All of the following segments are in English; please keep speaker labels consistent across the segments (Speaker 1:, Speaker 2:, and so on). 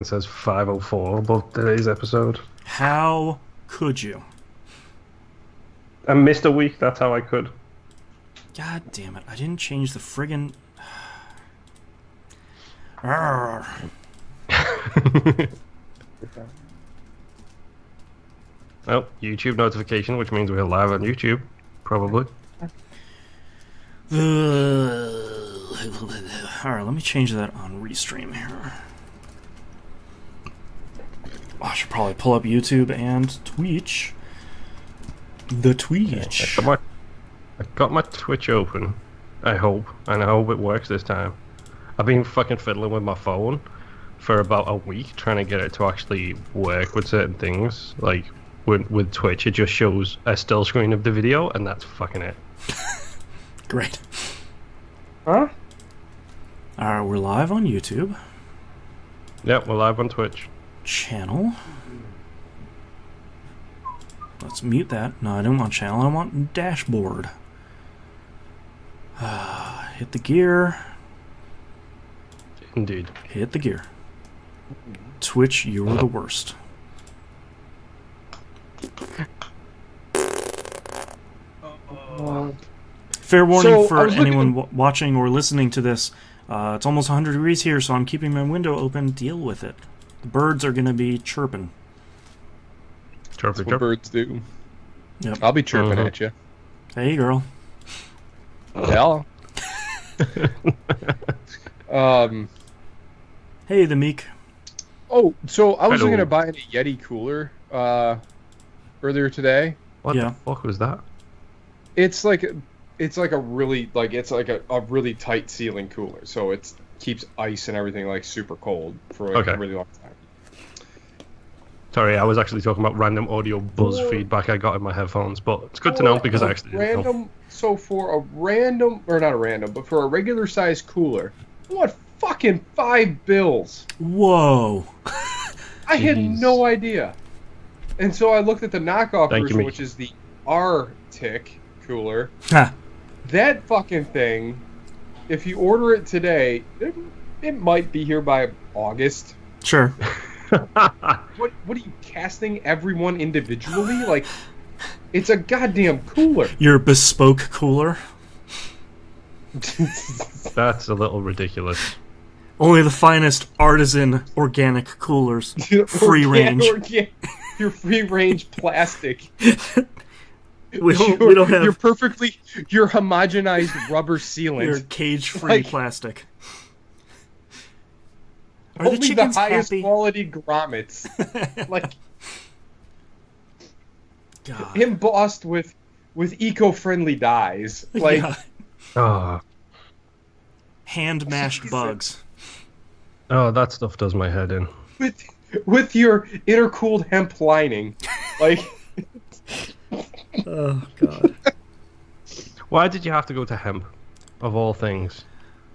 Speaker 1: It says 5:04 above today's episode.
Speaker 2: How could you?
Speaker 1: I missed a week, that's how I could.
Speaker 2: God damn it, I didn't change the friggin'... Arrgh.
Speaker 1: Oh, YouTube notification, which means we're live on YouTube. Probably.
Speaker 2: Alright, let me change that on Restream here. I should probably pull up YouTube and Twitch. The Twitch.
Speaker 1: I got my Twitch open, I hope, and I hope it works this time. I've been fucking fiddling with my phone for about a week, trying to get it to actually work with certain things. Like, with Twitch, it just shows a still screen of the video, and that's fucking it.
Speaker 2: Great.
Speaker 1: Huh?
Speaker 2: Alright, we're live on YouTube.
Speaker 1: Yep, we're live on Twitch.
Speaker 2: Channel. Let's mute that. No, I don't want channel. I want dashboard. Hit the gear.
Speaker 1: Indeed.
Speaker 2: Hit the gear. Twitch, you're the worst. Fair warning for anyone watching or listening to this. It's almost 100 degrees here, so I'm keeping my window open. Deal with it. The birds are going to be chirping.
Speaker 3: That's what birds do.
Speaker 2: Yep.
Speaker 3: I'll be chirping at you.
Speaker 2: Hey, girl.
Speaker 3: Hello.
Speaker 2: Hey, the meek.
Speaker 3: Oh, so I was
Speaker 1: Hello.
Speaker 3: looking to buy a Yeti cooler earlier today.
Speaker 1: What the fuck was that?
Speaker 3: It's like a really really tight ceiling cooler, so it keeps ice and everything like super cold for like a really long time.
Speaker 1: Sorry, I was actually talking about random audio buzz feedback I got in my headphones, but it's good to know because I actually didn't know.
Speaker 3: So for a random, or not a random, but for a regular size cooler, I want fucking $5.
Speaker 2: Whoa.
Speaker 3: I had no idea. And so I looked at the knockoff
Speaker 1: Thank you,
Speaker 3: version,
Speaker 1: Mick.
Speaker 3: which is the R-Tick cooler.
Speaker 2: Ha.
Speaker 3: That fucking thing, if you order it today, it might be here by August.
Speaker 2: Sure.
Speaker 3: What are you casting everyone individually? Like, it's a goddamn cooler.
Speaker 2: Your bespoke cooler.
Speaker 1: That's a little ridiculous.
Speaker 2: Only the finest artisan organic coolers. Free range.
Speaker 3: Your free range plastic.
Speaker 2: We don't have
Speaker 3: your homogenized rubber sealant.
Speaker 2: your cage-free plastic. Are the
Speaker 3: Only
Speaker 2: chickens
Speaker 3: the highest
Speaker 2: happy?
Speaker 3: quality grommets. Like,
Speaker 2: God.
Speaker 3: embossed with eco-friendly dyes. Like,
Speaker 2: Yeah.
Speaker 1: Oh,
Speaker 2: Hand-mashed bugs.
Speaker 1: oh, that stuff does my head in.
Speaker 3: with your intercooled hemp lining. Like,
Speaker 2: Oh, God.
Speaker 1: Why did you have to go to hemp, of all things?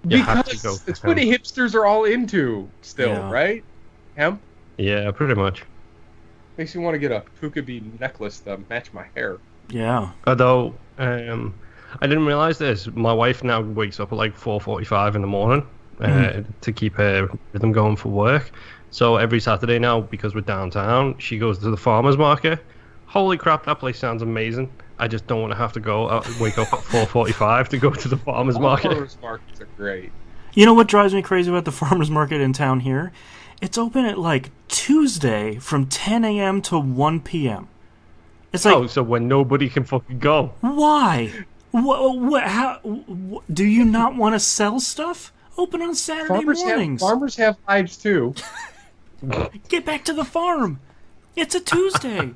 Speaker 1: You have to go
Speaker 3: because
Speaker 1: to
Speaker 3: it's what
Speaker 1: hemp.
Speaker 3: hipsters are all into still,
Speaker 2: Yeah.
Speaker 3: right? Hemp
Speaker 1: Yeah, pretty much.
Speaker 3: makes me want to get a puka bee necklace to match my hair.
Speaker 2: Yeah.
Speaker 1: Although, I didn't realize this. My wife now wakes up at like 4:45 in the morning to keep her rhythm going for work. So every Saturday now, because we're downtown, she goes to the farmer's market. Holy crap, that place sounds amazing. I just don't want to have to go wake up at 4:45 to go to the farmer's market.
Speaker 3: Farmers markets are great.
Speaker 2: You know what drives me crazy about the farmer's market in town here? It's open at like Tuesday from 10 a.m. to 1 p.m. It's like,
Speaker 1: So when nobody can fucking go.
Speaker 2: why? How? Do you not want to sell stuff? Open on Saturday mornings.
Speaker 3: Farmers have lives too.
Speaker 2: Get back to the farm. It's a Tuesday.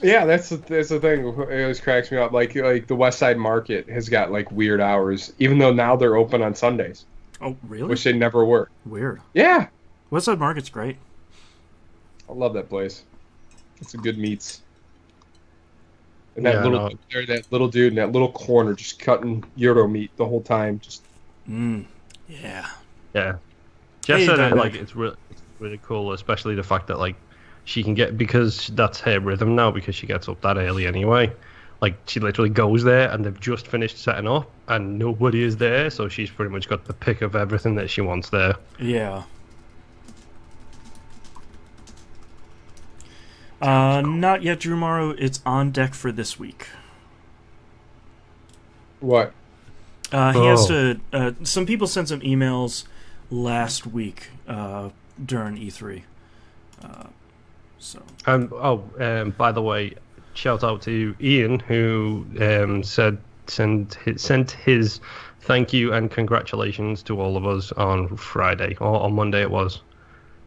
Speaker 3: Yeah, that's the thing. It always cracks me up. Like the West Side Market has got like weird hours, even though now they're open on Sundays,
Speaker 2: Oh, really?
Speaker 3: which they never were.
Speaker 2: Weird.
Speaker 3: Yeah,
Speaker 2: Westside Market's great.
Speaker 3: I love that place. It's some good meats. And
Speaker 1: Yeah,
Speaker 3: that little dude in that little corner just cutting gyro meat the whole time. Just
Speaker 2: Yeah.
Speaker 1: Yeah. Jess
Speaker 2: Hey,
Speaker 1: said
Speaker 2: Dimebag.
Speaker 1: it's really cool, especially the fact that like she can get, because that's her rhythm now, because she gets up that early anyway. Like, she literally goes there and they've just finished setting up and nobody is there, so she's pretty much got the pick of everything that she wants there.
Speaker 2: Yeah. Not yet, Drew Morrow. It's on deck for this week.
Speaker 3: What?
Speaker 2: He has to. Some people sent some emails last week during E3.
Speaker 1: By the way, shout out to Ian who sent his thank you and congratulations to all of us on Friday or on Monday it was.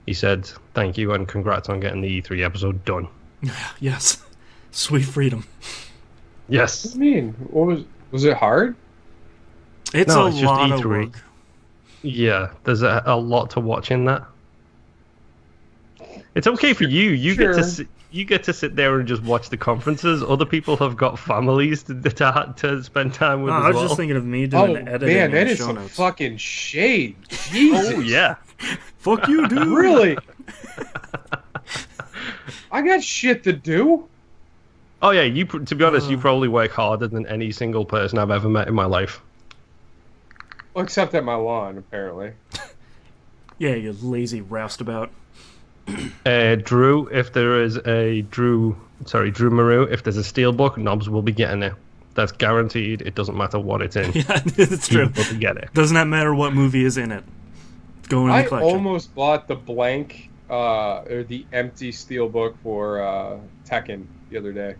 Speaker 1: He said thank you and congrats on getting the E3 episode done.
Speaker 2: Yes, sweet freedom.
Speaker 1: Yes.
Speaker 3: What do you mean? What was it hard?
Speaker 2: It's a lot of work.
Speaker 1: Yeah, there's a lot to watch in that. It's okay for you. You get to sit there and just watch the conferences. Other people have got families to spend time with.
Speaker 2: I was just thinking of me doing the editing.
Speaker 3: Man, that
Speaker 2: is
Speaker 3: some
Speaker 2: notes.
Speaker 3: fucking shade. Jesus.
Speaker 1: Oh yeah.
Speaker 2: Fuck you, dude.
Speaker 3: Really? I got shit to do.
Speaker 1: Oh yeah, to be honest, you probably work harder than any single person I've ever met in my life.
Speaker 3: Well, except at my lawn, apparently.
Speaker 2: Yeah, you lazy roustabout.
Speaker 1: Drew, if there is a Drew Maru, if there's a steelbook, Knobs will be getting it. That's guaranteed. It doesn't matter what it's in.
Speaker 2: Yeah, it's true.
Speaker 1: He will get it.
Speaker 2: Doesn't that matter what movie is in it? Going in the collection.
Speaker 3: I almost bought the blank or the empty steelbook for Tekken the other day.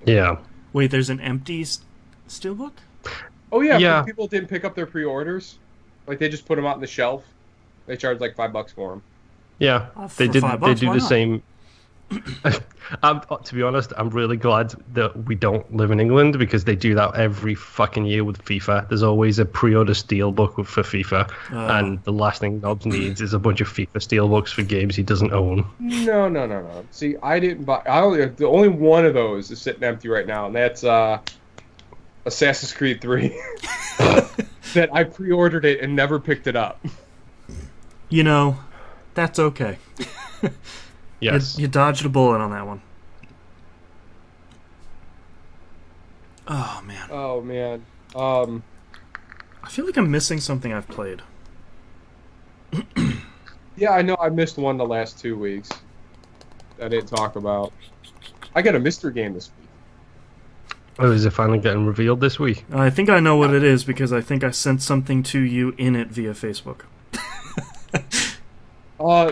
Speaker 1: Yeah.
Speaker 2: Wait, there's an empty steelbook?
Speaker 3: Oh yeah. People didn't pick up their pre-orders. Like they just put them out on the shelf. They charged like $5 for them.
Speaker 1: Yeah, they do the same. To be honest, I'm really glad that we don't live in England because they do that every fucking year with FIFA. There's always a pre-order steelbook for FIFA, and the last thing Knobs needs is a bunch of FIFA steelbooks for games he doesn't own.
Speaker 3: No. See, I didn't buy. The only one of those is sitting empty right now, and that's Assassin's Creed 3. That I pre-ordered it and never picked it up.
Speaker 2: You know, that's okay.
Speaker 1: Yes.
Speaker 2: You dodged a bullet on that one. Oh, man. I feel like I'm missing something I've played.
Speaker 3: Yeah, I know. I missed one the last 2 weeks. I didn't talk about. I got a mystery game this week.
Speaker 1: Oh, is it finally getting revealed this week?
Speaker 2: I think I know what it is because I think I sent something to you in it via Facebook.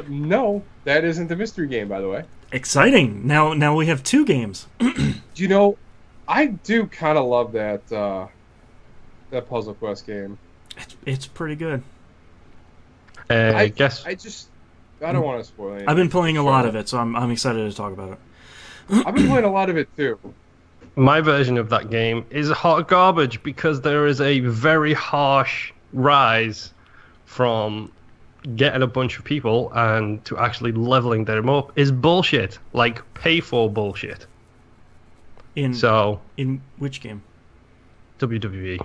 Speaker 3: No, that isn't the mystery game, by the way.
Speaker 2: Exciting! Now we have 2 games.
Speaker 3: You know, I do kind of love that Puzzle Quest game.
Speaker 2: It's pretty good.
Speaker 3: I don't want to spoil anything.
Speaker 2: I've been playing a lot of it, so I'm excited to talk about it.
Speaker 3: I've been playing a lot of it too.
Speaker 1: My version of that game is hot garbage because there is a very harsh rise from getting a bunch of people and to actually leveling them up is bullshit. Like, pay for bullshit. In
Speaker 2: which game?
Speaker 1: WWE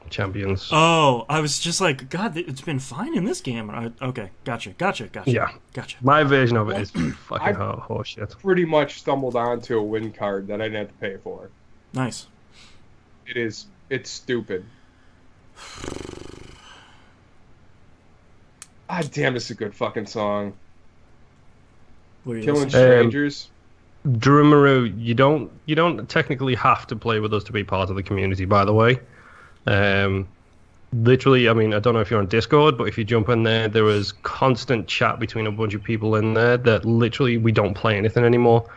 Speaker 1: Champions.
Speaker 2: Oh, I was just like, God, it's been fine in this game. Okay, gotcha.
Speaker 1: Yeah.
Speaker 2: Gotcha.
Speaker 1: My version of it is fucking horseshit.
Speaker 3: Pretty much stumbled onto a win card that I didn't have to pay for.
Speaker 2: Nice.
Speaker 3: It's stupid. Ah, damn, this is a good fucking song. Killing Strangers.
Speaker 1: Drew Maru, you don't technically have to play with us to be part of the community, by the way. Literally, I mean, I don't know if you're on Discord, but if you jump in there, there is constant chat between a bunch of people in there that literally we don't play anything anymore.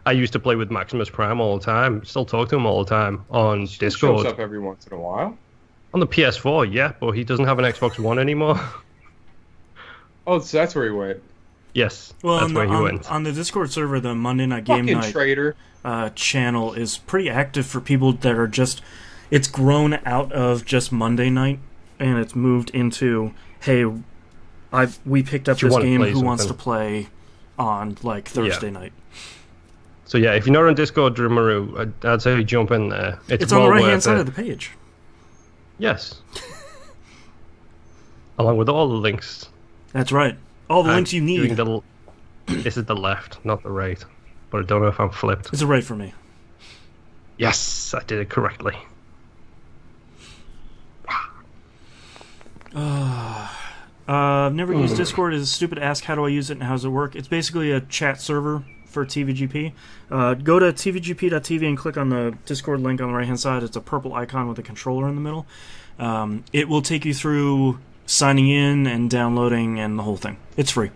Speaker 1: I used to play with Maximus Prime all the time, still talk to him all the time on Discord.
Speaker 3: Shows up every once in a while.
Speaker 1: On the PS4, yeah, but he doesn't have an Xbox One anymore.
Speaker 3: Oh, so that's where he went.
Speaker 1: Yes, that's where he went.
Speaker 2: On the Discord server, the Monday Night Game Night
Speaker 3: traitor.
Speaker 2: Channel is pretty active for people that are just... It's grown out of just Monday night, and it's moved into, hey, we picked up this game, who wants to play on, like, Thursday night?
Speaker 1: So yeah, if you're not on Discord, Drew Maru, I'd say jump in there. It's
Speaker 2: on the right-hand side of the page.
Speaker 1: Yes. Along with all the links.
Speaker 2: That's right. All the links you need.
Speaker 1: This is the left, not the right. But I don't know if I'm flipped.
Speaker 2: It's the right for me.
Speaker 1: Yes, I did it correctly.
Speaker 2: I've never used Discord. It's stupid. Ask how do I use it and how does it work? It's basically a chat server for TVGP. Go to tvgp.tv and click on the Discord link on the right-hand side. It's a purple icon with a controller in the middle. It will take you through signing in and downloading and the whole thing. It's free.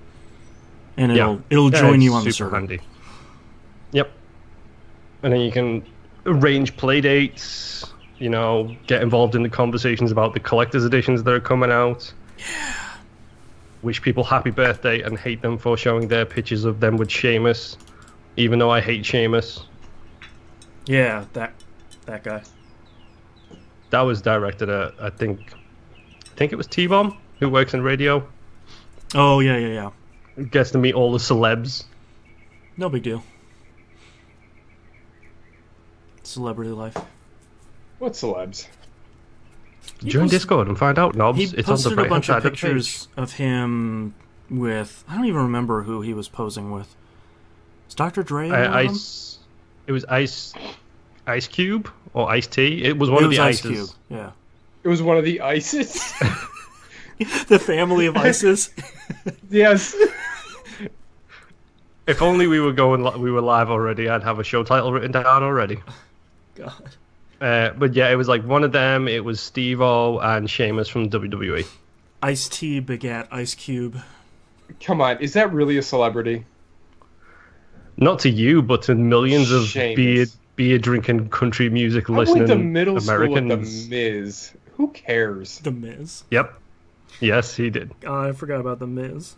Speaker 2: And it'll join you on the server. Handy.
Speaker 1: Yep. And then you can arrange play dates, you know, get involved in the conversations about the collector's editions that are coming out.
Speaker 2: Yeah.
Speaker 1: Wish people happy birthday and hate them for showing their pictures of them with Seamus, even though I hate Seamus.
Speaker 2: Yeah, that guy.
Speaker 1: That was directed at, I think it was T-Bomb, who works in radio.
Speaker 2: Oh, yeah.
Speaker 1: Gets to meet all the celebs.
Speaker 2: No big deal. Celebrity life.
Speaker 3: What celebs?
Speaker 1: Join Discord and find out, Knobs.
Speaker 2: He posted a bunch of pictures of him with... I don't even remember who he was posing with. Is Dr. Dre
Speaker 1: It was Ice Cube or Ice T. It was one of the
Speaker 2: Ice
Speaker 1: Ices.
Speaker 2: Cube, yeah.
Speaker 3: It was one of the Ices?
Speaker 2: The family of Ices?
Speaker 3: Yes.
Speaker 1: If only we were live already, I'd have a show title written down already.
Speaker 2: God.
Speaker 1: But yeah, it was like one of them. It was Steve-O and Seamus from WWE.
Speaker 2: Ice-T begat Ice Cube.
Speaker 3: Come on, is that really a celebrity?
Speaker 1: Not to you, but to millions of beer drinking, country music listening
Speaker 3: Americans. I went to middle school with The Miz. Who cares?
Speaker 2: The Miz.
Speaker 1: Yep. Yes, he did.
Speaker 2: I forgot about The Miz.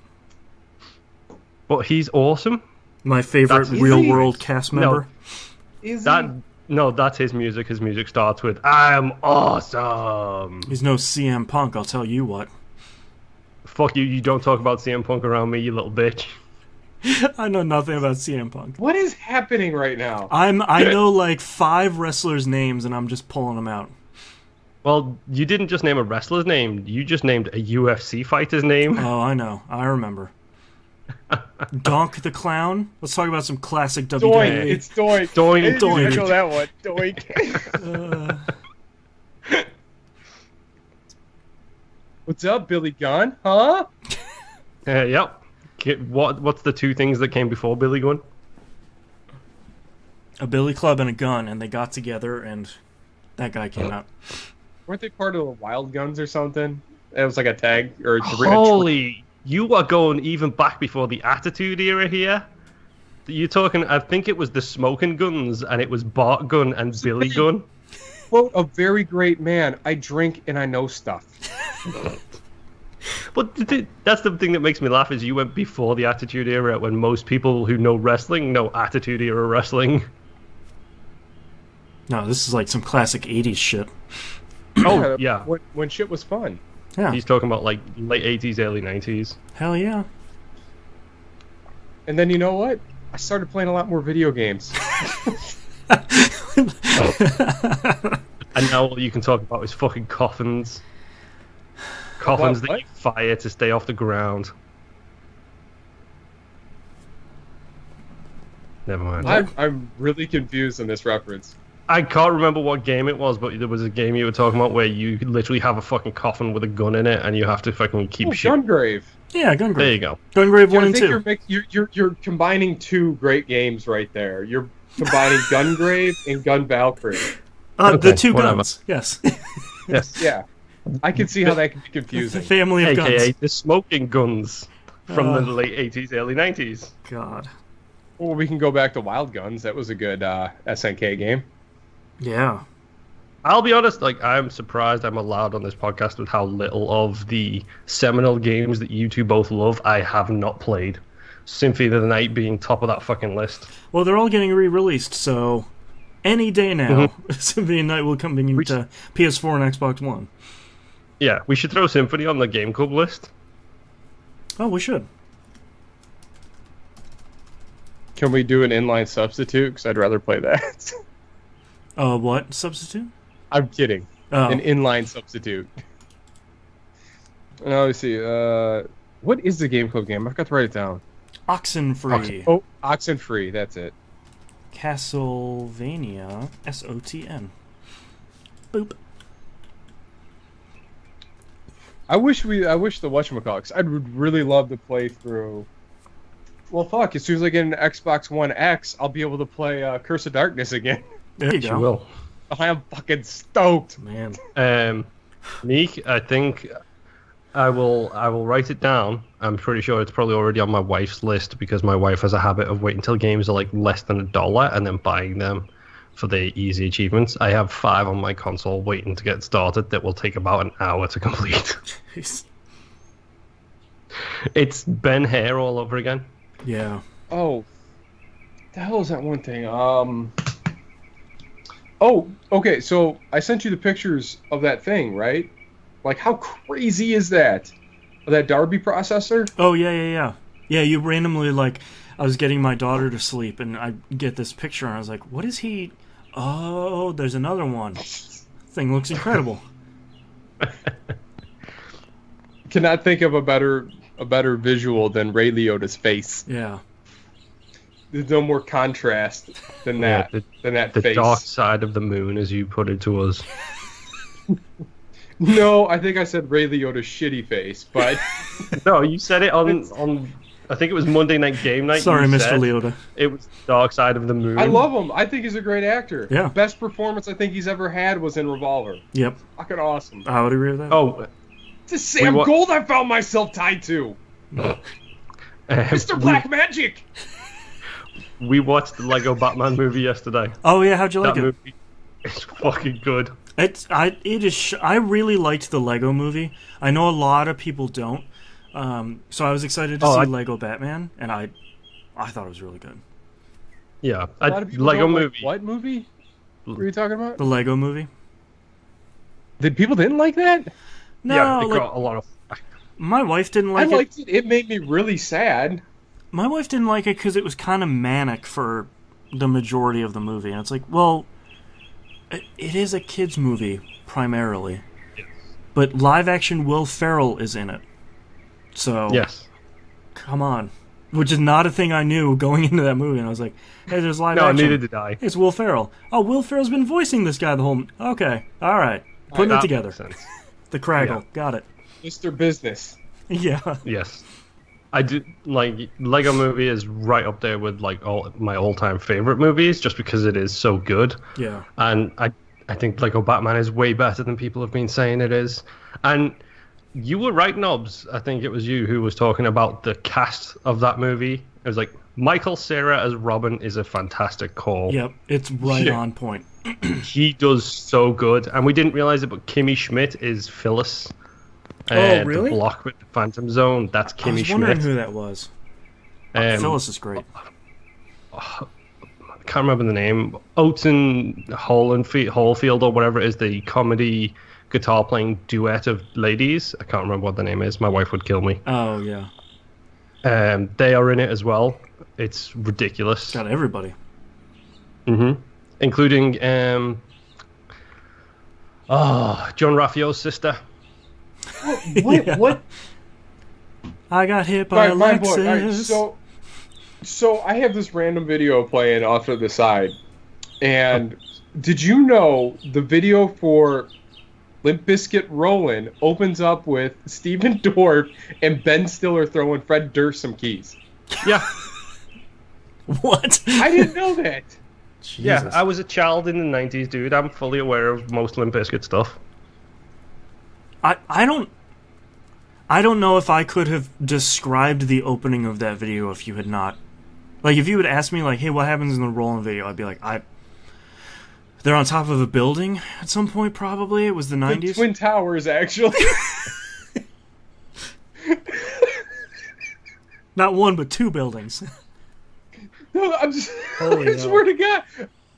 Speaker 1: But he's awesome.
Speaker 2: My favorite real-world cast member.
Speaker 1: No, that's his music. His music starts with, "I'm awesome."
Speaker 2: He's no CM Punk, I'll tell you what.
Speaker 1: Fuck you, you don't talk about CM Punk around me, you little bitch.
Speaker 2: I know nothing about CM Punk.
Speaker 3: What is happening right now?
Speaker 2: I know like 5 wrestlers' names and I'm just pulling them out.
Speaker 1: Well, you didn't just name a wrestler's name, you just named a UFC fighter's name.
Speaker 2: Oh, I know. I remember. Donk the Clown. Let's talk about some classic WWE.
Speaker 3: Doink. It's Doink.
Speaker 1: Doink.
Speaker 3: I know that one. Doink. What's up, Billy Gunn? Huh?
Speaker 1: Yep. What's the 2 things that came before Billy Gunn?
Speaker 2: A billy club and a gun, and they got together, and that guy came out.
Speaker 3: Weren't they part of the Wild Guns or something? It was like a tag or a
Speaker 1: Holy. You are going even back before the Attitude Era here. You're talking, I think it was the Smoking Guns, and it was Bart Gunn and Billy Gunn.
Speaker 3: Quote, a very great man. I drink and I know stuff.
Speaker 1: But that's the thing that makes me laugh, is you went before the Attitude Era, when most people who know wrestling know Attitude Era wrestling.
Speaker 2: No, this is like some classic 80s shit.
Speaker 1: Oh, yeah.
Speaker 3: When shit was fun.
Speaker 2: Yeah.
Speaker 1: He's talking about like late 80s, early 90s.
Speaker 2: Hell yeah.
Speaker 3: And then you know what? I started playing a lot more video games.
Speaker 1: And now all you can talk about is fucking coffins. Coffins that you fire to stay off the ground. Never mind.
Speaker 3: I'm really confused on this reference.
Speaker 1: I can't remember what game it was, but there was a game you were talking about where you literally have a fucking coffin with a gun in it, and you have to fucking keep shooting.
Speaker 3: Gungrave.
Speaker 2: Yeah, Gungrave.
Speaker 1: There you go.
Speaker 2: Gungrave 1 and 2.
Speaker 3: You're combining 2 great games right there. You're combining Gungrave and Gun Valkyrie.
Speaker 2: The 2 guns. Yes.
Speaker 1: Yes.
Speaker 3: Yeah. I can see how that can be confusing.
Speaker 2: The family of
Speaker 1: AKA
Speaker 2: guns.
Speaker 1: the Smoking Guns from the late 80s, early 90s.
Speaker 2: God.
Speaker 3: Or we can go back to Wild Guns. That was a good SNK game.
Speaker 2: Yeah.
Speaker 1: I'll be honest, like, I'm surprised I'm allowed on this podcast with how little of the seminal games that you two both love I have not played. Symphony of the Night being top of that fucking list.
Speaker 2: Well, they're all getting re-released, so any day now, Symphony of the Night will come into PS4 and Xbox One.
Speaker 1: Yeah, we should throw Symphony on the Game Club list.
Speaker 2: Oh, we should.
Speaker 3: Can we do an inline substitute? Because I'd rather play that.
Speaker 2: What? Substitute?
Speaker 3: I'm kidding.
Speaker 2: Oh.
Speaker 3: An inline substitute. Now, let's see. What is the Game Club game? I forgot to write it down.
Speaker 2: Oxenfree.
Speaker 3: Oxenfree. That's it.
Speaker 2: Castlevania SOTN. Boop.
Speaker 3: I wish the whatchamacallit, 'cause I'd really love to play through Well, fuck. As soon as I get an Xbox One X, I'll be able to play Curse of Darkness again.
Speaker 2: There you go.
Speaker 1: You will.
Speaker 3: I am fucking stoked,
Speaker 2: man.
Speaker 1: Neek, I think I will write it down. I'm pretty sure it's probably already on my wife's list because my wife has a habit of waiting until games are like less than $1 and then buying them for the easy achievements. I have 5 on my console waiting to get started that will take about an hour to complete.
Speaker 2: Jeez.
Speaker 1: It's Ben Hare all over again.
Speaker 2: Yeah.
Speaker 3: Oh, the hell is that one thing? Oh, okay. So I sent you the pictures of that thing, right? Like, how crazy is that? That Darby processor?
Speaker 2: Oh yeah. Yeah, you randomly like. I was getting my daughter to sleep, and I get this picture, and I was like, "What is he?" Oh, there's another one. Thing looks incredible.
Speaker 3: Cannot think of a better visual than Ray Liotta's face.
Speaker 2: Yeah.
Speaker 3: There's no more contrast than that.
Speaker 1: The
Speaker 3: face.
Speaker 1: dark side of the moon, as you put it to us.
Speaker 3: No, I think I said Ray Liotta's shitty face, but
Speaker 1: No, you said it on. I think it was Monday Night Game Night.
Speaker 2: Sorry, Mr. Liotta.
Speaker 1: It was Dark Side of the Moon.
Speaker 3: I love him. I think he's a great actor.
Speaker 2: Yeah.
Speaker 3: The best performance I think he's ever had was in Revolver.
Speaker 2: Yep.
Speaker 3: Fucking awesome.
Speaker 2: I would agree with that.
Speaker 1: Oh,
Speaker 3: It's a Sam Gold I found myself tied to. Mr. Black Magic.
Speaker 1: We watched the Lego Batman movie yesterday.
Speaker 2: Oh yeah, how'd you like
Speaker 1: That
Speaker 2: it?
Speaker 1: movie is fucking good.
Speaker 2: I really liked the Lego movie. I know a lot of people don't. So I was excited to see Lego Batman, and I thought it was really good.
Speaker 1: Yeah,
Speaker 3: A lot of people
Speaker 1: Lego
Speaker 3: don't
Speaker 1: movie.
Speaker 3: Like, what movie were you talking about?
Speaker 2: The Lego movie.
Speaker 3: People didn't like that?
Speaker 2: No,
Speaker 1: yeah, it
Speaker 2: like,
Speaker 1: got a lot of.
Speaker 2: my wife didn't like it.
Speaker 3: I liked it. It made me really sad.
Speaker 2: My wife didn't like it because it was kind of manic for the majority of the movie, and it's like, well, it is a kids movie primarily, but live action Will Ferrell is in it. So
Speaker 1: Yes.
Speaker 2: Come on. Which is not a thing I knew going into that movie. And I was like, hey, there's live action.
Speaker 1: No, neither did I.
Speaker 2: It's Will Ferrell. Oh, Will Ferrell's been voicing this guy the whole... Okay. All right. Putting it together. The Craggle. Yeah. Got it.
Speaker 3: Mr. Business.
Speaker 2: Yeah.
Speaker 1: Yes. I do, like, Lego Movie is right up there with, like, all my all-time favorite movies just because it is so good.
Speaker 2: Yeah.
Speaker 1: And I think Lego Batman is way better than people have been saying it is. And... You were right, Nobs. I think it was you who was talking about the cast of that movie. It was like, Michael Cera as Robin is a fantastic call.
Speaker 2: Yep, it's right on point.
Speaker 1: He does so good. And we didn't realize it, but Kimmy Schmidt is Phyllis.
Speaker 2: Oh, really?
Speaker 1: The block with the Phantom Zone, that's Kimmy Schmidt.
Speaker 2: I was wondering who that was. Phyllis is great.
Speaker 1: I can't remember the name. Oaten Hallfield or whatever it is, the comedy... guitar playing duet of ladies. I can't remember what the name is. My wife would kill me.
Speaker 2: Oh yeah.
Speaker 1: They are in it as well. It's ridiculous.
Speaker 2: Got everybody.
Speaker 1: Including John Raffiot's sister.
Speaker 3: What?
Speaker 2: Yeah.
Speaker 3: What?
Speaker 2: I got hit by Alexis.
Speaker 3: Right, so I have this random video playing off to the side, and did you know the video for Limp Bizkit Rollin' opens up with Steven Dorff and Ben Stiller throwing Fred Durst some keys.
Speaker 1: Yeah.
Speaker 2: What?
Speaker 3: I didn't know that.
Speaker 2: Jesus.
Speaker 1: Yeah, I was a child in the 90s, dude. I'm fully aware of most Limp Bizkit stuff.
Speaker 2: I don't know if I could have described the opening of that video if you had not. Like, if you had asked me, like, hey, what happens in the Rollin' video, I'd be like, they're on top of a building at some point, probably. It was the 90s.
Speaker 3: The Twin Towers, actually.
Speaker 2: Not one, but 2 buildings.
Speaker 3: No, I swear to God.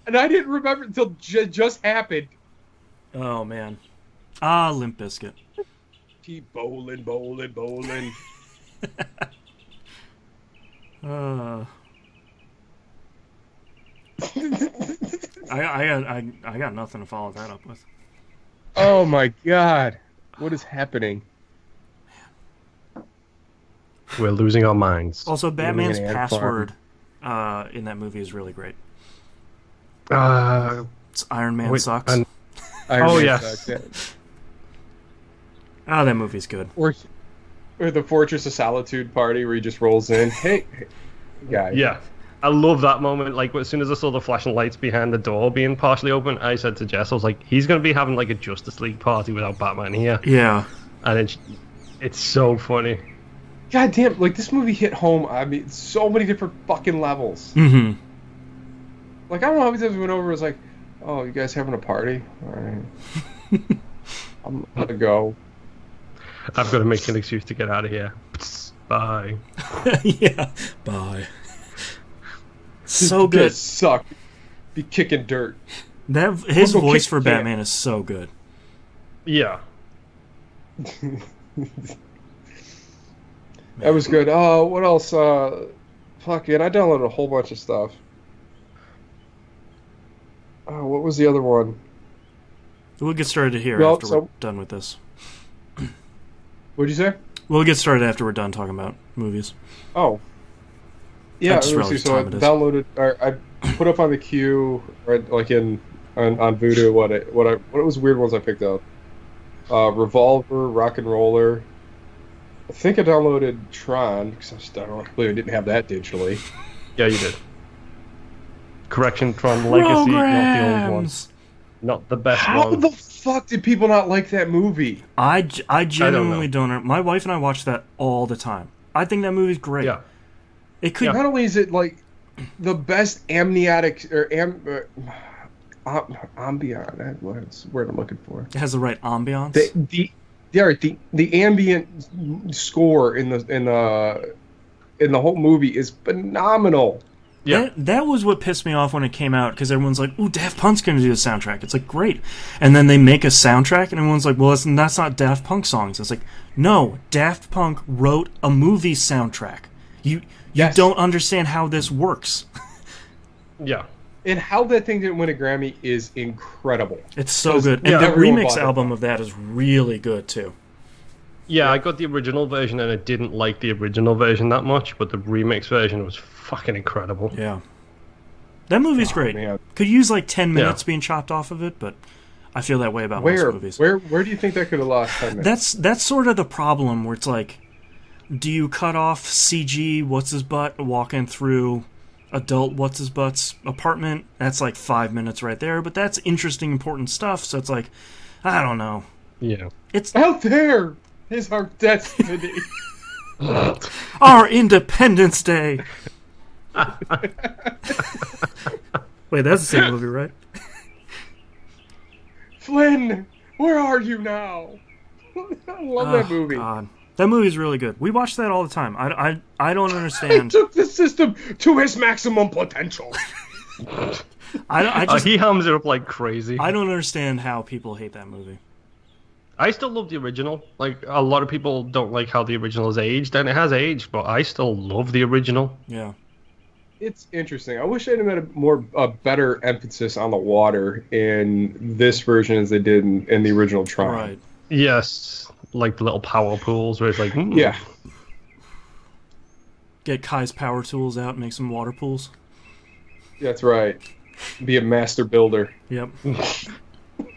Speaker 3: And I didn't remember until just happened.
Speaker 2: Oh, man. Ah, Limp Bizkit.
Speaker 3: Keep bowling.
Speaker 2: I got nothing to follow that up with.
Speaker 3: Oh my God. What is happening?
Speaker 1: We're losing our minds.
Speaker 2: Also, Batman's password in that movie is really great. It's Iron Man sucks.
Speaker 1: Yes.
Speaker 2: Ah, that movie's good.
Speaker 3: Or the Fortress of Solitude party where he just rolls in. Hey, guy.
Speaker 1: Yeah. I love that moment. Like, as soon as I saw the flashing lights behind the door being partially open, I said to Jess, I was like, he's going to be having, like, a Justice League party without Batman here.
Speaker 2: Yeah.
Speaker 1: And it's so funny.
Speaker 3: God damn, like, this movie hit home, I mean, so many different fucking levels.
Speaker 2: Mm-hmm.
Speaker 3: Like, I don't know how many times we went over and was like, oh, you guys having a party? All right. I'm going to go.
Speaker 1: I've got to make an excuse to get out of here. Bye.
Speaker 2: Yeah. Bye. So good.
Speaker 3: Suck. Be kicking dirt.
Speaker 2: His voice for Batman is so good.
Speaker 1: Yeah.
Speaker 3: That was good. Oh, what else? Fuck it. I downloaded a whole bunch of stuff. Oh, what was the other one?
Speaker 2: We'll get started here after we're done with this.
Speaker 3: What'd you say?
Speaker 2: We'll get started after we're done talking about movies.
Speaker 3: Oh. Yeah,
Speaker 2: so
Speaker 3: I downloaded, or I put up on the queue, right, like on Voodoo, what was weird ones I picked up. Revolver, Rock and Roller. I think I downloaded Tron because I didn't have that digitally.
Speaker 1: Yeah, you did. Correction, Tron Legacy, not the old one. Not the best one.
Speaker 3: How the fuck did people not like that movie?
Speaker 2: I genuinely don't. My wife and I watch that all the time. I think that movie's great.
Speaker 1: Yeah.
Speaker 2: It could.
Speaker 3: Not only is it like the best amniotic or ambient. What's the word I'm looking for?
Speaker 2: It has the right ambiance.
Speaker 3: The ambient score in the whole movie is phenomenal.
Speaker 2: Yeah, that was what pissed me off when it came out, because everyone's like, "Ooh, Daft Punk's gonna do the soundtrack." It's like, great, and then they make a soundtrack, and everyone's like, "Well, that's not Daft Punk songs." It's like, no, Daft Punk wrote a movie soundtrack. You don't understand how this works.
Speaker 1: Yeah.
Speaker 3: And how that thing didn't win a Grammy is incredible.
Speaker 2: It's so good. And the remix album of that is really good, too.
Speaker 1: Yeah, I got the original version, and I didn't like the original version that much, but the remix version was fucking incredible.
Speaker 2: Yeah. That movie's great. Man. Could use like 10 minutes being chopped off of it, but I feel that way about most movies.
Speaker 3: Where do you think that could have lost 10 minutes?
Speaker 2: That's sort of the problem, where it's like, do you cut off CG what's-his-butt walking through adult what's-his-butt's apartment? That's like 5 minutes right there, but that's interesting, important stuff, so it's like, I don't know.
Speaker 1: Yeah.
Speaker 3: It's out there is our destiny.
Speaker 2: Our Independence Day. Wait, that's the same movie, right?
Speaker 3: Flynn, where are you now? I love that movie.
Speaker 2: God. That movie's really good. We watch that all the time. I don't understand.
Speaker 3: He took the system to its maximum potential.
Speaker 1: He hums it up like crazy.
Speaker 2: I don't understand how people hate that movie.
Speaker 1: I still love the original. Like, a lot of people don't like how the original is aged, and it has aged, but I still love the original.
Speaker 2: Yeah.
Speaker 3: It's interesting. I wish they'd have had a better emphasis on the water in this version as they did in the original Tron.
Speaker 2: Right.
Speaker 1: Yes. Like the little power pools where it's like,
Speaker 3: Yeah.
Speaker 2: Get Kai's power tools out and make some water pools.
Speaker 3: That's right. Be a master builder.
Speaker 2: Yep.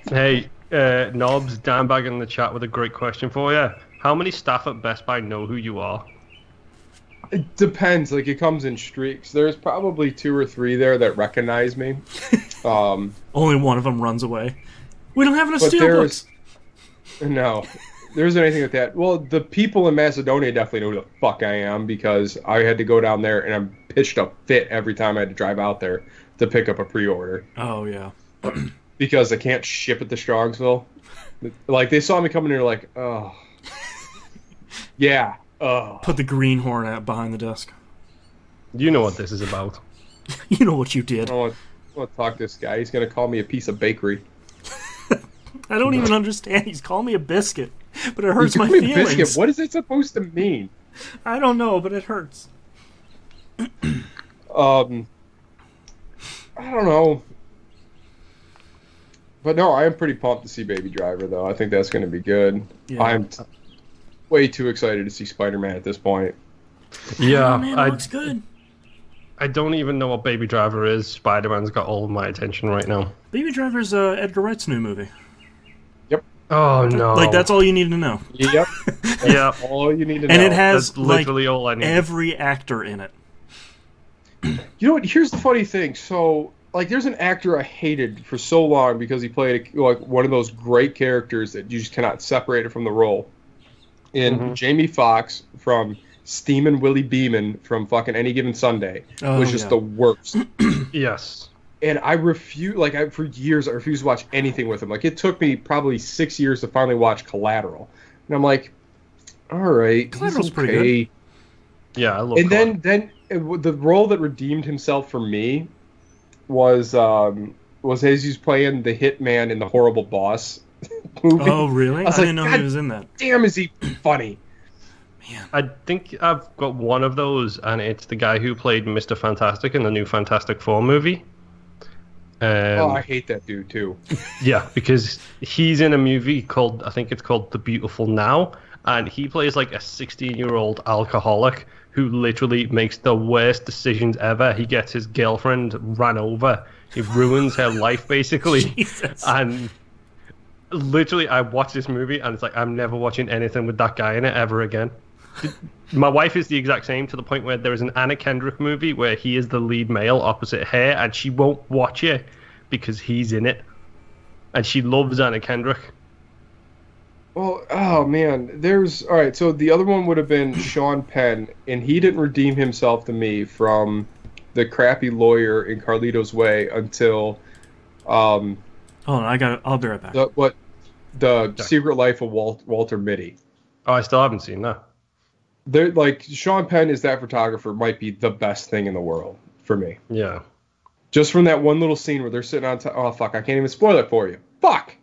Speaker 1: Hey, Knobs, Dimebag in the chat with a great question for you. How many staff at Best Buy know who you are?
Speaker 3: It depends. Like, it comes in streaks. There's probably 2 or 3 there that recognize me.
Speaker 2: Only one of them runs away. We don't have enough steelbooks.
Speaker 3: No. There isn't anything like that. Well, the people in Macedonia definitely know who the fuck I am, because I had to go down there and I'm pitched a fit every time I had to drive out there to pick up a pre-order.
Speaker 2: Oh, yeah.
Speaker 3: Because I can't ship it to Strongsville. Like, they saw me coming in and they're like, oh. Yeah. Oh.
Speaker 2: Put the greenhorn out behind the desk.
Speaker 1: You know what this is about.
Speaker 2: You know what you did.
Speaker 3: I want to talk to this guy. He's going to call me a piece of bakery.
Speaker 2: I don't even understand. He's calling me a biscuit, but it hurts my feelings. Biscuit.
Speaker 3: What is it supposed to mean?
Speaker 2: I don't know, but it hurts.
Speaker 3: I don't know. But no, I am pretty pumped to see Baby Driver, though. I think that's going to be good. Yeah. I'm way too excited to see Spider-Man at this point.
Speaker 1: Yeah,
Speaker 2: man, it looks good.
Speaker 1: I don't even know what Baby Driver is. Spider-Man's got all of my attention right now.
Speaker 2: Baby Driver's Edgar Wright's new movie.
Speaker 3: Yep.
Speaker 1: Oh, no.
Speaker 2: Like, that's all you need to know.
Speaker 3: Yep.
Speaker 1: Yeah.
Speaker 3: All you need to know.
Speaker 2: And it has,
Speaker 1: that's literally all I need.
Speaker 2: Every actor in it.
Speaker 3: You know what? Here's the funny thing. So, like, there's an actor I hated for so long because he played like one of those great characters that you just cannot separate it from the role. And Jamie Foxx from Steamin' Willie Beeman from fucking Any Given Sunday was just the worst.
Speaker 1: Yes.
Speaker 3: And I refuse, like, for years, I refused to watch anything with him. Like, it took me probably 6 years to finally watch Collateral. And I'm like, all right,
Speaker 2: Collateral's pretty good.
Speaker 1: Yeah, I love
Speaker 3: And then the role that redeemed himself for me was as he's playing the hitman in the Horrible Boss movie.
Speaker 2: Oh, really? I didn't know he was in that.
Speaker 3: Damn, is he funny?
Speaker 2: Man.
Speaker 1: I think I've got one of those, and it's the guy who played Mr. Fantastic in the new Fantastic Four movie.
Speaker 3: I hate that dude too.
Speaker 1: Yeah, because he's in a movie called, I think it's called The Beautiful Now, and he plays like a 16-year-old alcoholic who literally makes the worst decisions ever. He gets his girlfriend ran over. He ruins her life, basically.
Speaker 2: Jesus.
Speaker 1: And literally, I watched this movie, and it's like, I'm never watching anything with that guy in it ever again. My wife is the exact same, to the point where there is an Anna Kendrick movie where he is the lead male opposite her, and she won't watch it because he's in it. And she loves Anna Kendrick.
Speaker 3: Well, oh man, all right. So the other one would have been Sean Penn, and he didn't redeem himself to me from the crappy lawyer in Carlito's Way until
Speaker 2: Hold on, I'll be right back.
Speaker 3: The Secret Life of Walter Mitty.
Speaker 1: Oh, I still haven't seen that.
Speaker 3: They're like, Sean Penn is that photographer might be the best thing in the world for me.
Speaker 1: Yeah.
Speaker 3: Just from that one little scene where they're sitting on oh fuck, I can't even spoil it for you. Fuck.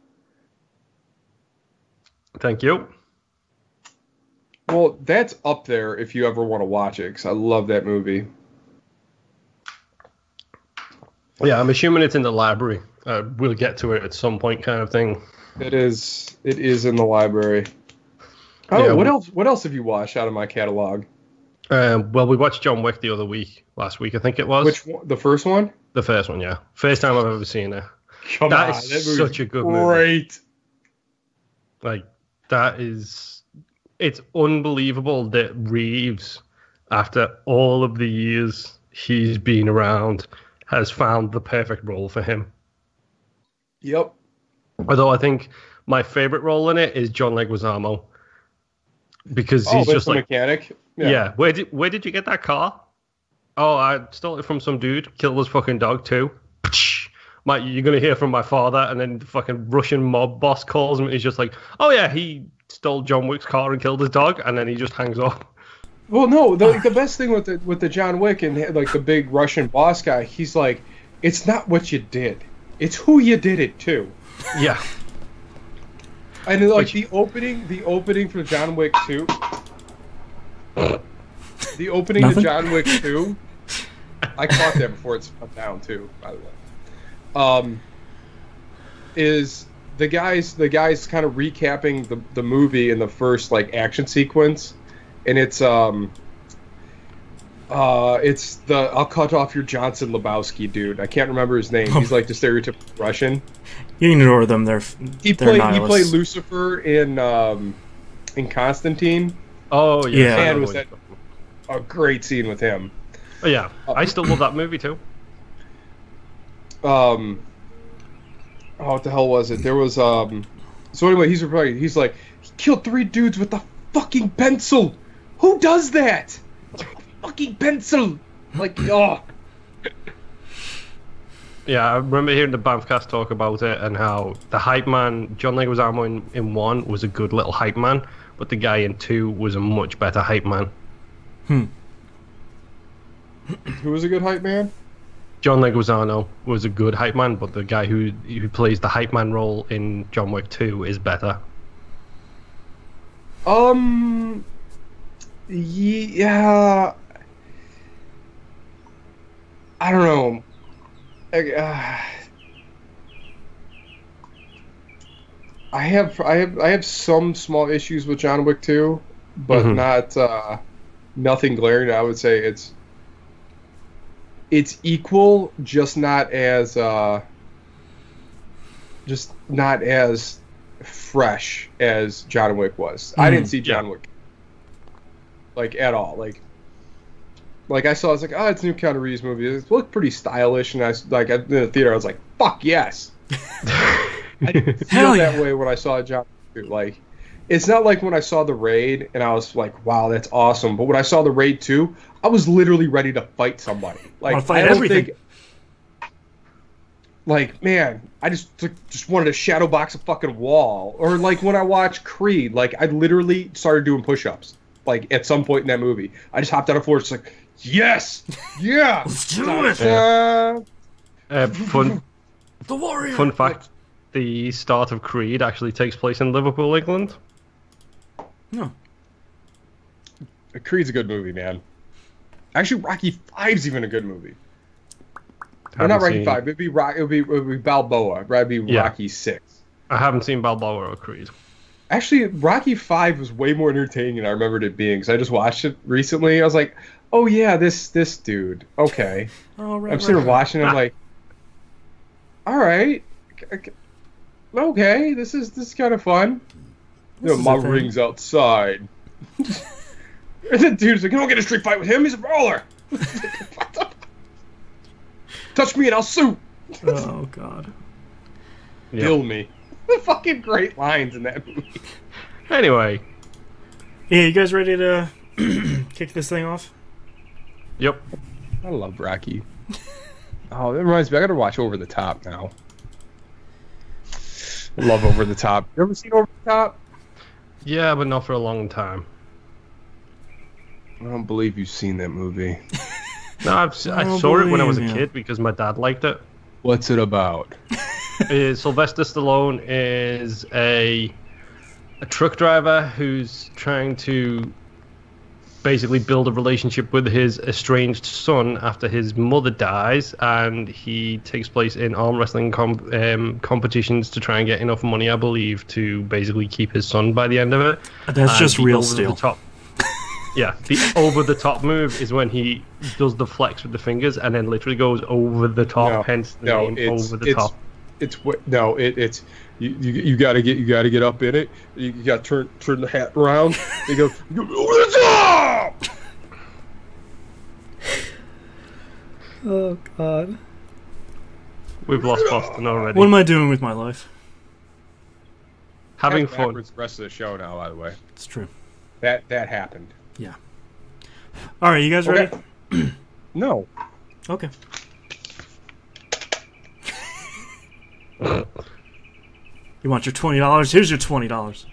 Speaker 1: Thank you.
Speaker 3: Well, that's up there if you ever want to watch it, because I love that movie.
Speaker 1: Yeah, I'm assuming it's in the library. We'll get to it at some point, kind of thing.
Speaker 3: It is in the library. Oh, yeah, what else have you watched out of my catalog?
Speaker 1: Well, we watched John Wick the other week, last week, I think it was.
Speaker 3: Which one? The first one?
Speaker 1: The first one, yeah. First time I've ever seen it.
Speaker 3: That
Speaker 1: is such a good movie.
Speaker 3: Great.
Speaker 1: Like, it's unbelievable that Reeves, after all of the years he's been around, has found the perfect role for him.
Speaker 3: Yep.
Speaker 1: Although I think my favorite role in it is John Leguizamo. Because he's just like
Speaker 3: mechanic.
Speaker 1: Yeah. Where did you get that car? Oh, I stole it from some dude. Killed his fucking dog too. You're gonna hear from my father, and then the fucking Russian mob boss calls him. And he's just like, oh yeah, he stole John Wick's car and killed his dog, and then he just hangs up.
Speaker 3: Well, no, the best thing with the John Wick and like the big Russian boss guy, he's like, it's not what you did, it's who you did it to.
Speaker 1: Yeah.
Speaker 3: And like the opening for John Wick 2. The opening to John Wick 2. I caught that before it's put down too, by the way. Is the guys kind of recapping the movie in the first like action sequence, and it's the I'll cut off your Johnson Lebowski dude. I can't remember his name. He's like the stereotypical Russian.
Speaker 2: You ignore them. He
Speaker 3: played Lucifer in Constantine.
Speaker 1: Oh yeah.
Speaker 3: And was that a great scene with him?
Speaker 1: Oh, yeah, I still love that movie too.
Speaker 3: Oh, what the hell was it? There was so anyway, he's like, he killed 3 dudes with a fucking pencil. Who does that? Fucking pencil. Like, oh.
Speaker 1: Yeah, I remember hearing the Bamfcast talk about it and how the hype man, John Leguizamo in 1 was a good little hype man, but the guy in 2 was a much better hype man.
Speaker 3: Who was a good hype man?
Speaker 1: John Leguizamo was a good hype man, but the guy who plays the hype man role in John Wick 2 is better.
Speaker 3: Yeah. I don't know. I have some small issues with John Wick 2, but not nothing glaring. I would say it's equal, just not as fresh as John Wick was. I didn't see John Wick like at all. Like Like I was like, oh, it's a new Keanu Reeves movie. It looked pretty stylish, and in the theater, I was like, fuck yes. I didn't feel that way when I saw John. Like, it's not like when I saw The Raid, and I was like, wow, that's awesome. But when I saw The Raid 2, I was literally ready to fight somebody. Like,
Speaker 2: fight everything.
Speaker 3: Like, man, I just wanted to shadow box a fucking wall. Or like when I watched Creed, like I literally started doing push-ups. Like at some point in that movie, I just hopped out of floor, just like, yes, yeah,
Speaker 2: let's do it.
Speaker 1: Fun
Speaker 2: the warrior.
Speaker 1: Fun fact: the start of Creed actually takes place in Liverpool, England.
Speaker 2: No.
Speaker 3: Creed's a good movie, man. Actually, Rocky V's even a good movie. Or not Rocky 5. It'd be Balboa. It'd be Rocky 6.
Speaker 1: I haven't seen Balboa or Creed.
Speaker 3: Actually, Rocky 5 was way more entertaining than I remembered it being, because I just watched it recently. I was like, oh yeah, this dude. Okay.
Speaker 2: Oh, right,
Speaker 3: I'm sitting there watching it, I'm like, all right. Okay, this is kind of fun. My ring's outside. And the dude's like, you don't get a street fight with him, he's a brawler. Touch me and I'll sue.
Speaker 2: Oh, God.
Speaker 3: Kill me. The fucking great lines in that movie.
Speaker 1: Anyway.
Speaker 2: Yeah, you guys ready to kick this thing off?
Speaker 1: Yep.
Speaker 3: I love Rocky. Oh, that reminds me, I gotta watch Over the Top now. I love Over the Top. You ever seen Over the Top?
Speaker 1: Yeah, but not for a long time.
Speaker 3: I don't believe you've seen that movie.
Speaker 1: No, I saw it when I was a kid because my dad liked it.
Speaker 3: What's it about?
Speaker 1: Sylvester Stallone is a truck driver who's trying to basically build a relationship with his estranged son after his mother dies, and he takes place in arm wrestling competitions to try and get enough money, I believe, to basically keep his son by the end of it.
Speaker 2: That's just real steel.
Speaker 1: Yeah, the over-the-top move is when he does the flex with the fingers and then literally goes over the top. Hence the name Over the Top.
Speaker 3: It's you gotta get up in it. You gotta turn the hat around. You go over the top.
Speaker 2: Oh God.
Speaker 1: We've lost Boston already.
Speaker 2: What am I doing with my life?
Speaker 3: Having fun. The rest of the show now, by the way.
Speaker 2: It's true.
Speaker 3: That happened.
Speaker 2: Yeah. All right, you guys ready?
Speaker 3: No.
Speaker 2: Okay. You want your $20? Here's your $20.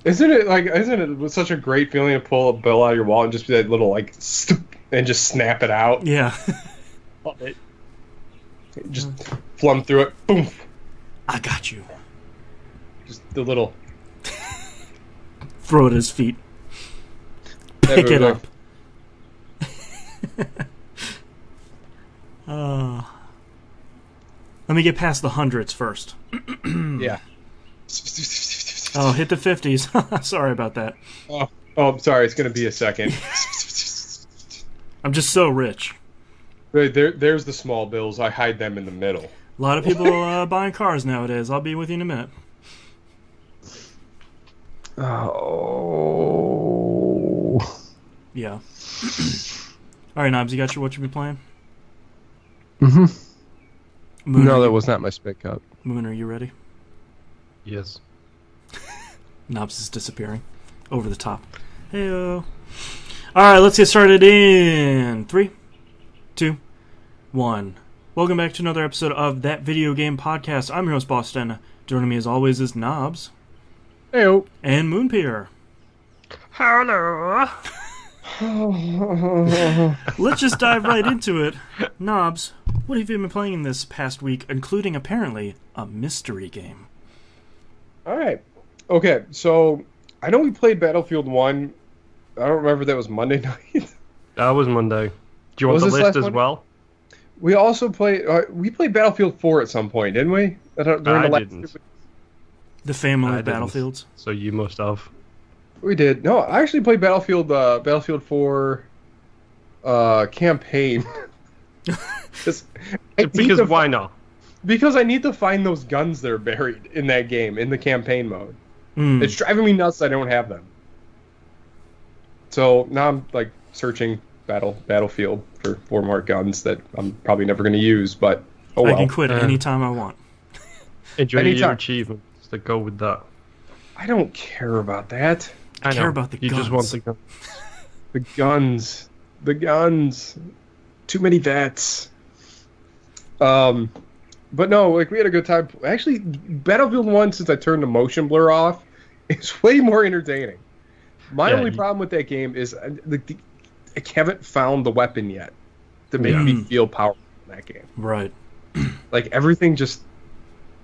Speaker 3: Isn't it such a great feeling to pull a bill out of your wallet and just be that little like and just snap it out?
Speaker 2: Yeah.
Speaker 3: Love it. Just flum through it. Boom.
Speaker 2: I got you.
Speaker 3: Just the little.
Speaker 2: Throw it at his feet. Pick it up. Let me get past the hundreds first.
Speaker 3: Yeah.
Speaker 2: Oh, hit the 50s. Sorry about that.
Speaker 3: Oh, I'm sorry. It's going to be a second.
Speaker 2: I'm just so rich.
Speaker 3: There's the small bills. I hide them in the middle.
Speaker 2: A lot of people buying cars nowadays. I'll be with you in a minute.
Speaker 3: Oh.
Speaker 2: Yeah. All right, Knobs, you got what you been playing?
Speaker 3: Mm-hmm. No, that was not my spit cup.
Speaker 2: Moon, are you ready?
Speaker 1: Yes.
Speaker 2: Knobs is disappearing. Over the top. Hey-o. All right, let's get started in 3, 2, 1. Welcome back to another episode of That Video Game Podcast. I'm your host, Boston. Joining me as always is Knobs.
Speaker 3: Hey-o.
Speaker 2: And Moonpeer.
Speaker 1: Hello.
Speaker 2: Let's just dive right into it. Knobs, what have you been playing this past week, including apparently a mystery game?
Speaker 3: All right. Okay, so I know we played Battlefield 1. I don't remember if that was Monday night.
Speaker 1: That was Monday. Do you want the list as well?
Speaker 3: We also played. We played Battlefield 4 at some point, didn't we?
Speaker 1: I didn't.
Speaker 2: The family of Battlefields.
Speaker 1: So you must have.
Speaker 3: We did. No, I actually played Battlefield 4 campaign.
Speaker 1: Because why not?
Speaker 3: Because I need to find those guns that are buried in that game, in the campaign mode. It's driving me nuts I don't have them. So now I'm like searching Battlefield for 4 more guns that I'm probably never going to use, but oh well.
Speaker 2: I can quit anytime I want.
Speaker 1: Enjoy your achievements that go with that.
Speaker 3: I don't care about that.
Speaker 2: I care about the guns.
Speaker 1: You just want the guns.
Speaker 3: The guns. The guns. Too many vets. But no, like, we had a good time. Actually, Battlefield 1, since I turned the motion blur off, is way more entertaining. My only problem with that game is I haven't found the weapon yet to make me feel powerful in that game.
Speaker 2: Right.
Speaker 3: Like, everything just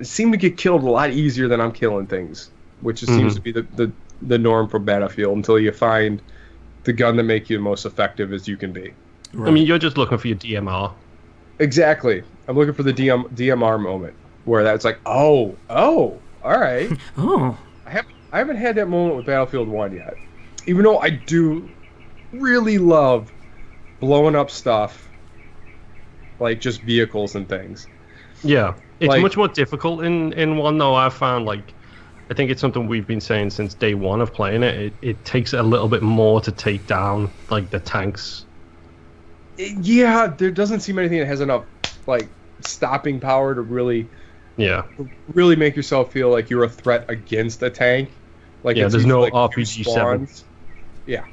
Speaker 3: seemed to get killed a lot easier than I'm killing things, which just seems to be the norm for Battlefield until you find the gun that make you the most effective as you can be.
Speaker 1: Right. I mean, you're just looking for your DMR.
Speaker 3: Exactly. I'm looking for the DMR moment where that's like, oh, all right.
Speaker 2: Oh.
Speaker 3: I haven't had that moment with Battlefield 1 yet. Even though I do really love blowing up stuff, like just vehicles and things.
Speaker 1: Yeah. It's
Speaker 3: like,
Speaker 1: much more difficult in 1, though. I've found, like, I think it's something we've been saying since day 1 of playing it. It takes a little bit more to take down, like, the tanks.
Speaker 3: Yeah, there doesn't seem anything that has enough, like, stopping power to really make yourself feel like you're a threat against a tank. Like,
Speaker 1: there's no RPG-7.
Speaker 3: Yeah.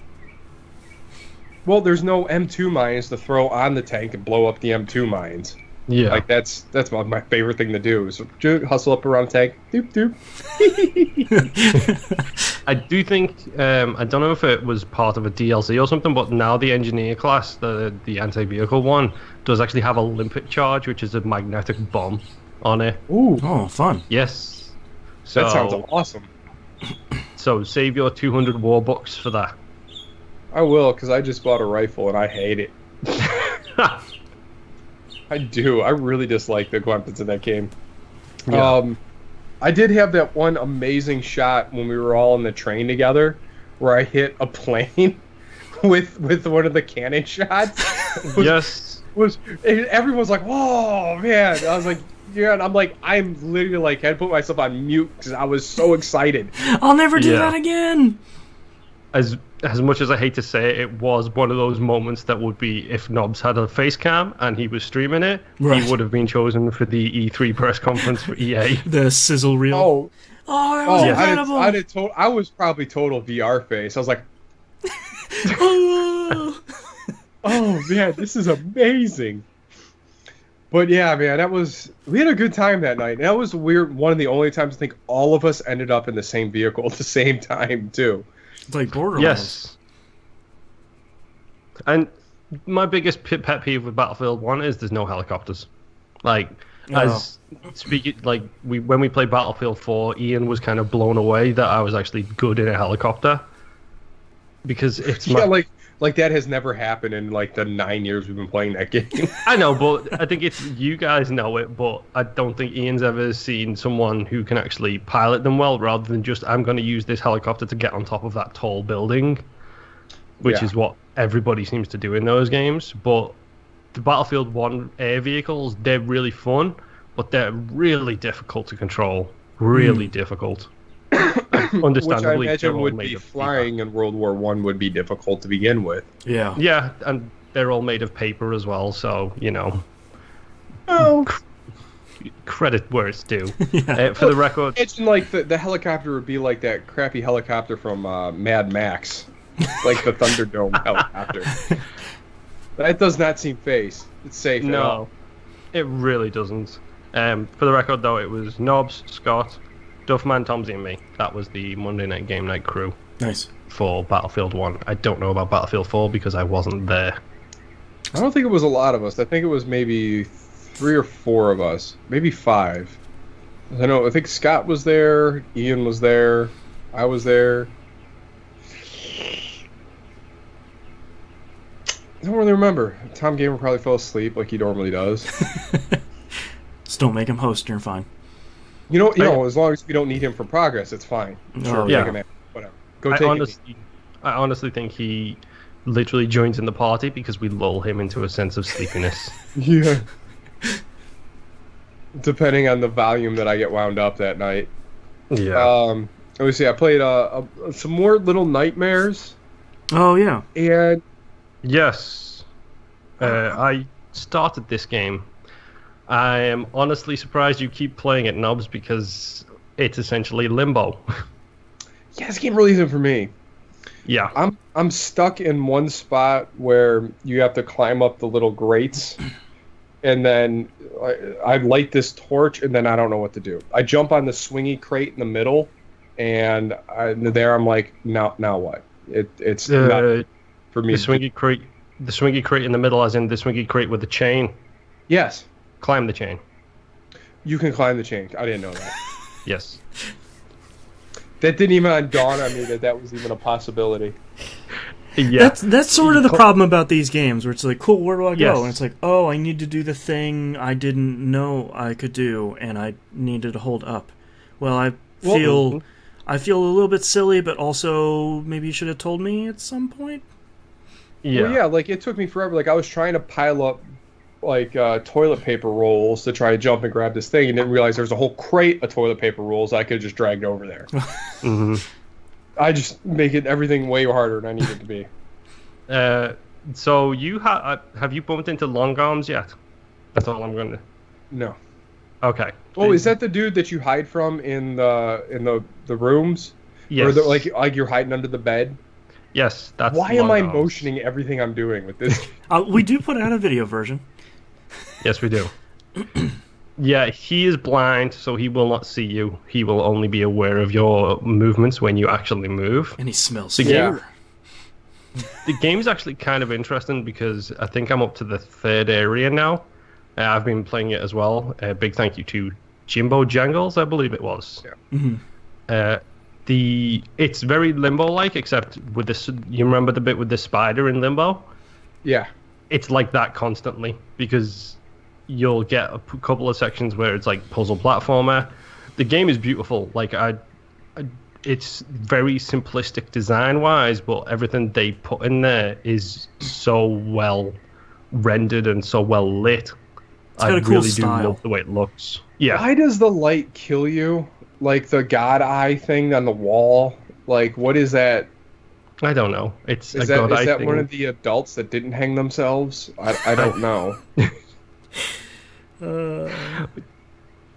Speaker 3: Well, there's no M2 mines to throw on the tank and blow up the M2 mines.
Speaker 1: Yeah.
Speaker 3: Like, that's my favorite thing to do, is hustle up around a tank. Doop, doop.
Speaker 1: I do think, I don't know if it was part of a DLC or something, but now the engineer class, the anti-vehicle one, does actually have a limpet charge, which is a magnetic bomb on it.
Speaker 3: Ooh.
Speaker 2: Oh, fun.
Speaker 1: Yes.
Speaker 3: That sounds awesome.
Speaker 1: So save your 200 Warbucks for that.
Speaker 3: I will, because I just bought a rifle and I hate it. I do. I really dislike the weapons in that game. Yeah. I did have that one amazing shot when we were all in the train together, where I hit a plane with one of the cannon shots. Everyone was like, "Whoa, man!" I was like, "Yeah," and I'm like, I'm literally like, I had to put myself on mute because I was so excited.
Speaker 2: I'll never do that again.
Speaker 1: As much as I hate to say it, it was one of those moments that would be, if Nobs had a face cam and he was streaming it, he would have been chosen for the E3 press conference for EA.
Speaker 2: The sizzle reel. Oh, that was incredible.
Speaker 3: I was probably total VR face. I was like, oh man, this is amazing. But yeah, man, we had a good time that night. That was one of the only times I think all of us ended up in the same vehicle at the same time too.
Speaker 2: It's like Borderlands.
Speaker 1: Yes. And my biggest pet peeve with Battlefield 1 is there's no helicopters. Like, when we played Battlefield 4, Ian was kind of blown away that I was actually good in a helicopter. Because it's
Speaker 3: like that has never happened in like the 9 years we've been playing that game.
Speaker 1: I know, but I think you guys know it, but I don't think Ian's ever seen someone who can actually pilot them well, rather than just, I'm going to use this helicopter to get on top of that tall building, which is what everybody seems to do in those games. But the Battlefield 1 air vehicles, they're really fun, but they're really difficult to control. Really difficult. Understandably,
Speaker 3: which I imagine would be flying in World War I would be difficult to begin with.
Speaker 2: Yeah.
Speaker 1: Yeah, and they're all made of paper as well, so, you know.
Speaker 3: Oh.
Speaker 1: Credit where it's due. For the record.
Speaker 3: It's like the helicopter would be like that crappy helicopter from Mad Max. Like the Thunderdome helicopter. That does not seem safe at all.
Speaker 1: It really doesn't. For the record, though, it was Nobs, Scott, Duffman, Tomsy, and me. That was the Monday Night Game Night crew.
Speaker 2: Nice.
Speaker 1: For Battlefield 1. I don't know about Battlefield 4 because I wasn't there.
Speaker 3: I don't think it was a lot of us. I think it was maybe 3 or 4 of us. Maybe 5. I think Scott was there, Ian was there, I was there. I don't really remember. Tom Gamer probably fell asleep like he normally does.
Speaker 2: Just don't make him host, you're fine.
Speaker 3: You know, as long as we don't need him for progress, it's fine. Sure,
Speaker 1: yeah.
Speaker 3: Whatever.
Speaker 1: I honestly think he literally joins in the party because we lull him into a sense of sleepiness.
Speaker 3: Yeah. Depending on the volume that I get wound up that night.
Speaker 1: Yeah.
Speaker 3: Let me see. I played some more Little Nightmares.
Speaker 2: Oh yeah.
Speaker 3: And
Speaker 1: Yes. I started this game. I am honestly surprised you keep playing it, Nobs, because it's essentially Limbo.
Speaker 3: Yeah, this game really isn't for me.
Speaker 1: Yeah.
Speaker 3: I'm stuck in one spot where you have to climb up the little grates, and then I light this torch, and then I don't know what to do. I jump on the swingy crate in the middle, and I'm like, now what? It's not for me.
Speaker 1: The swingy crate in the middle, as in the swingy crate with the chain.
Speaker 3: Yes.
Speaker 1: Climb the chain.
Speaker 3: You can climb the chain. I didn't know that.
Speaker 1: Yes.
Speaker 3: That didn't even dawn on me that was even a possibility.
Speaker 1: Yeah.
Speaker 2: That's sort of the problem about these games, where it's like, cool, where do I go?
Speaker 1: Yes.
Speaker 2: And it's like, oh, I need to do the thing I didn't know I could do, and I needed to hold up. Well, I feel a little bit silly, but also maybe you should have told me at some point.
Speaker 1: Yeah.
Speaker 3: Well, yeah, like it took me forever. Like I was trying to pile up like toilet paper rolls to try to jump and grab this thing, and didn't realize there was a whole crate of toilet paper rolls I could have just dragged over there.
Speaker 1: Mm-hmm.
Speaker 3: I just make everything way harder than I need it to be.
Speaker 1: So you have you bumped into Long Arms yet? That's all I'm going to.
Speaker 3: No.
Speaker 1: Okay.
Speaker 3: Oh, is that the dude that you hide from in the rooms?
Speaker 1: Yes.
Speaker 3: Or like you're hiding under the bed?
Speaker 1: Yes, that's.
Speaker 3: Why am I
Speaker 1: Long Arms.
Speaker 3: motioning everything I'm doing with this?
Speaker 2: We do put out a video version.
Speaker 1: Yes, we do. Yeah, he is blind, so he will not see you. He will only be aware of your movements when you actually move.
Speaker 2: And he smells
Speaker 3: Yeah.
Speaker 1: The game is actually kind of interesting because I think I'm up to the third area now. I've been playing it as well. Big thank you to Jimbo Jangles, I believe it was.
Speaker 3: Yeah.
Speaker 2: Mm-hmm.
Speaker 1: It's very Limbo-like, except with this. You remember the bit with the spider in Limbo?
Speaker 3: Yeah.
Speaker 1: It's like that constantly because you'll get a couple of sections where it's like puzzle platformer. The game is beautiful. Like it's very simplistic design-wise, but everything they put in there is so well rendered and so well lit.
Speaker 2: Got a cool
Speaker 1: really
Speaker 2: style.
Speaker 1: do love the way it looks. Yeah.
Speaker 3: Why does the light kill you? Like the God Eye thing on the wall? Like, what is that?
Speaker 1: I don't know. It's
Speaker 3: Is
Speaker 1: a God eye
Speaker 3: that
Speaker 1: thing.
Speaker 3: one of the adults that didn't hang themselves? I don't know.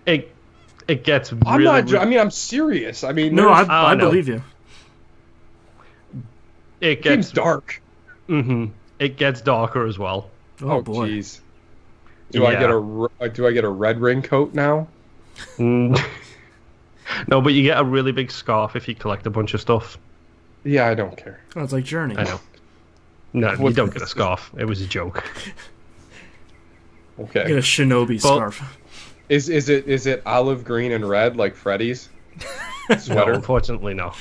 Speaker 1: It gets really.
Speaker 3: I'm not. I mean, I'm serious. I mean,
Speaker 2: No,
Speaker 3: there's-
Speaker 2: I believe you.
Speaker 1: It
Speaker 3: the game's
Speaker 1: gets
Speaker 3: dark.
Speaker 1: Mm-hmm. It gets darker as well.
Speaker 2: Oh, boy.
Speaker 3: jeez. Do I get a red raincoat now?
Speaker 1: No, but you get a really big scarf if you collect a bunch of stuff.
Speaker 3: Yeah, I don't care.
Speaker 2: Oh, it's like Journey.
Speaker 1: I know. No, you don't get a scarf. It was a joke.
Speaker 3: Okay.
Speaker 2: Get a shinobi scarf.
Speaker 3: Is it olive green and red like Freddy's
Speaker 1: No,
Speaker 3: sweater?
Speaker 1: unfortunately, no.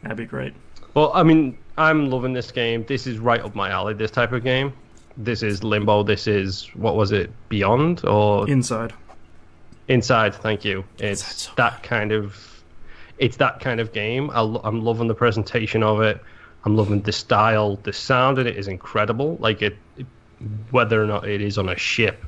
Speaker 2: That'd be great.
Speaker 1: Well, I mean, I'm loving this game. This is right up my alley, this type of game. This is Limbo. This is, what was it, Beyond? Or
Speaker 2: Inside.
Speaker 1: Inside, thank you. It's
Speaker 2: so
Speaker 1: that kind of... It's that kind of game. I'm loving the presentation of it. I'm loving the style. The sound in it is incredible. Like, whether or not it is on a ship,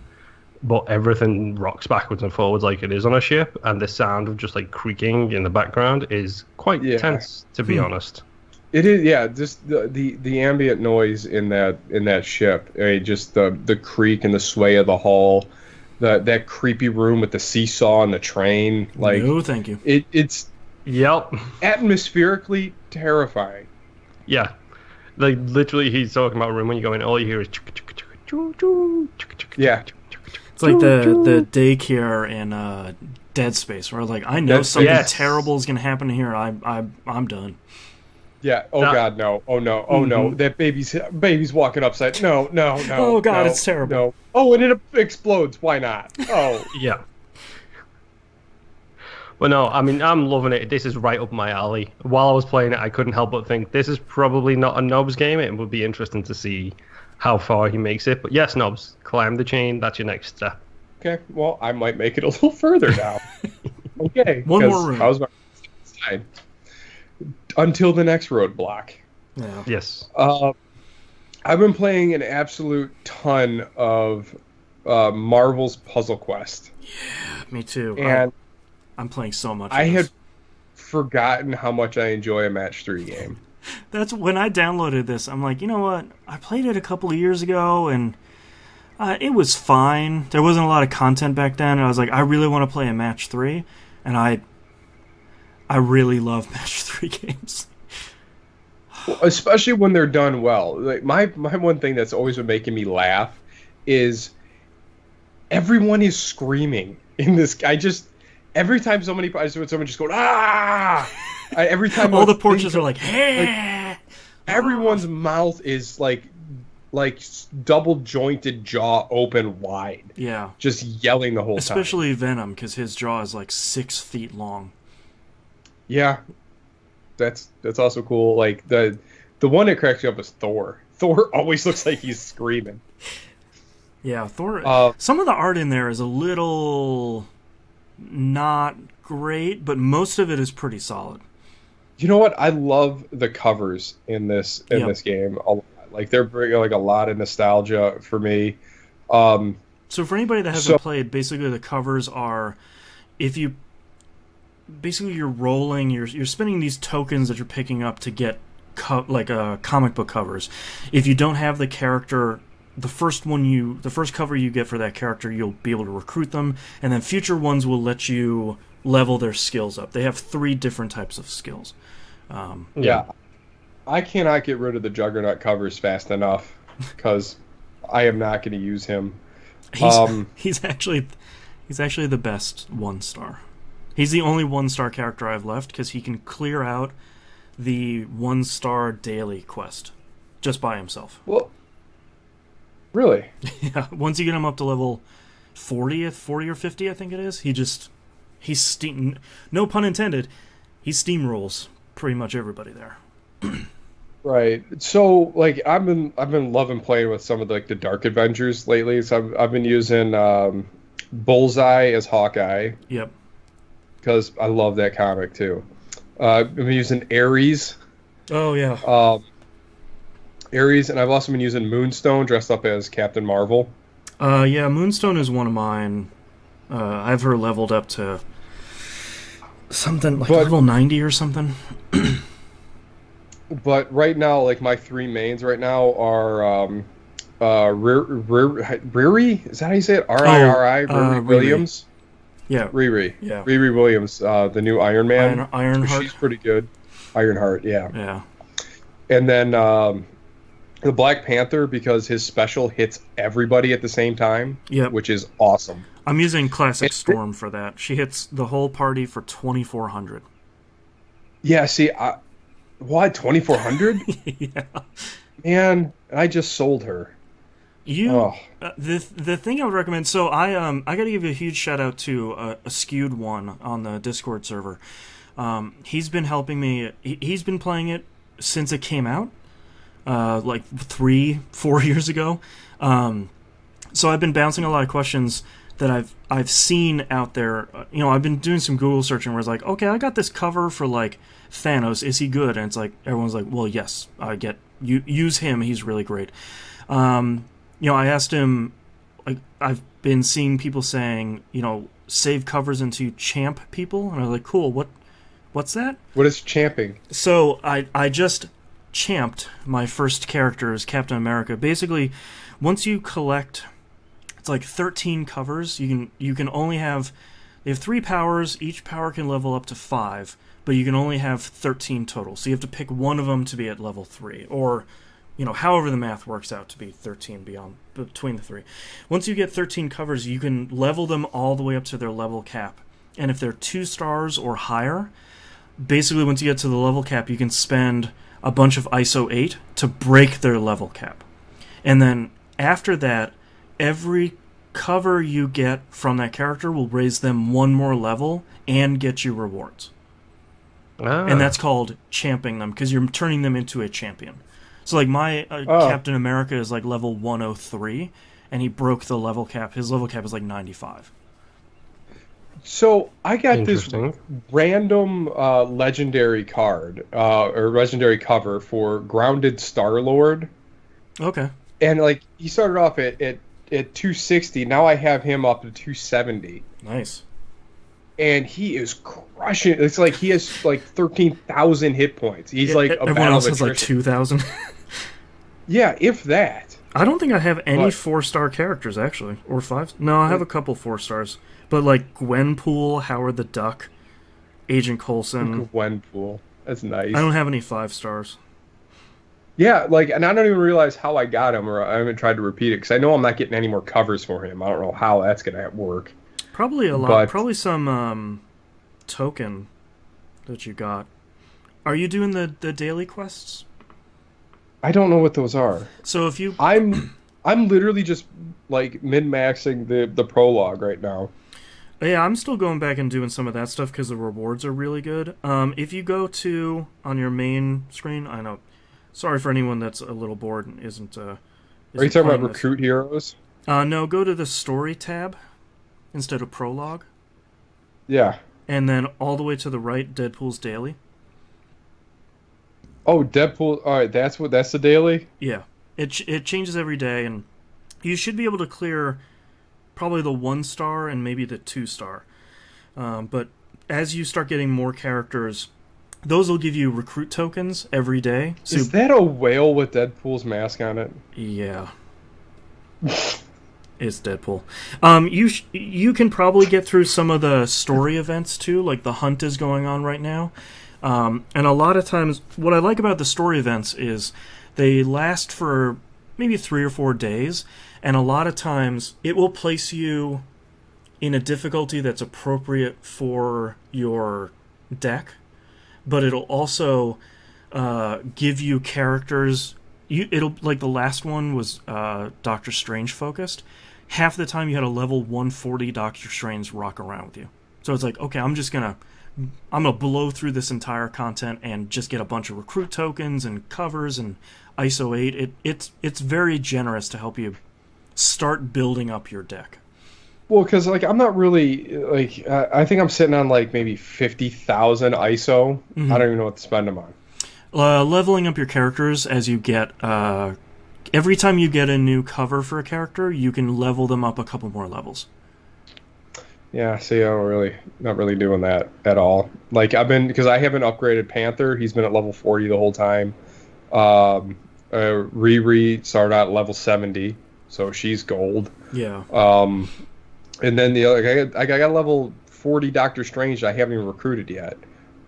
Speaker 1: but everything rocks backwards and forwards like it is on a ship, and the sound of just, like, creaking in the background is quite tense, to be honest.
Speaker 3: It is, yeah. Just the ambient noise in that ship. I mean, just the creak and the sway of the hull, that creepy room with the seesaw and the train. Like,
Speaker 2: No, thank you.
Speaker 3: It's
Speaker 1: Yep.
Speaker 3: atmospherically terrifying.
Speaker 1: Yeah. Like, literally, he's talking about a room when you go in, all you hear is...
Speaker 3: Yeah.
Speaker 2: It's like the daycare in Dead Space, where like I know something terrible is gonna happen here. I'm done.
Speaker 3: Yeah. Oh God, no. Oh no. Oh no. That baby's walking upside. No.
Speaker 2: Oh God,
Speaker 3: no,
Speaker 2: it's terrible.
Speaker 3: No. Oh, and it explodes. Why not? Oh.
Speaker 1: Yeah. Well, no, I mean, I'm loving it. This is right up my alley. While I was playing it, I couldn't help but think, this is probably not a Nobs game. It would be interesting to see how far he makes it. But yes, Nobs, climb the chain. That's your next step.
Speaker 3: Okay. Well, I might make it a little further now. Okay.
Speaker 2: One more room.
Speaker 3: I was about to side until the next roadblock.
Speaker 2: Yeah.
Speaker 1: Yes.
Speaker 3: I've been playing an absolute ton of Marvel's Puzzle Quest.
Speaker 2: Yeah, me too.
Speaker 3: And
Speaker 2: I'm playing so much.
Speaker 3: I
Speaker 2: of
Speaker 3: had
Speaker 2: this.
Speaker 3: forgotten how much I enjoy a match 3 game.
Speaker 2: That's when I downloaded this. I'm like, you know what? I played it a couple of years ago, and it was fine. There wasn't a lot of content back then, and I was like, I really want to play a match 3, and I really love match 3 games.
Speaker 3: Especially when they're done well. Like my one thing that's always been making me laugh is everyone is screaming in this. Every time someone just going every time
Speaker 2: all the porches are like, hey.
Speaker 3: Like, everyone's mouth is like double jointed, jaw open wide.
Speaker 2: Yeah,
Speaker 3: just yelling the whole time.
Speaker 2: Especially Venom, because his jaw is like 6 feet long.
Speaker 3: Yeah. That's also cool. Like the one that cracks me up is Thor. Thor always looks like he's screaming.
Speaker 2: Yeah, Thor. Some of the art in there is a little not great, but most of it is pretty solid.
Speaker 3: You know what? I love the covers in this game. Like they're bringing like a lot of nostalgia for me.
Speaker 2: So for anybody that hasn't played, basically the covers are basically you're rolling, you're spending these tokens that you're picking up to get comic book covers. If you don't have the character, the first cover you get for that character, you'll be able to recruit them, and then future ones will let you level their skills up. They have 3 different types of skills.
Speaker 3: Yeah. I cannot get rid of the Juggernaut covers fast enough because I am not going to use him.
Speaker 2: He's actually the best 1-star. He's the only 1-star character I've left because he can clear out the 1-star daily quest just by himself.
Speaker 3: Well, really?
Speaker 2: Yeah. Once you get him up to level 40 or 50, I think it is. No pun intended. He steamrolls pretty much everybody there.
Speaker 3: Right. So, like, I've been loving playing with some of the Dark Adventures lately. So I've been using Bullseye as Hawkeye.
Speaker 2: Yep.
Speaker 3: Because I love that comic too. I've been using Ares.
Speaker 2: Oh yeah.
Speaker 3: Ares, and I've also been using Moonstone dressed up as Captain Marvel.
Speaker 2: Yeah, Moonstone is one of mine. I have her leveled up to something like level 90 or something.
Speaker 3: But right now, like my 3 mains right now are Riri. Is that how you say it? Riri. Riri Williams.
Speaker 2: Yeah,
Speaker 3: Riri.
Speaker 2: Yeah,
Speaker 3: Riri Williams, the new Iron Man.
Speaker 2: Ironheart.
Speaker 3: She's pretty good. Ironheart, yeah.
Speaker 2: Yeah.
Speaker 3: And then the Black Panther, because his special hits everybody at the same time.
Speaker 2: Yep.
Speaker 3: Which is awesome.
Speaker 2: I'm using Classic Storm for that. She hits the whole party for 2,400.
Speaker 3: Yeah. See, what 2,400?
Speaker 2: Yeah.
Speaker 3: Man, I just sold her.
Speaker 2: The thing I would recommend. So I got to give a huge shout out to a skewed one on the Discord server. He's been helping me. He's been playing it since it came out, like 3-4 years ago. So I've been bouncing a lot of questions that I've seen out there. I've been doing some Google searching where it's like, okay, I got this cover for like Thanos. Is he good? And it's like everyone's like, well, yes, use him. He's really great. I asked him, like, I've been seeing people saying, save covers into champ people, and I was like, cool, what's that?
Speaker 3: What is champing?
Speaker 2: So I just champed my first character as Captain America. Basically, once you collect, it's like 13 covers, you can only have, they have 3 powers, each power can level up to 5, but you can only have 13 total, so you have to pick one of them to be at level 3, or however the math works out to be 13 between the 3. Once you get 13 covers, you can level them all the way up to their level cap. And if they're 2 stars or higher, basically once you get to the level cap, you can spend a bunch of ISO 8 to break their level cap. And then after that, every cover you get from that character will raise them 1 more level and get you rewards. And that's called champing them, because you're turning them into a champion. So, like, my Captain America is, like, level 103, and he broke the level cap. His level cap is, like, 95.
Speaker 3: So, I got this random legendary card, or legendary cover for Grounded Star-Lord.
Speaker 2: Okay.
Speaker 3: And, like, he started off at 260. Now I have him up to 270.
Speaker 2: Nice.
Speaker 3: and he is crushing it. It's like he has like 13,000 hit points. He's like a
Speaker 2: everyone else has like 2,000.
Speaker 3: Yeah, if that.
Speaker 2: I don't think I have any 4-star characters actually, or 5. No, I have a couple 4 stars, but like Gwenpool, Howard the Duck, Agent Coulson.
Speaker 3: Gwenpool, that's nice.
Speaker 2: I don't have any 5 stars.
Speaker 3: Yeah, like, and I don't even realize how I got him, or I haven't tried to repeat it because I know I'm not getting any more covers for him. I don't know how that's gonna work.
Speaker 2: Probably a lot. Probably some token that you got. Are you doing the daily quests?
Speaker 3: I don't know what those are.
Speaker 2: So if you,
Speaker 3: I'm literally just like min-maxing the prologue right now.
Speaker 2: Yeah, I'm still going back and doing some of that stuff because the rewards are really good. If you go to on your main screen, I know. Sorry for anyone that's a little bored and isn't. Are
Speaker 3: you talking about recruit heroes?
Speaker 2: No, go to the story tab instead of prologue.
Speaker 3: Yeah.
Speaker 2: And then all the way to the right, Deadpool's daily.
Speaker 3: Oh, Deadpool! All right, that's the daily.
Speaker 2: Yeah, it changes every day, and you should be able to clear probably the 1-star and maybe the 2-star. But as you start getting more characters, those will give you recruit tokens every day. So,
Speaker 3: is that a whale with Deadpool's mask on it?
Speaker 2: Yeah, it's Deadpool. You can probably get through some of the story events too, like the hunt is going on right now. And a lot of times, what I like about the story events is they last for maybe 3 or 4 days, and a lot of times it will place you in a difficulty that's appropriate for your deck, but it'll also give you characters. It'll, like the last one was Doctor Strange focused. Half the time you had a level 140 Doctor Strange rock around with you. So it's like, okay, I'm gonna blow through this entire content and just get a bunch of recruit tokens and covers and ISO 8. It's very generous to help you start building up your deck.
Speaker 3: Well, because like I'm not really like I think I'm sitting on like maybe 50,000 ISO. Mm-hmm. I don't even know what to spend them on.
Speaker 2: Leveling up your characters as you get every time you get a new cover for a character, you can level them up a couple more levels.
Speaker 3: Yeah, see, I'm not really doing that at all. Like because I haven't upgraded Panther. He's been at level 40 the whole time. Riri started at level 70, so she's gold.
Speaker 2: Yeah.
Speaker 3: And then I got level 40 Doctor Strange that I haven't even recruited yet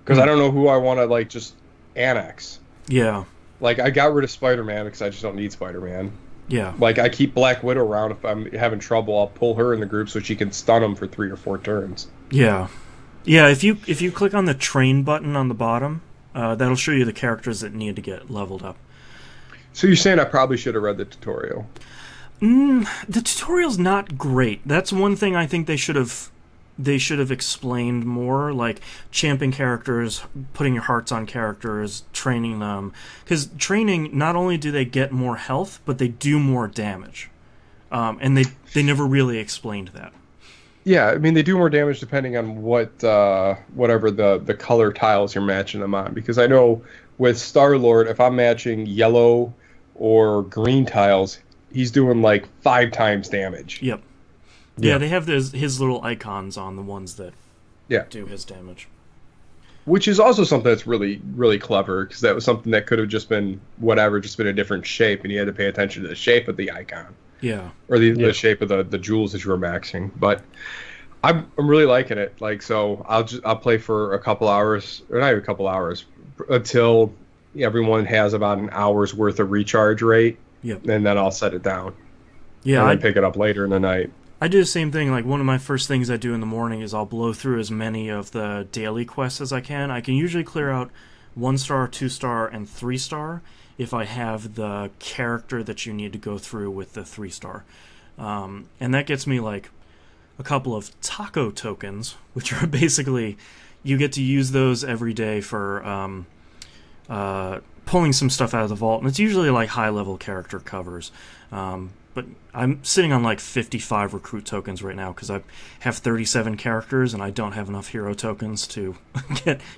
Speaker 3: because I don't know who I want to like just annex.
Speaker 2: Yeah.
Speaker 3: Like I got rid of Spider-Man because I just don't need Spider-Man.
Speaker 2: Yeah.
Speaker 3: Like, I keep Black Widow around. If I'm having trouble, I'll pull her in the group so she can stun them for 3 or 4 turns.
Speaker 2: Yeah. Yeah, if you click on the train button on the bottom, that'll show you the characters that need to get leveled up.
Speaker 3: So you're saying I probably should have read the tutorial?
Speaker 2: The tutorial's not great. That's one thing I think they should have explained more, like champing characters, putting your hearts on characters, training them. Because training, not only do they get more health, but they do more damage. And they never really explained that.
Speaker 3: Yeah, I mean, they do more damage depending on whatever the color tiles you're matching them on. Because I know with Star-Lord, if I'm matching yellow or green tiles, he's doing like 5 times damage.
Speaker 2: Yep. Yeah, they have his little icons on the ones that do his damage.
Speaker 3: Which is also something that's really, really clever, because that was something that could have just been a different shape, and you had to pay attention to the shape of the icon.
Speaker 2: Yeah.
Speaker 3: Or the shape of the jewels that you were maxing. But I'm really liking it. Like, so I'll play for a couple hours, or not even a couple hours, until everyone has about an hour's worth of recharge rate.
Speaker 2: Yep.
Speaker 3: And then I'll set it down.
Speaker 2: Yeah.
Speaker 3: And then pick it up later in the night.
Speaker 2: I do the same thing. Like, one of my first things I do in the morning is I'll blow through as many of the daily quests as I can. I can usually clear out 1-star, 2-star, and 3-star if I have the character that you need to go through with the 3-star. And that gets me, like, a couple of taco tokens, which are basically, you get to use those every day for pulling some stuff out of the vault. And it's usually, like, high-level character covers. But I'm sitting on like 55 recruit tokens right now because I have 37 characters and I don't have enough hero tokens to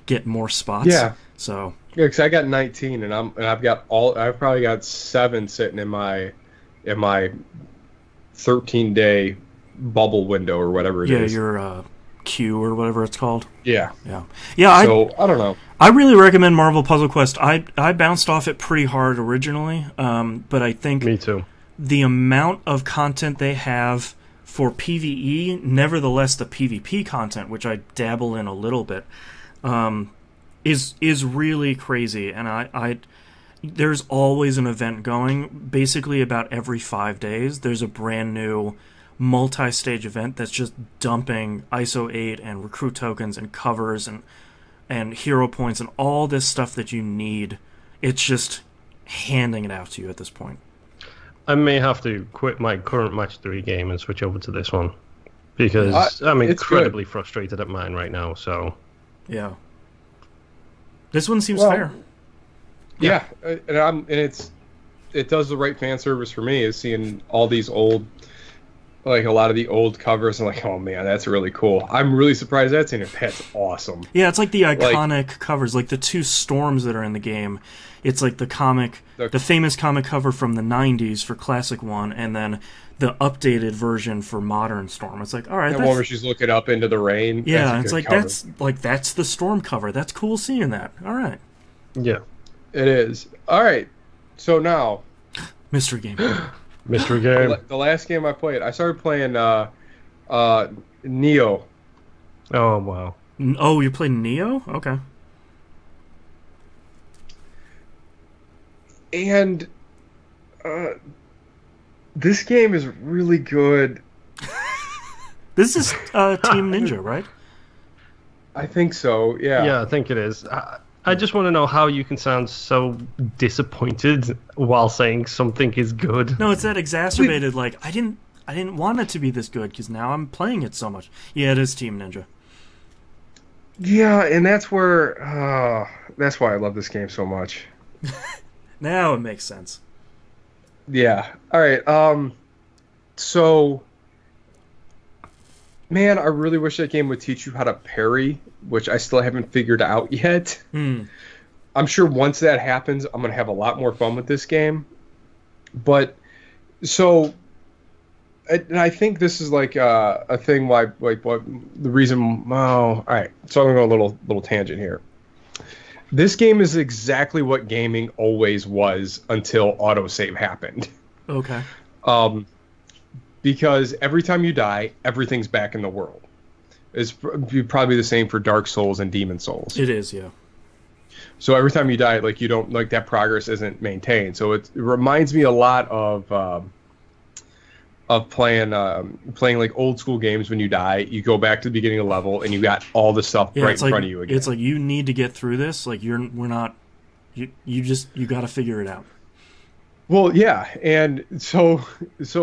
Speaker 2: get more spots.
Speaker 3: Yeah.
Speaker 2: So.
Speaker 3: Yeah, because I got 19 and I've probably got 7 sitting in my 13-day bubble window or whatever it is.
Speaker 2: Yeah, your Q or whatever it's called.
Speaker 3: Yeah.
Speaker 2: Yeah.
Speaker 3: So I don't know.
Speaker 2: I really recommend Marvel Puzzle Quest. I bounced off it pretty hard originally, but I think
Speaker 1: me too.
Speaker 2: The amount of content they have for PvE, nevertheless the PvP content, which I dabble in a little bit, is really crazy. And there's always an event going. Basically, about every 5 days, there's a brand new multi-stage event that's just dumping ISO 8 and recruit tokens and covers and hero points and all this stuff that you need. It's just handing it out to you at this point.
Speaker 1: I may have to quit my current Match 3 game and switch over to this one, because I'm incredibly frustrated at mine right now. So,
Speaker 2: yeah, this one seems fair.
Speaker 3: Yeah, and it does the right fan service for me, is seeing all these old, like a lot of the old covers. I'm like, oh man, that's really cool. I'm really surprised that's in it. That's awesome.
Speaker 2: Yeah, it's like the iconic covers, like the two storms that are in the game. It's like the famous comic cover from the 90s for Classic 1, and then the updated version for Modern Storm. It's like, all right,
Speaker 3: that one where she's looking up into the rain.
Speaker 2: Yeah, it's like cover. that's the Storm cover. That's cool seeing that. All right.
Speaker 1: Yeah,
Speaker 3: it is. All right. So now,
Speaker 2: mystery game.
Speaker 1: Mystery game.
Speaker 3: The last game I played, I started playing Nioh.
Speaker 1: Oh wow.
Speaker 2: Oh, you played Nioh? Okay.
Speaker 3: And this game is really good.
Speaker 2: This is Team Ninja, right?
Speaker 3: I think so, yeah.
Speaker 1: Yeah, I think it is. I just want to know how you can sound so disappointed while saying something is good.
Speaker 2: No, it's that exacerbated, like, I didn't want it to be this good, because now I'm playing it so much. Yeah, it is Team Ninja.
Speaker 3: Yeah, and that's where... that's why I love this game so much.
Speaker 2: Now it makes sense.
Speaker 3: Yeah. All right. So, man, I really wish that game would teach you how to parry, which I still haven't figured out yet. I'm sure once that happens, I'm going to have a lot more fun with this game. But, so, and I think this is like a thing why, like, what the reason. Oh, all right. So I'm going to go a little tangent here. This game is exactly what gaming always was until autosave happened.
Speaker 2: Okay.
Speaker 3: Because every time you die, everything's back in the world. It's probably the same for Dark Souls and Demon Souls.
Speaker 2: It is, yeah.
Speaker 3: So every time you die, like, you don't, like, that progress isn't maintained. So it reminds me a lot of playing like old school games. When you die, you go back to the beginning of the level and you got all the stuff right in front of you again.
Speaker 2: It's like, you need to get through this. Like, you got to figure it out.
Speaker 3: Well, yeah, and so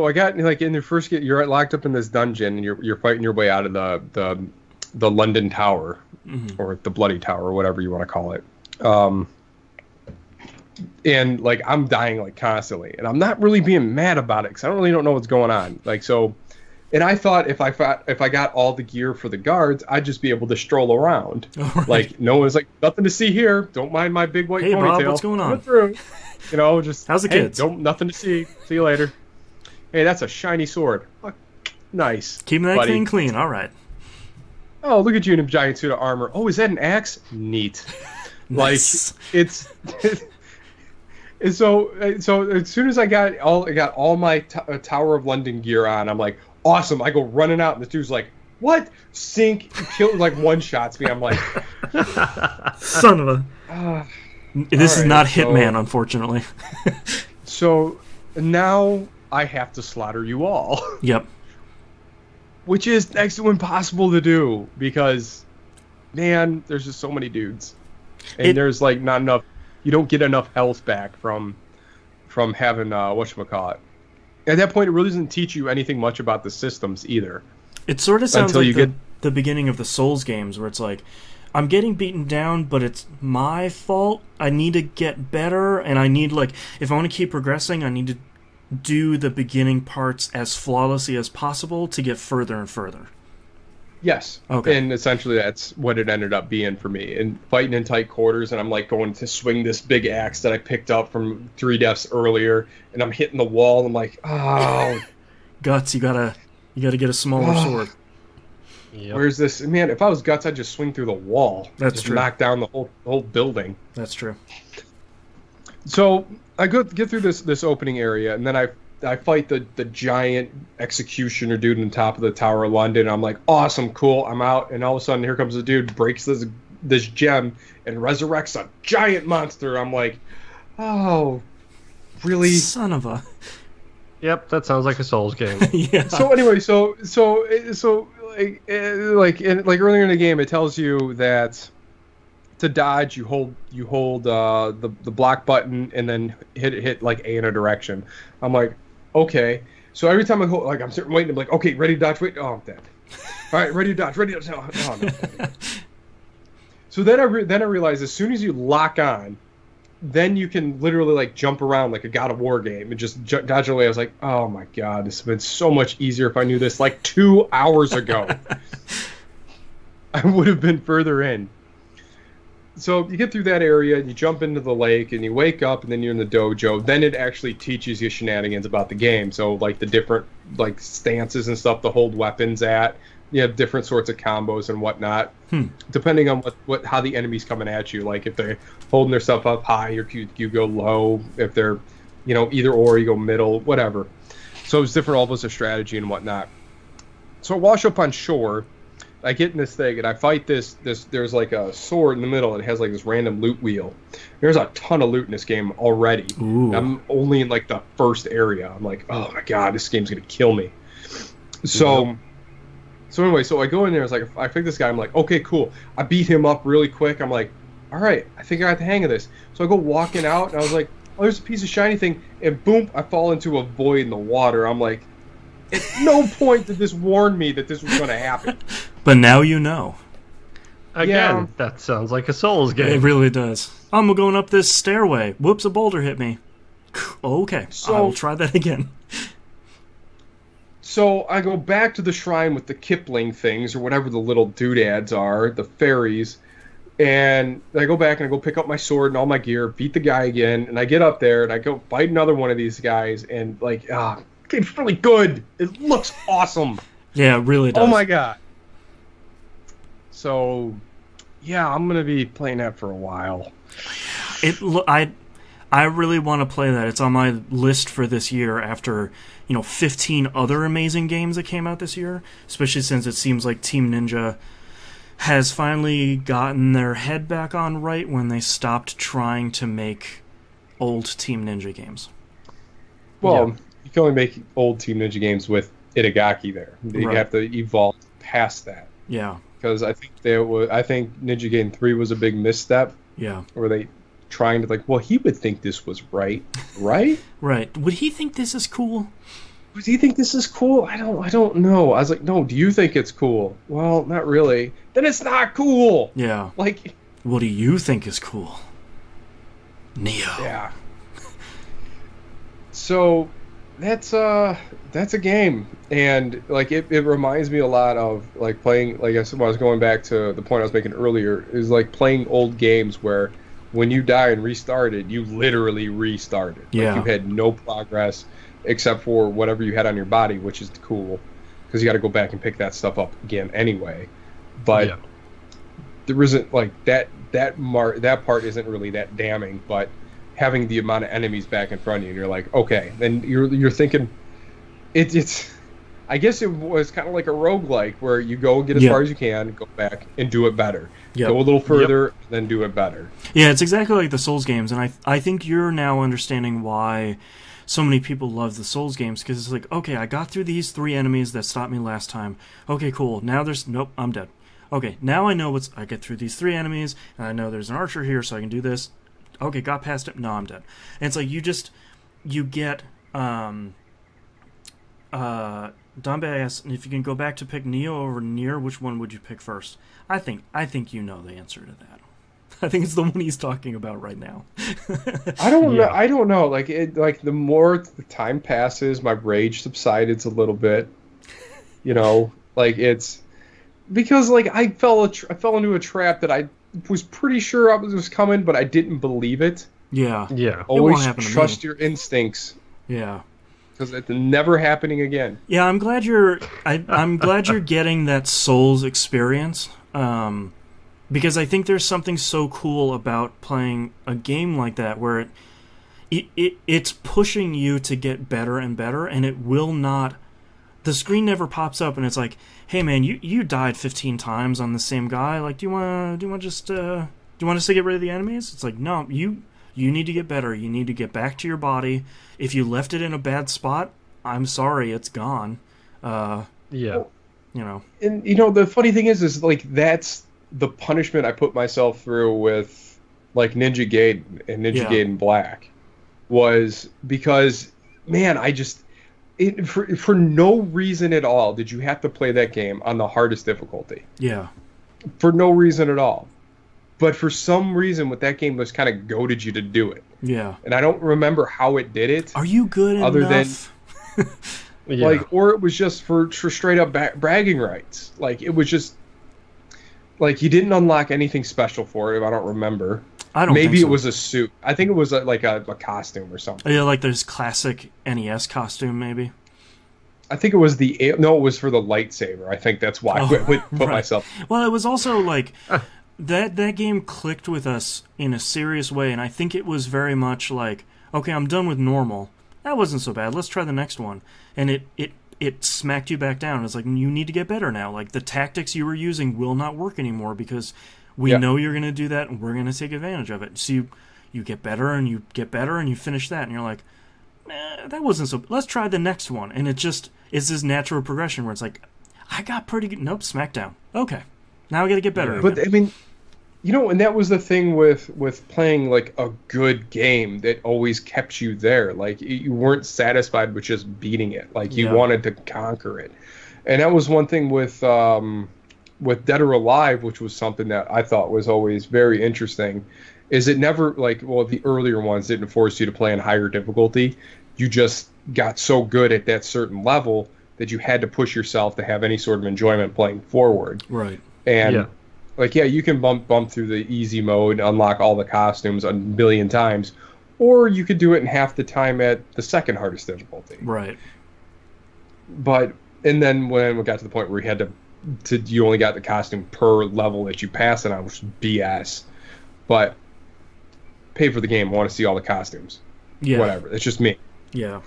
Speaker 3: I got, like, in the first get, you're locked up in this dungeon and you're fighting your way out of the London Tower, or the Bloody Tower, or whatever you want to call it. And, like, I'm dying, like, constantly, and I'm not really being mad about it because I don't know what's going on. Like, so, and I thought if I got all the gear for the guards, I'd just be able to stroll around. Right. Like, no one's like, nothing to see here. Don't mind my big white ponytail.
Speaker 2: Bob, what's going on?
Speaker 3: Through. You know, just
Speaker 2: how's the kids?
Speaker 3: Nothing to see. See you later. Hey, that's a shiny sword. Oh, nice.
Speaker 2: Keeping that thing clean. All right.
Speaker 3: Oh, look at you in a giant suit of armor. Oh, is that an axe? Neat.
Speaker 2: Nice.
Speaker 3: Like, it's. And so as soon as I got all my Tower of London gear on, I'm like, awesome. I go running out, and the dude's like, what? Sink, kill, like, one-shots me. I'm like,
Speaker 2: son of a... This is not Hitman, unfortunately.
Speaker 3: So now I have to slaughter you all.
Speaker 2: Yep.
Speaker 3: Which is next to impossible to do because, man, there's just so many dudes. And there's, like, not enough... You don't get enough health back from having whatchamacallit. At that point, it really doesn't teach you anything much about the systems either.
Speaker 2: It sort of sounds like the beginning of the Souls games, where it's like, I'm getting beaten down, but it's my fault. I need to get better, and I need, like, if I want to keep progressing, I need to do the beginning parts as flawlessly as possible to get further and further.
Speaker 3: Yes.
Speaker 2: Okay.
Speaker 3: And essentially that's what it ended up being for me. And fighting in tight quarters, and I'm, like, going to swing this big axe that I picked up from 3 deaths earlier, and I'm hitting the wall, and I'm like, oh.
Speaker 2: Guts, you gotta get a smaller sword.
Speaker 1: Yep.
Speaker 3: Whereas this, man, if I was Guts, I'd just swing through the wall.
Speaker 2: That's
Speaker 3: just
Speaker 2: true.
Speaker 3: knock down the whole building.
Speaker 2: That's true.
Speaker 3: So I get through this opening area, and then I fight the giant executioner dude on top of the Tower of London. I'm like, awesome, cool, I'm out. And all of a sudden, here comes the dude, breaks this gem, and resurrects a giant monster. I'm like, oh, really?
Speaker 2: Son of a...
Speaker 1: Yep, that sounds like a Souls game.
Speaker 2: Yeah.
Speaker 3: So anyway, so like earlier in the game, it tells you that to dodge, you hold the block button and then hit like A in a direction. I'm like, okay. So every time I go, like I'm sitting waiting, I'm like, okay, ready to dodge. Wait, oh, I'm dead. All right, ready to dodge. Ready to dodge. Oh, no. So then I realized as soon as you lock on, then you can literally like jump around like a God of War game and just dodge away. I was like, oh my god, this would have been so much easier if I knew this like 2 hours ago. I would have been further in. So you get through that area and you jump into the lake and you wake up and then you're in the dojo. Then it actually teaches you shenanigans about the game. So like the different like stances and stuff to hold weapons at. You have different sorts of combos and whatnot, depending on how the enemy's coming at you. Like if they're holding their stuff up high, or you go low. If they're, either or, you go middle, whatever. So it's different levels of strategy and whatnot. So I wash up on shore. I get in this thing and I fight this. There's like a sword in the middle and it has like this random loot wheel. There's a ton of loot in this game already. I'm only in like the first area. I'm like, oh my god, this game's gonna kill me. So. So anyway, so I go in there, I pick this guy, I'm like, okay, cool. I beat him up really quick. I'm like, all right, I think I got the hang of this. So I go walking out, and I was like, oh, there's a piece of shiny thing, and boom, I fall into a void in the water. I'm like, at no point did this warn me that this was going to happen.
Speaker 2: But now you know.
Speaker 1: Again, that sounds like a Souls game.
Speaker 2: It really does. I'm going up this stairway. Whoops, a boulder hit me. Okay, I will try that again.
Speaker 3: So I go back to the shrine with the Kipling things, or whatever the little doodads are, the fairies, and I go back and I go pick up my sword and all my gear, beat the guy again, and I get up there and I go fight another one of these guys, and like, it's really good. It looks awesome.
Speaker 2: Yeah, it really does.
Speaker 3: Oh my god. So, yeah, I'm gonna be playing that for a while.
Speaker 2: I really want to play that. It's on my list for this year after, 15 other amazing games that came out this year, especially since it seems like Team Ninja has finally gotten their head back on right when they stopped trying to make old Team Ninja games.
Speaker 3: Well, you can only make old Team Ninja games with Itagaki there. You have to evolve past that.
Speaker 2: Yeah.
Speaker 3: Because I think Ninja Game 3 was a big misstep.
Speaker 2: Yeah.
Speaker 3: Where they trying to well, he would think this was right? Right?
Speaker 2: Would he think this is cool?
Speaker 3: Does he think this is cool? I don't know. I was like, no, do you think it's cool? Well, not really. Then it's not cool.
Speaker 2: Yeah.
Speaker 3: Like,
Speaker 2: what do you think is cool? Nioh.
Speaker 3: Yeah. So that's a game, and like it reminds me a lot of like playing, like I said, when I was going back to the point I was making earlier, is like playing old games where when you die and restarted, you literally restarted.
Speaker 2: Yeah.
Speaker 3: Like you had no progress except for whatever you had on your body, which is cool because you got to go back and pick that stuff up again anyway. But there isn't like that part isn't really that damning, but having the amount of enemies back in front of you, and you're like, okay, then you're thinking it's I guess it was kind of like a roguelike where you go and get as far as you can, go back and do it better. Go a little further, then do it better.
Speaker 2: Yeah, it's exactly like the Souls games, and I think you're now understanding why so many people love the Souls games, because it's like, okay, I got through these 3 enemies that stopped me last time. Okay, cool. Now nope, I'm dead. Okay, now I know I get through these 3 enemies, and I know there's an archer here, so I can do this. Okay, got past it. No, I'm dead. And it's like you get Dambe asks if you can go back to pick Nioh over Nier, which one would you pick first? I think you know the answer to that. I think it's the one he's talking about right now.
Speaker 3: I don't know. I don't know. Like the more the time passes, my rage subsides a little bit. Like it's because like I fell into a trap that I was pretty sure was coming, but I didn't believe it.
Speaker 2: Yeah.
Speaker 3: Always trust your instincts.
Speaker 2: Yeah.
Speaker 3: because it's never happening again.
Speaker 2: Yeah, I'm glad I'm glad you're getting that Souls experience. Because I think there's something so cool about playing a game like that where it's pushing you to get better and better, and it will not. The screen never pops up, and it's like, "Hey, man, you died 15 times on the same guy. Like, do you want us to get rid of the enemies?" It's like, no, you need to get better. You need to get back to your body. If you left it in a bad spot, I'm sorry, it's gone.
Speaker 1: Yeah,
Speaker 2: you know.
Speaker 3: And the funny thing is like that's the punishment I put myself through with like Ninja Gaiden and Ninja Gaiden Black. Was because, man, for no reason at all did you have to play that game on the hardest difficulty.
Speaker 2: Yeah. For
Speaker 3: no reason at all. But for some reason, with that game, was kind of goaded you to do it.
Speaker 2: Yeah.
Speaker 3: And I don't remember how it did it.
Speaker 2: Are you good
Speaker 3: other
Speaker 2: enough?
Speaker 3: Than, or it was just for straight up bragging rights. Like, it was just, like, you didn't unlock anything special for it, I don't remember. Maybe it was a suit. I think it was like a costume or something.
Speaker 2: Yeah, like this classic NES costume, maybe.
Speaker 3: I think it was it was for the lightsaber. I think that's why I put myself.
Speaker 2: Well, it was also like that game clicked with us in a serious way, and I think it was very much like, okay, I'm done with normal. That wasn't so bad. Let's try the next one, and it smacked you back down. It's like, you need to get better now. Like, the tactics you were using will not work anymore because we know you're going to do that, and we're going to take advantage of it. So you get better, and you get better, and you finish that, and you're like, that wasn't so... Let's try the next one. And it's this natural progression where it's like, I got pretty good... Nope, smackdown. Okay. Now I got to get better.
Speaker 3: But, I mean, and that was the thing with playing, like, a good game that always kept you there. Like, you weren't satisfied with just beating it. Like, you wanted to conquer it. And that was one thing with Dead or Alive, which was something that I thought was always very interesting, is it never, the earlier ones didn't force you to play in higher difficulty. You just got so good at that certain level that you had to push yourself to have any sort of enjoyment playing forward.
Speaker 2: Right.
Speaker 3: And, you can bump through the easy mode, unlock all the costumes a billion times, or you could do it in half the time at the second hardest difficulty.
Speaker 2: Right.
Speaker 3: And then when we got to the point where you had you only got the costume per level that you pass it on, which is BS. But pay for the game. I want to see all the costumes.
Speaker 2: Yeah.
Speaker 3: Whatever. It's just me.
Speaker 2: Yeah.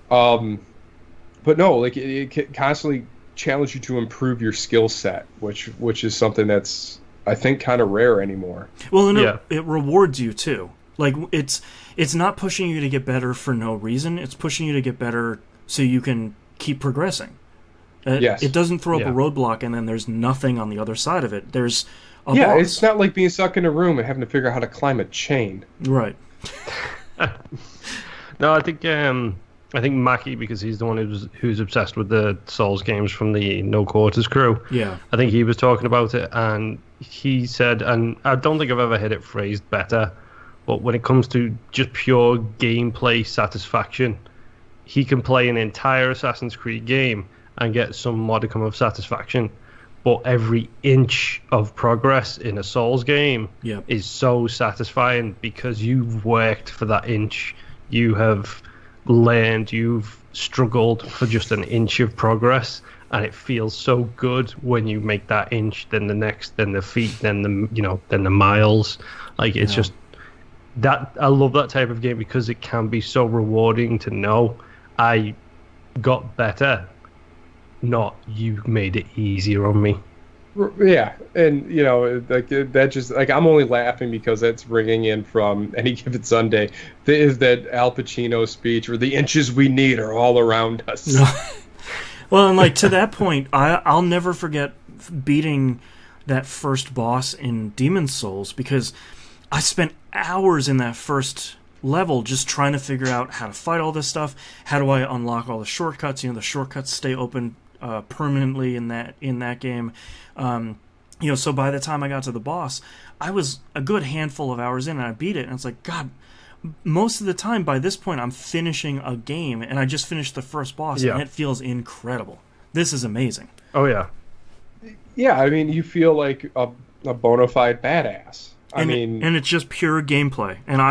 Speaker 3: But no, like it constantly challenge you to improve your skill set, which is something that's, I think, kind of rare anymore.
Speaker 2: Well, and it rewards you too. Like, it's not pushing you to get better for no reason. It's pushing you to get better so you can keep progressing. It doesn't throw up a roadblock and then there's nothing on the other side of it. There's a boss.
Speaker 3: It's not like being stuck in a room and having to figure out how to climb a chain.
Speaker 2: Right.
Speaker 1: No, I think Mackie, because he's the one who's obsessed with the Souls games from the No Quarters crew.
Speaker 2: Yeah.
Speaker 1: I think he was talking about it, and he said, and I don't think I've ever heard it phrased better, but when it comes to just pure gameplay satisfaction, he can play an entire Assassin's Creed game and get some modicum of satisfaction, but every inch of progress in a Souls game is so satisfying because you've worked for that inch. You have learned, you've struggled for just an inch of progress, and it feels so good when you make that inch, then the next, then the feet, then the miles. Like, it's just that. I love that type of game because it can be so rewarding to know I got better, not you made it easier on me.
Speaker 3: Yeah, and that just, like, I'm only laughing because that's ringing in from Any Given Sunday. Is that Al Pacino speech where the inches we need are all around us.
Speaker 2: Well, and like, to that point, I'll never forget beating that first boss in Demon's Souls, because I spent hours in that first level just trying to figure out how to fight all this stuff. How do I unlock all the shortcuts? The shortcuts stay open permanently in that game. So by the time I got to the boss, I was a good handful of hours in and I beat it, and it's like, God, most of the time by this point I'm finishing a game and I just finished the first boss and it feels incredible. This is amazing.
Speaker 1: Oh yeah.
Speaker 3: Yeah, I mean, you feel like a bona fide badass.
Speaker 2: And it's just pure gameplay. And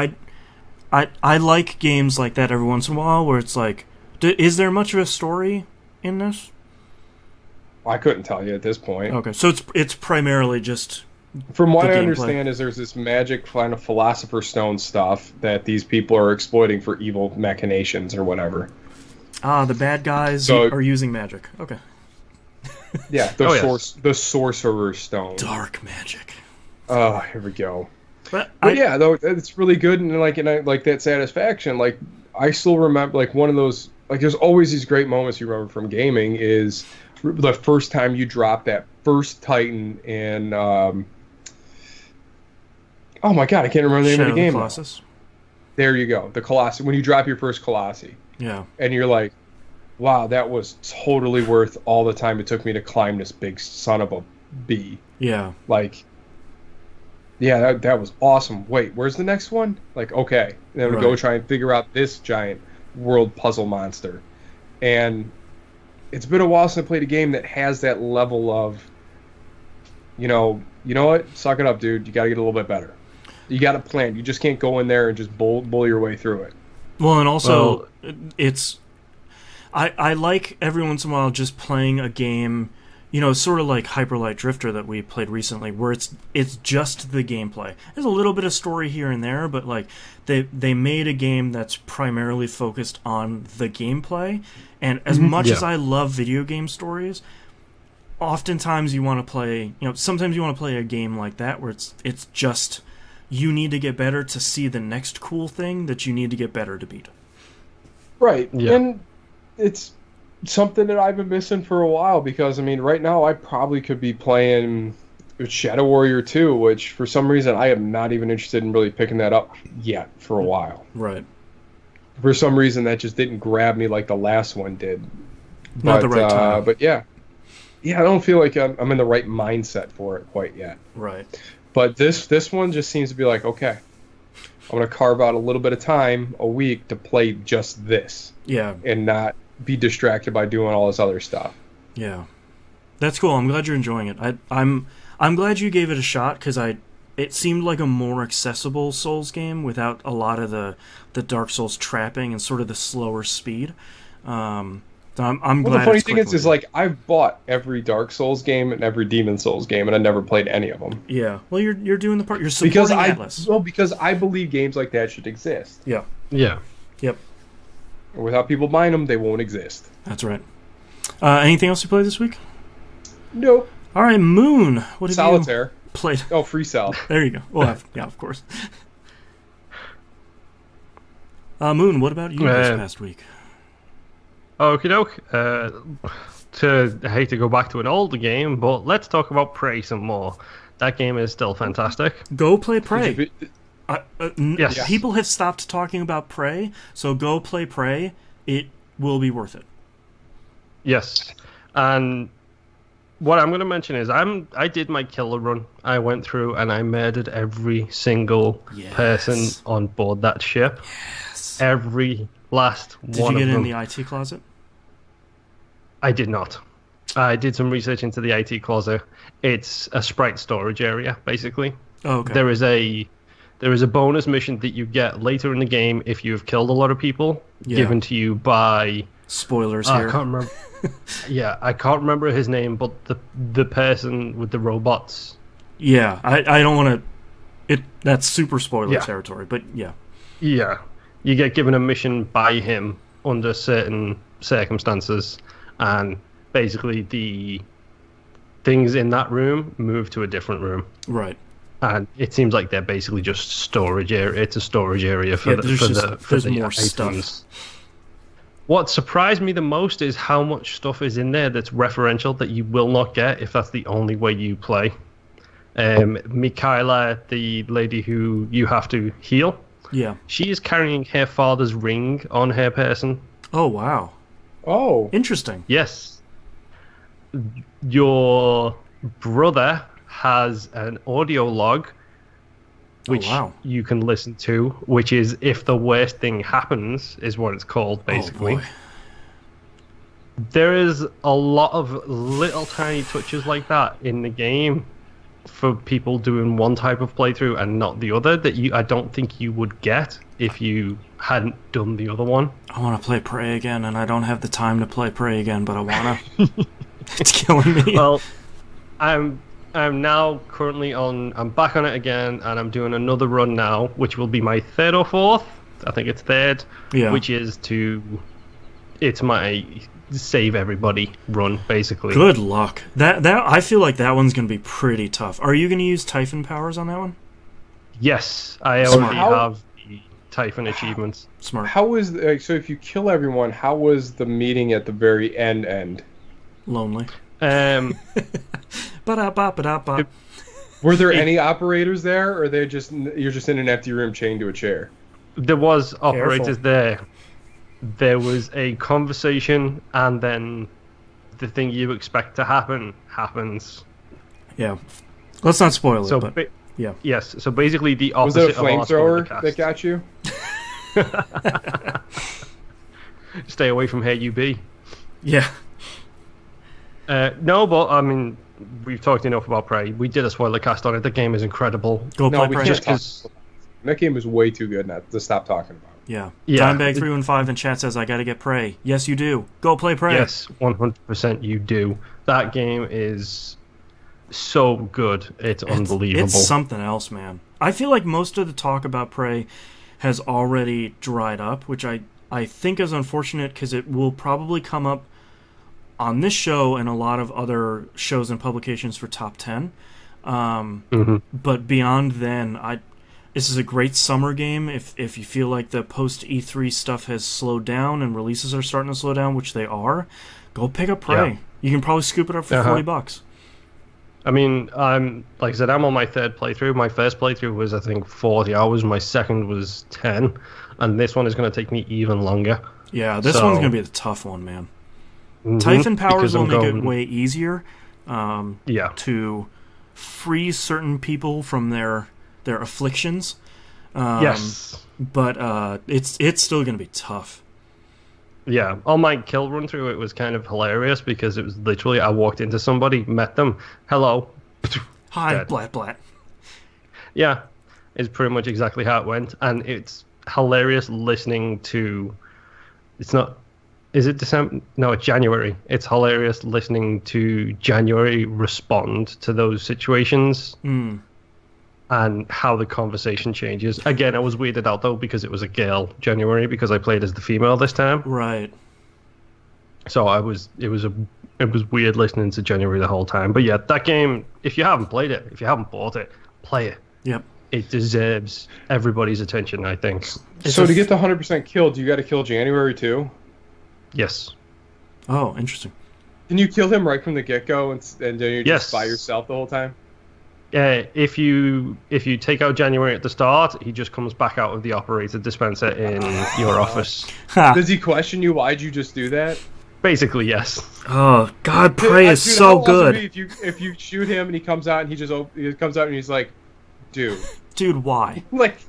Speaker 2: I like games like that every once in a while where it's like, Is there much of a story in this?
Speaker 3: I couldn't tell you at this point.
Speaker 2: Okay, so it's primarily just.
Speaker 3: From what I understand, is there's this magic kind of philosopher's stone stuff that these people are exploiting for evil machinations or whatever.
Speaker 2: The bad guys are using magic. Okay.
Speaker 3: Yeah, the sorcerer's stone.
Speaker 2: Dark magic.
Speaker 3: Oh, here we go.
Speaker 2: But
Speaker 3: yeah, though it's really good, and I like that satisfaction. Like I still remember, like one of those. Like there's always these great moments you remember from gaming is the first time you drop that first Titan in. Oh my god, I can't remember the name of the game.
Speaker 2: Colossus.
Speaker 3: There you go, the Colossus. When you drop your first Colossi.
Speaker 2: Yeah.
Speaker 3: And you're like, wow, that was totally worth all the time it took me to climb this big son of a bee.
Speaker 2: Yeah.
Speaker 3: Like, yeah, that was awesome. Wait, where's the next one? Like, okay. Then we go try and figure out this giant world puzzle monster. And it's been a while since I played a game that has that level of, you know what? Suck it up, dude. You got to get a little bit better. You got to plan. You just can't go in there and just bull your way through it.
Speaker 2: Well, and also, it's... I like every once in a while just playing a game, sort of like Hyper Light Drifter that we played recently, where it's just the gameplay. There's a little bit of story here and there, but like they made a game that's primarily focused on the gameplay. And as much as I love video game stories, oftentimes you want to play, sometimes you want to play a game like that where it's just you need to get better to see the next cool thing that you need to get better to beat.
Speaker 3: Right.
Speaker 1: Yeah.
Speaker 3: And it's something that I've been missing for a while because, right now I probably could be playing Shadow Warrior 2, which for some reason I am not even interested in really picking that up yet for a while.
Speaker 2: Right.
Speaker 3: For some reason that just didn't grab me like the last one did.
Speaker 2: Not the right time.
Speaker 3: But yeah. Yeah, I don't feel like I'm in the right mindset for it quite yet.
Speaker 2: Right.
Speaker 3: But this one just seems to be like, okay, I'm going to carve out a little bit of time a week to play just this.
Speaker 2: Yeah.
Speaker 3: And not be distracted by doing all this other stuff.
Speaker 2: Yeah. That's cool. I'm glad you're enjoying it. I'm glad you gave it a shot because it seemed like a more accessible Souls game without a lot of the Dark Souls trapping and sort of the slower speed. So I'm glad.
Speaker 3: The funny thing is like I've bought every Dark Souls game and every Demon Souls game, and I never played any of them.
Speaker 2: Yeah, well, you're doing the part. You're supporting Atlas.
Speaker 3: Because I believe games like that should exist.
Speaker 2: Yeah.
Speaker 1: Yeah.
Speaker 2: Yep.
Speaker 3: Without people buying them, they won't exist.
Speaker 2: That's right. Anything else you played this week?
Speaker 3: Nope.
Speaker 2: All right, Moon. What have
Speaker 3: Solitaire.
Speaker 2: You played?
Speaker 3: Oh, Free Cell.
Speaker 2: There you go. Well, yeah, of course. Moon, what about you this past week?
Speaker 1: Okie doke. I hate to go back to an older game, but let's talk about Prey some more. That game is still fantastic.
Speaker 2: Go play Prey.
Speaker 1: Yes.
Speaker 2: People have stopped talking about Prey, so go play Prey. It will be worth it.
Speaker 1: Yes. And what I'm going to mention is I did my killer run. I went through and I murdered every single person on board that ship.
Speaker 2: Yes.
Speaker 1: Every last one of them.
Speaker 2: Did you get in the IT closet?
Speaker 1: I did not. I did some research into the IT closet. It's a sprite storage area, basically.
Speaker 2: Oh, okay.
Speaker 1: There is a bonus mission that you get later in the game if you've killed a lot of people, given to you by...
Speaker 2: Spoilers here.
Speaker 1: I can't remember. I can't remember his name, but the person with the robots.
Speaker 2: Yeah, I don't want to... That's super spoiler territory, but yeah.
Speaker 1: Yeah. You get given a mission by him under certain circumstances, and basically the things in that room move to a different room.
Speaker 2: Right.
Speaker 1: And it seems like they're basically just storage area. It's a storage area for the
Speaker 2: more
Speaker 1: items.
Speaker 2: stuff.
Speaker 1: What surprised me the most is how much stuff is in there that's referential that you will not get if that's the only way you play. Mikaela, the lady who you have to heal, she is carrying her father's ring on her person.
Speaker 2: Oh, wow.
Speaker 3: Oh.
Speaker 2: Interesting.
Speaker 1: Yes. Your brother has an audio log which you can listen to, which is if the worst thing happens, is what it's called, basically.
Speaker 2: Oh, boy.
Speaker 1: There is a lot of little tiny touches like that in the game for people doing one type of playthrough and not the other that I don't think you would get if you hadn't done the other one.
Speaker 2: I want to play Prey again, and I don't have the time to play Prey again, but I want to. It's killing me.
Speaker 1: Well, I'm now currently I'm back on it again, and I'm doing another run now, which will be my third or fourth. I think it's third.
Speaker 2: Yeah.
Speaker 1: Which is it's my save everybody run, basically.
Speaker 2: Good luck. That I feel like that one's gonna be pretty tough. Are you gonna use Typhon powers on that one?
Speaker 1: Yes, I already have the Typhon achievements.
Speaker 2: Smart.
Speaker 3: How was so? If you kill everyone, how was the meeting at the very end?
Speaker 2: Lonely.
Speaker 3: Ba-da-ba-ba-da-ba. Were there any operators there, or you're just in an empty room chained to a chair?
Speaker 1: There was operators there. There was a conversation, and then the thing you expect to happen happens.
Speaker 2: Yeah. Let's not spoil it, but yeah.
Speaker 1: Yes, so basically the opposite.
Speaker 3: Was it a flamethrower that got you?
Speaker 1: Stay away from here, you be.
Speaker 2: Yeah.
Speaker 1: No, but I mean, we've talked enough about Prey. We did a spoiler cast on it. The game is incredible.
Speaker 2: Go play Prey.
Speaker 3: That game is way too good not to stop talking about.
Speaker 2: Yeah. Dimebag315 in chat says, I gotta get Prey. Yes, you do. Go play Prey.
Speaker 1: Yes, 100% you do. That game is so good. It's unbelievable.
Speaker 2: It's something else, man. I feel like most of the talk about Prey has already dried up, which I think is unfortunate because it will probably come up on this show and a lot of other shows and publications for top 10. But beyond then, this is a great summer game. If you feel like the post E3 stuff has slowed down and releases are starting to slow down, which they are, go pick up Prey. Yeah. You can probably scoop it up for $40.
Speaker 1: I mean, like I said, I'm on my third playthrough. My first playthrough was, I think, 40 hours. My second was 10. And this one is going to take me even longer.
Speaker 2: Yeah, this one's going to be the tough one, man. Typhon powers will make it way easier to free certain people from their afflictions.
Speaker 1: Yes.
Speaker 2: But it's still going to be tough.
Speaker 1: Yeah. On my kill run through, it was kind of hilarious because it was literally I walked into somebody, met them, hello.
Speaker 2: Hi,
Speaker 1: dead.
Speaker 2: blat blat.
Speaker 1: Yeah. It's pretty much exactly how it went. And it's hilarious listening to... Is it December? No, it's January. It's hilarious listening to January respond to those situations and how the conversation changes. Again, I was weirded out, though, because it was a girl January, because I played as the female this time.
Speaker 2: Right.
Speaker 1: So it was weird listening to January the whole time. But yeah, that game, if you haven't played it, if you haven't bought it, play it.
Speaker 2: Yep.
Speaker 1: It deserves everybody's attention, I think.
Speaker 3: So to get the 100% kill, do you got to kill January too?
Speaker 1: Yes.
Speaker 2: Oh, interesting.
Speaker 3: Can you kill him right from the get-go and then you're just by yourself the whole time?
Speaker 1: If you take out January at the start, he just comes back out of the operator dispenser in your office.
Speaker 3: Does he question you? Why'd you just do that?
Speaker 1: Basically, yes.
Speaker 2: Oh God, Prey is so good.
Speaker 3: If you shoot him and he comes out and he comes out and he's like, dude,
Speaker 2: why?
Speaker 3: Like,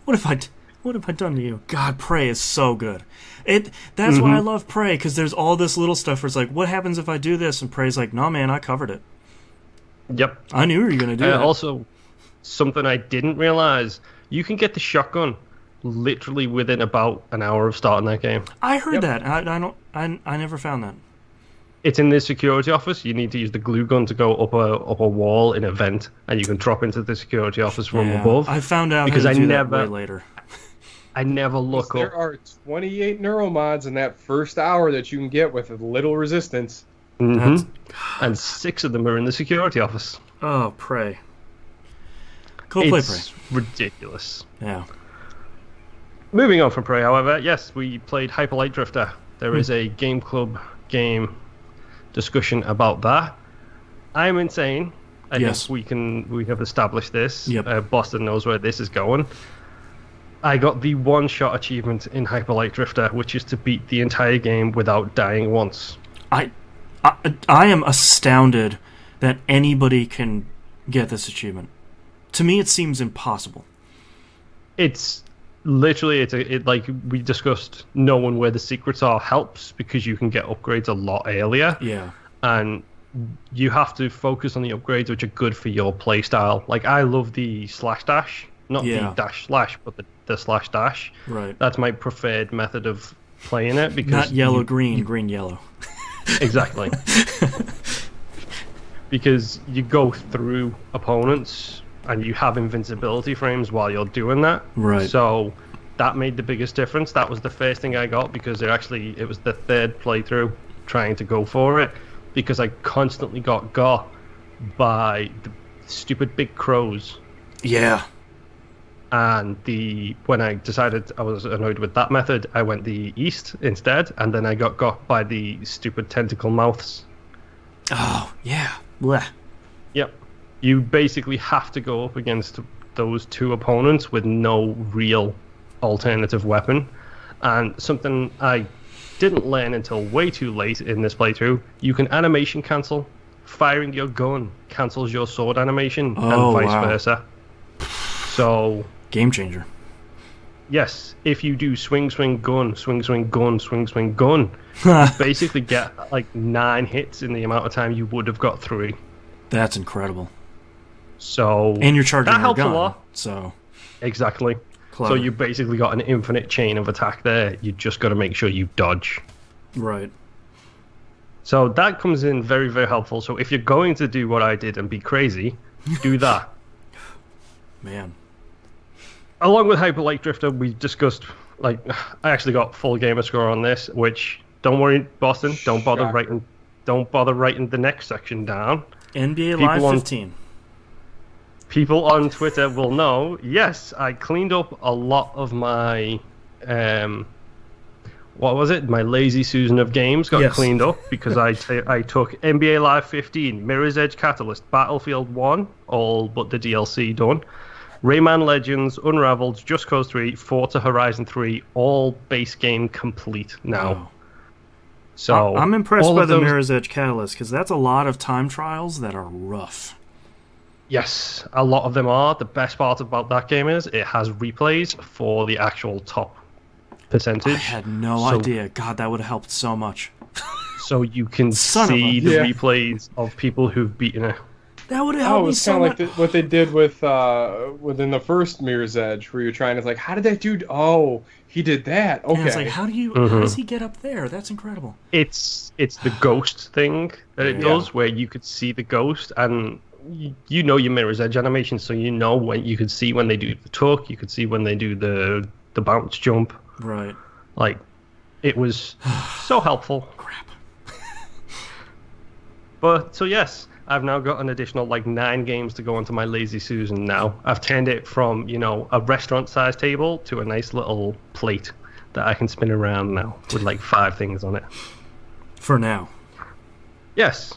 Speaker 2: what have I done to you? God, Prey is so good. That's why I love Prey, because there's all this little stuff where it's like, what happens if I do this? And Prey's like, no, man, I covered it.
Speaker 1: Yep.
Speaker 2: I knew you were going to do that.
Speaker 1: Also, something I didn't realize, you can get the shotgun literally within about an hour of starting that game.
Speaker 2: I heard that. I never found that.
Speaker 1: It's in the security office. You need to use the glue gun to go up a wall in a vent, and you can drop into the security office from above.
Speaker 2: I found out because I never that way later.
Speaker 1: I never look up.
Speaker 3: There are 28 neuromods in that first hour that you can get with little resistance.
Speaker 1: And 6 of them are in the security office.
Speaker 2: Oh, Prey. Play Prey.
Speaker 1: It's ridiculous.
Speaker 2: Yeah.
Speaker 1: Moving on from Prey, however, yes, we played Hyper Light Drifter. There is a Game Club game discussion about that. I'm insane. I think we have established this.
Speaker 2: Yep.
Speaker 1: Boston knows where this is going. I got the one-shot achievement in Hyper Light Drifter, which is to beat the entire game without dying once.
Speaker 2: I am astounded that anybody can get this achievement. To me, it seems impossible.
Speaker 1: It's literally, like we discussed, knowing where the secrets are helps because you can get upgrades a lot earlier.
Speaker 2: Yeah.
Speaker 1: And you have to focus on the upgrades which are good for your playstyle. Like, I love the slash dash, not the dash slash, but the slash dash.
Speaker 2: Right.
Speaker 1: That's my preferred method of playing it, because
Speaker 2: not yellow green, green yellow.
Speaker 1: Exactly. Because you go through opponents and you have invincibility frames while you're doing that.
Speaker 2: Right.
Speaker 1: So that made the biggest difference. That was the first thing I got, because it was the third playthrough trying to go for it, because I constantly got by the stupid big crows.
Speaker 2: Yeah.
Speaker 1: And when I decided I was annoyed with that method, I went the east instead, and then I got by the stupid tentacle mouths.
Speaker 2: Oh, yeah. Blech.
Speaker 1: Yep. You basically have to go up against those two opponents with no real alternative weapon. And something I didn't learn until way too late in this playthrough, you can animation cancel. Firing your gun cancels your sword animation, and vice versa. So...
Speaker 2: game changer.
Speaker 1: Yes, if you do swing, swing, gun, swing, swing, gun, swing, swing, gun, you basically get like 9 hits in the amount of time you would have got 3.
Speaker 2: That's incredible.
Speaker 1: So
Speaker 2: and you're charging
Speaker 1: that
Speaker 2: your
Speaker 1: helps
Speaker 2: gun,
Speaker 1: a lot.
Speaker 2: So
Speaker 1: exactly.
Speaker 2: Clever.
Speaker 1: So you basically got an infinite chain of attack there. You just got to make sure you dodge.
Speaker 2: Right.
Speaker 1: So that comes in very, very helpful. So if you're going to do what I did and be crazy, do that.
Speaker 2: Man.
Speaker 1: Along with Hyper Light Drifter, we discussed, like, I actually got full gamer score on this, which, don't worry, Boston, don't bother writing the next section down.
Speaker 2: NBA Live 15.
Speaker 1: People on Twitter will know, yes, I cleaned up a lot of my, what was it? My lazy Susan of games got cleaned up, because I took NBA Live 15, Mirror's Edge Catalyst, Battlefield 1, all but the DLC done. Rayman Legends, Unraveled, Just Cause 3, Forza Horizon 3, all base game complete now.
Speaker 2: Wow.
Speaker 1: So
Speaker 2: I'm impressed by the Mirror's Edge Catalyst, because that's a lot of time trials that are rough.
Speaker 1: Yes, a lot of them are. The best part about that game is it has replays for the actual top percentage.
Speaker 2: I had no idea. God, that would have helped so much.
Speaker 1: So you can see the replays of people who've beaten it.
Speaker 2: That would have helped me so much.
Speaker 3: It's kind of like what they did with within the first Mirror's Edge, where you're trying to like, how did that dude? Oh, he did that. Okay.
Speaker 2: And it's like, how does he get up there? That's incredible.
Speaker 1: It's the ghost thing that it does, where you could see the ghost, and you know your Mirror's Edge animation, so you know when you could see when they do the tuck, you could see when they do the bounce jump.
Speaker 2: Right.
Speaker 1: Like, it was so helpful.
Speaker 2: Crap.
Speaker 1: But so yes. I've now got an additional 9 games to go onto my Lazy Susan now. I've turned it from, a restaurant-sized table to a nice little plate that I can spin around now with 5 things on it.
Speaker 2: For now.
Speaker 1: Yes.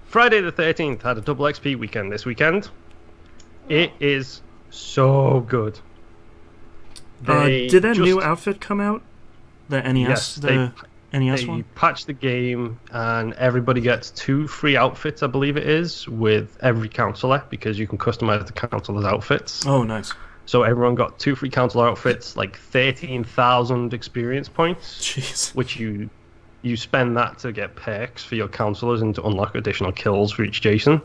Speaker 1: Friday the 13th had a double XP weekend this weekend. It is so good.
Speaker 2: Did that new outfit come out? The NES?
Speaker 1: Yes,
Speaker 2: NES
Speaker 1: they
Speaker 2: one?
Speaker 1: patched the game, and everybody gets 2 free outfits, I believe it is, with every counselor, because you can customize the counselor's outfits.
Speaker 2: Oh, nice.
Speaker 1: So everyone got 2 free counselor outfits, 13,000 experience points.
Speaker 2: Jeez.
Speaker 1: Which you spend that to get perks for your counselors and to unlock additional kills for each Jason.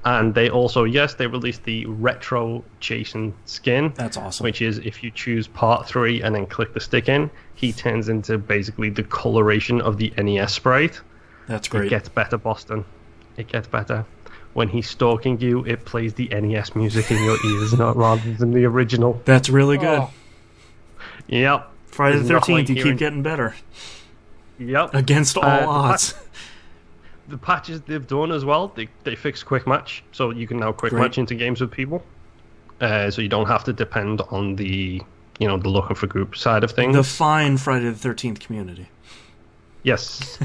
Speaker 1: And they also, they released the retro Jason skin.
Speaker 2: That's awesome.
Speaker 1: Which is, if you choose part 3 and then click the stick in, he turns into basically the coloration of the NES sprite.
Speaker 2: That's great.
Speaker 1: It gets better, Boston. It gets better. When he's stalking you, it plays the NES music in your ears, not rather than the original.
Speaker 2: That's really good.
Speaker 3: Oh.
Speaker 1: Yep.
Speaker 2: Friday the 13th, you keep getting better.
Speaker 1: Yep.
Speaker 2: Against all odds.
Speaker 1: The patches they've done as well, they fixed quick match, so you can now quick match into games with people. So you don't have to depend on the the looking for group side of things.
Speaker 2: The fine Friday the 13th community.
Speaker 1: Yes.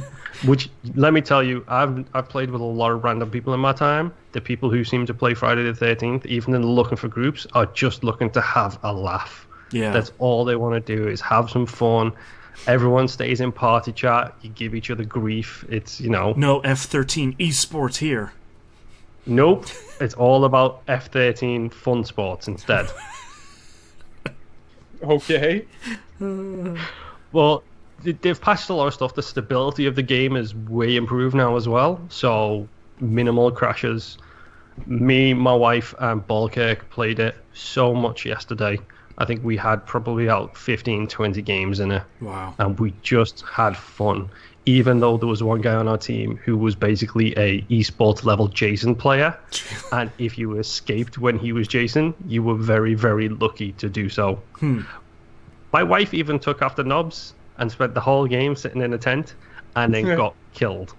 Speaker 1: Which, let me tell you, I've played with a lot of random people in my time. The people who seem to play Friday the 13th, even in the looking for groups, are just looking to have a laugh.
Speaker 2: Yeah.
Speaker 1: That's all they want to do, is have some fun. Everyone stays in party chat. You give each other grief. It's,
Speaker 2: No F13 esports here.
Speaker 1: Nope. It's all about F13 fun sports instead.
Speaker 3: Okay.
Speaker 1: Well, they've patched a lot of stuff. The stability of the game is way improved now as well. So minimal crashes. Me, my wife, and Balkirk played it so much yesterday. I think we had probably about 15, 20 games in it.
Speaker 2: Wow.
Speaker 1: And we just had fun. Even though there was one guy on our team who was basically a esports level Jason player. And if you escaped when he was Jason, you were very, very lucky to do so. My wife even took after Nobs and spent the whole game sitting in a tent and then got killed.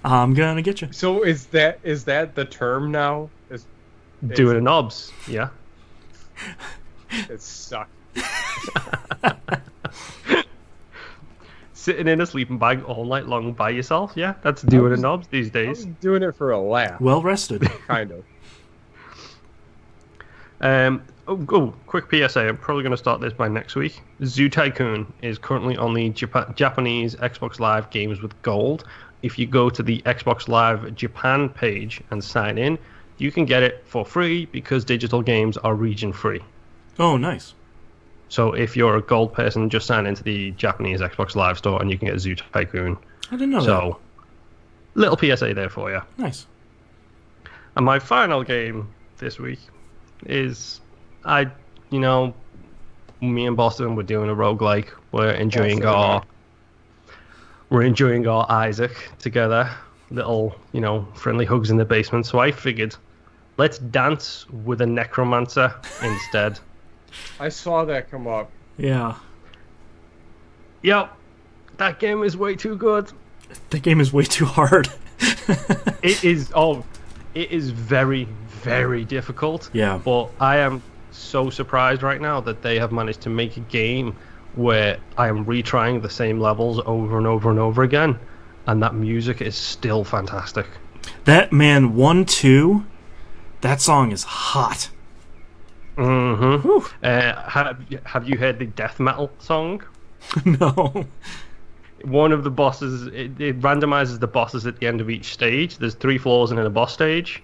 Speaker 2: I'm gonna get you.
Speaker 3: So is that the term now?
Speaker 1: Doing a Nobs, yeah.
Speaker 3: It sucks.
Speaker 1: Sitting in a sleeping bag all night long by yourself, yeah, that's doing a Nobs these days.
Speaker 3: I'm doing it for a laugh.
Speaker 2: Well rested.
Speaker 3: Kind of.
Speaker 1: Quick PSA, I'm probably going to start this by next week. Zoo Tycoon is currently on the Japanese Xbox Live Games with Gold. If you go to the Xbox Live Japan page and sign in, you can get it for free because digital games are region free.
Speaker 2: Oh, nice.
Speaker 1: So if you're a gold person, just sign into the Japanese Xbox Live store and you can get Zoo Tycoon.
Speaker 2: I didn't know that.
Speaker 1: So, little PSA there for you.
Speaker 2: Nice.
Speaker 1: And my final game this week is, me and Boston were doing a roguelike. We're enjoying our Isaac together. Little, friendly hugs in the basement. So I figured, let's dance with a Necrodancer instead.
Speaker 3: I saw that come up.
Speaker 2: Yeah.
Speaker 1: Yep. That game is way too good.
Speaker 2: That game is way too hard.
Speaker 1: It is very, very difficult.
Speaker 2: Yeah.
Speaker 1: But I am so surprised right now that they have managed to make a game where I am retrying the same levels over and over and over again, and that music is still fantastic.
Speaker 2: That 1-2, that song is hot.
Speaker 1: Mm-hmm. Have you heard the death metal song?
Speaker 2: No.
Speaker 1: One of the bosses, it randomizes the bosses at the end of each stage. There's 3 floors in a boss stage.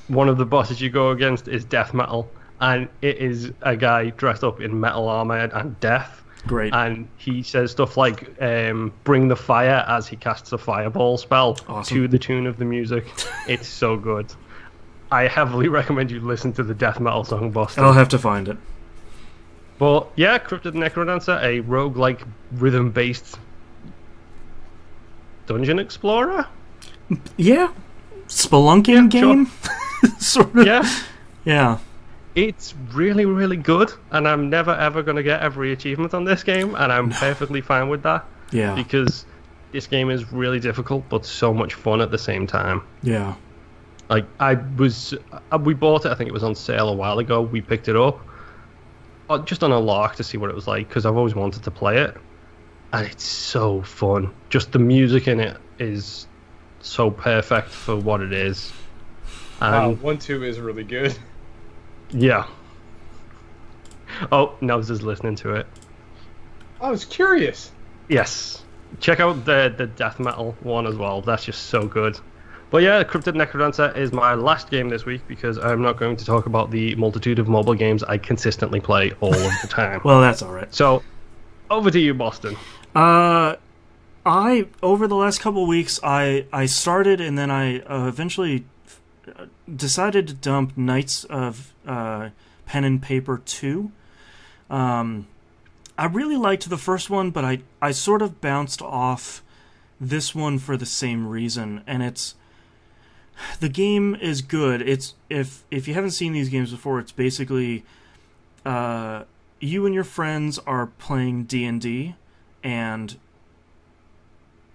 Speaker 1: One of the bosses you go against is death metal, and it is a guy dressed up in metal armor and death.
Speaker 2: Great.
Speaker 1: And he says stuff like, bring the fire, as he casts a fireball spell.
Speaker 2: Awesome.
Speaker 1: To the tune of the music. It's so good. I heavily recommend you listen to the death metal song, Boston.
Speaker 2: I'll have to find it.
Speaker 1: But yeah, Crypt the Necrodancer, a roguelike rhythm-based dungeon explorer?
Speaker 2: Yeah. Spelunking game?
Speaker 1: Sure.
Speaker 2: Sort of.
Speaker 1: Yeah.
Speaker 2: Yeah.
Speaker 1: It's really, really good, and I'm never ever going to get every achievement on this game, and I'm perfectly fine with that.
Speaker 2: Yeah.
Speaker 1: Because this game is really difficult, but so much fun at the same time.
Speaker 2: Yeah.
Speaker 1: Like, we bought it, I think it was on sale a while ago. We picked it up just on a lark to see what it was like, because I've always wanted to play it, and it's so fun. Just the music in it is so perfect for what it is.
Speaker 3: Wow, 1-2 is really good.
Speaker 1: Yeah. Oh, Nels is listening to it.
Speaker 3: I was curious.
Speaker 1: Yes. Check out the death metal one as well. That's just so good. But yeah, Crypt Necrodancer is my last game this week because I'm not going to talk about the multitude of mobile games I consistently play all of the time.
Speaker 2: Well, that's all right.
Speaker 1: So, over to you, Boston.
Speaker 2: Over the last couple of weeks, I started and then I eventually decided to dump Knights of Pen and Paper 2. I really liked the first one, but I sort of bounced off this one for the same reason, and the game is good. It's if you haven't seen these games before, it's basically you and your friends are playing D&D, and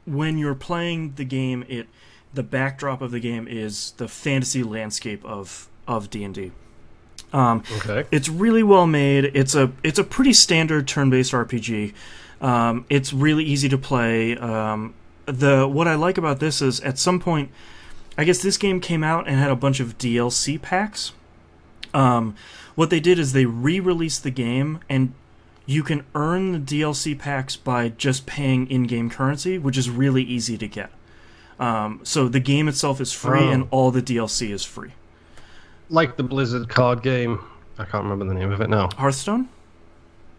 Speaker 2: when you're playing the game, the backdrop of the game is the fantasy landscape of D&D.
Speaker 1: Okay.
Speaker 2: It's really well made. It's a pretty standard turn-based RPG. It's really easy to play. What I like about this is at some point, I guess this game came out and had a bunch of DLC packs. What they did is they re-released the game, and you can earn the DLC packs by just paying in-game currency, which is really easy to get. So the game itself is free, and all the DLC is free.
Speaker 1: Like the Blizzard card game. I can't remember the name of it now.
Speaker 2: Hearthstone?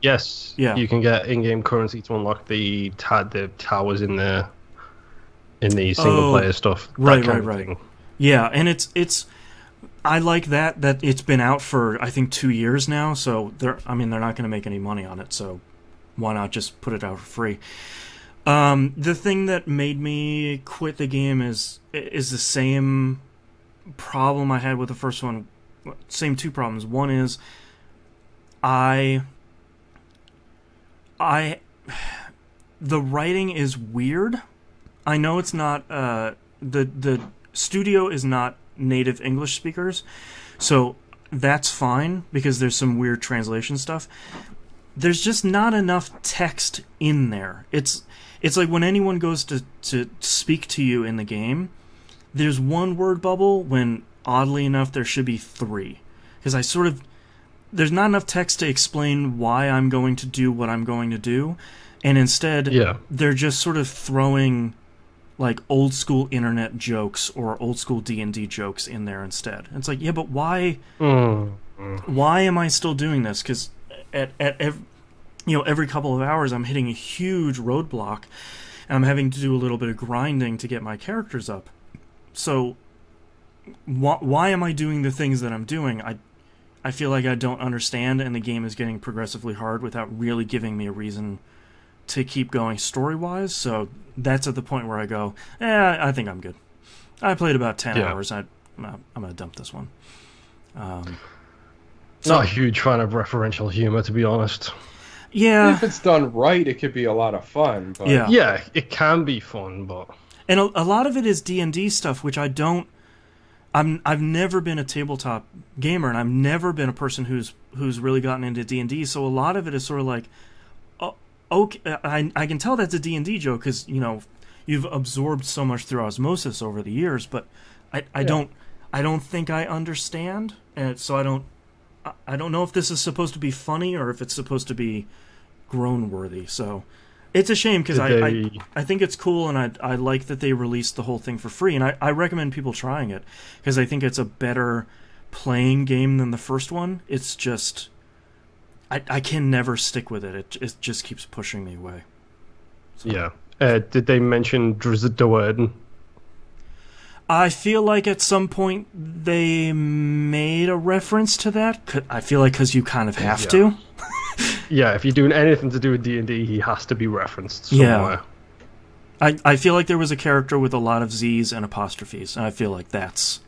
Speaker 1: Yes.
Speaker 2: Yeah.
Speaker 1: You can get in-game currency to unlock the towers in there. in the single player stuff.
Speaker 2: Right. Yeah, and it's I like that it's been out for I think 2 years now, so they're not going to make any money on it, so why not just put it out for free? The thing that made me quit the game is the same problem I had with the first one. Same two problems. One is the writing is weird. I know it's not the studio is not native English speakers, so that's fine because there's some weird translation stuff. There's just not enough text in there. It's like when anyone goes to speak to you in the game, there's one word bubble when oddly enough there should be 3. Because there's not enough text to explain why I'm going to do what I'm going to do, and instead they're just sort of throwing like old school internet jokes or old school D&D jokes in there instead. It's like, yeah, but why am I still doing this? Because every couple of hours I'm hitting a huge roadblock and I'm having to do a little bit of grinding to get my characters up. So why am I doing the things that I'm doing? I feel like I don't understand, and the game is getting progressively hard without really giving me a reason to keep going story-wise. So that's at the point where I go, I think I'm good. I played about 10 hours. I'm going to dump this one.
Speaker 1: Not a huge fan of referential humor, to be honest.
Speaker 2: Yeah.
Speaker 3: If it's done right, it could be a lot of fun. But...
Speaker 1: Yeah, it can be fun, but...
Speaker 2: And a lot of it is D&D stuff, which I don't... I've never been a tabletop gamer, and I've never been a person who's really gotten into D&D, so a lot of it is sort of like, okay, I can tell that's a D&D joke because, you've absorbed so much through osmosis over the years, but I don't think I understand, and so I don't know if this is supposed to be funny or if it's supposed to be groan-worthy, so... It's a shame because I think it's cool, and I like that they released the whole thing for free, and I recommend people trying it because I think it's a better playing game than the first one. It's just I can never stick with it. It just keeps pushing me away. So.
Speaker 1: Yeah. Did they mention Drizzt
Speaker 2: I feel like at some point they made a reference to that. I feel like because you kind of have to.
Speaker 1: Yeah, if you're doing anything to do with D&D, he has to be referenced somewhere.
Speaker 2: Yeah. I feel like there was a character with a lot of Z's and apostrophes, and I feel like that's...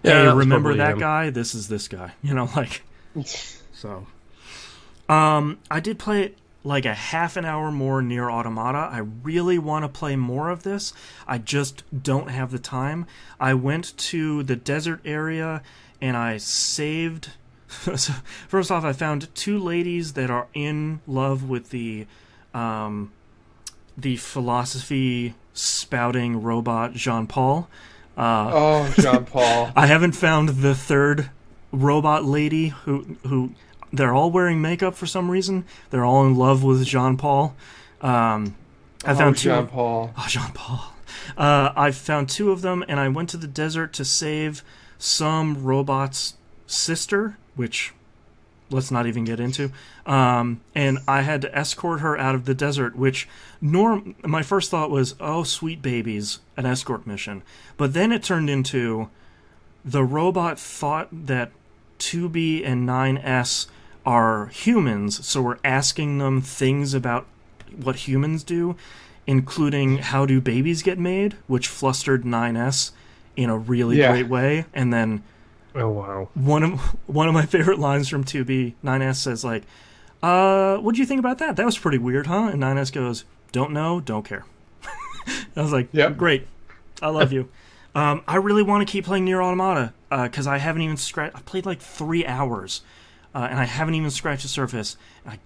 Speaker 2: hey, remember that guy? This is this guy. So... I did play like a half an hour more Nier Automata. I really want to play more of this. I just don't have the time. I went to the desert area, and I saved... So, first off, I found 2 ladies that are in love with the philosophy spouting robot Jean-Paul.
Speaker 3: Jean-Paul.
Speaker 2: I haven't found the 3rd robot lady who they're all wearing makeup for some reason. They're all in love with Jean-Paul. I found 2.
Speaker 3: Jean-Paul.
Speaker 2: Oh, Jean-Paul. I found 2 of them, and I went to the desert to save some robot's sister, which let's not even get into. And I had to escort her out of the desert, which my first thought was, oh, sweet babies, an escort mission. But then it turned into the robot thought that 2B and 9S are humans, so we're asking them things about what humans do, including how do babies get made, which flustered 9S in a really great way. And then...
Speaker 1: oh, wow.
Speaker 2: One of my favorite lines from 2B, 9S says, like, what do you think about that? That was pretty weird, huh? And 9S goes, don't know, don't care. I was like, great. I love you. I really want to keep playing Nier Automata, because I haven't even scratched... I played like 3 hours, and I haven't even scratched the surface. I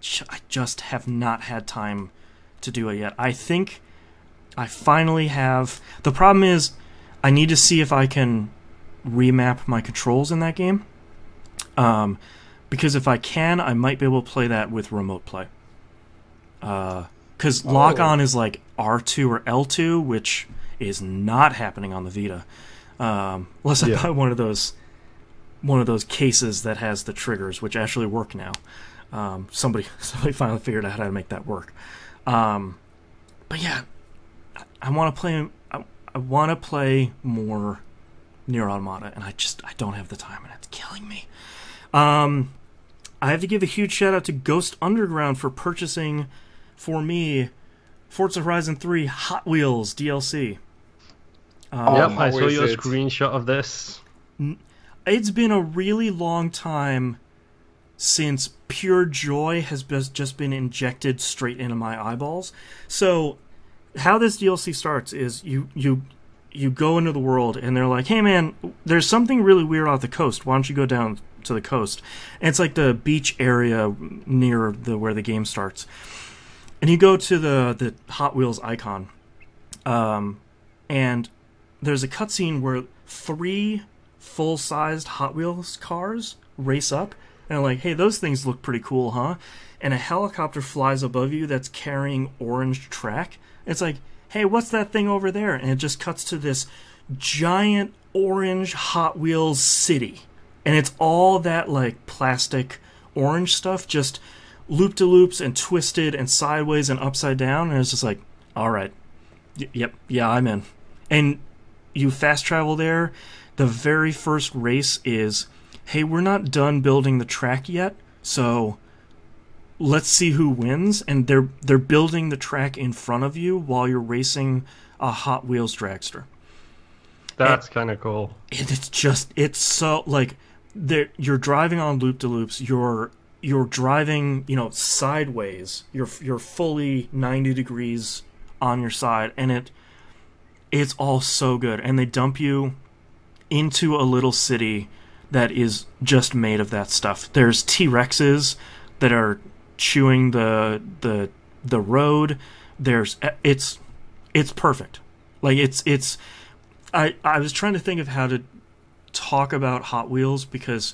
Speaker 2: just have not had time to do it yet. I think I finally have... The problem is, I need to see if I can... remap my controls in that game, because if I can, I might be able to play that with remote play, because lock-on is like R2 or L2, which is not happening on the Vita, unless I buy one of those cases that has the triggers, which actually work now. Somebody finally figured out how to make that work. But yeah, I want to play. I want to play more Nier Automata, and I don't have the time, and it's killing me. I have to give a huge shout out to Ghost Underground for purchasing for me Forza Horizon 3 Hot Wheels DLC.
Speaker 1: Yep, I saw your screenshot of this.
Speaker 2: It's been a really long time since pure joy has just been injected straight into my eyeballs. So, how this DLC starts is you go into the world, and they're like, hey man, there's something really weird off the coast. Why don't you go down to the coast? And it's like the beach area near where the game starts. And you go to the Hot Wheels icon. And there's a cutscene where 3 full-sized Hot Wheels cars race up, and they're like, hey, those things look pretty cool, huh? And a helicopter flies above you that's carrying orange track. It's like, hey, what's that thing over there? And it just cuts to this giant orange Hot Wheels city. And it's all that, like, plastic orange stuff, just loop-de-loops and twisted and sideways and upside down. And it's just like, all right, yep, yeah, I'm in. And you fast travel there. The very first race is, hey, we're not done building the track yet, so let's see who wins. And they're building the track in front of you while you're racing a Hot Wheels dragster.
Speaker 1: That's kind of cool.
Speaker 2: It's so, like, you're driving on loop-de-loops. You're driving, sideways. You're fully 90 degrees on your side, and it's all so good. And they dump you into a little city that is just made of that stuff. There's T-Rexes that are chewing the road. It's perfect. Like, I was trying to think of how to talk about Hot Wheels, because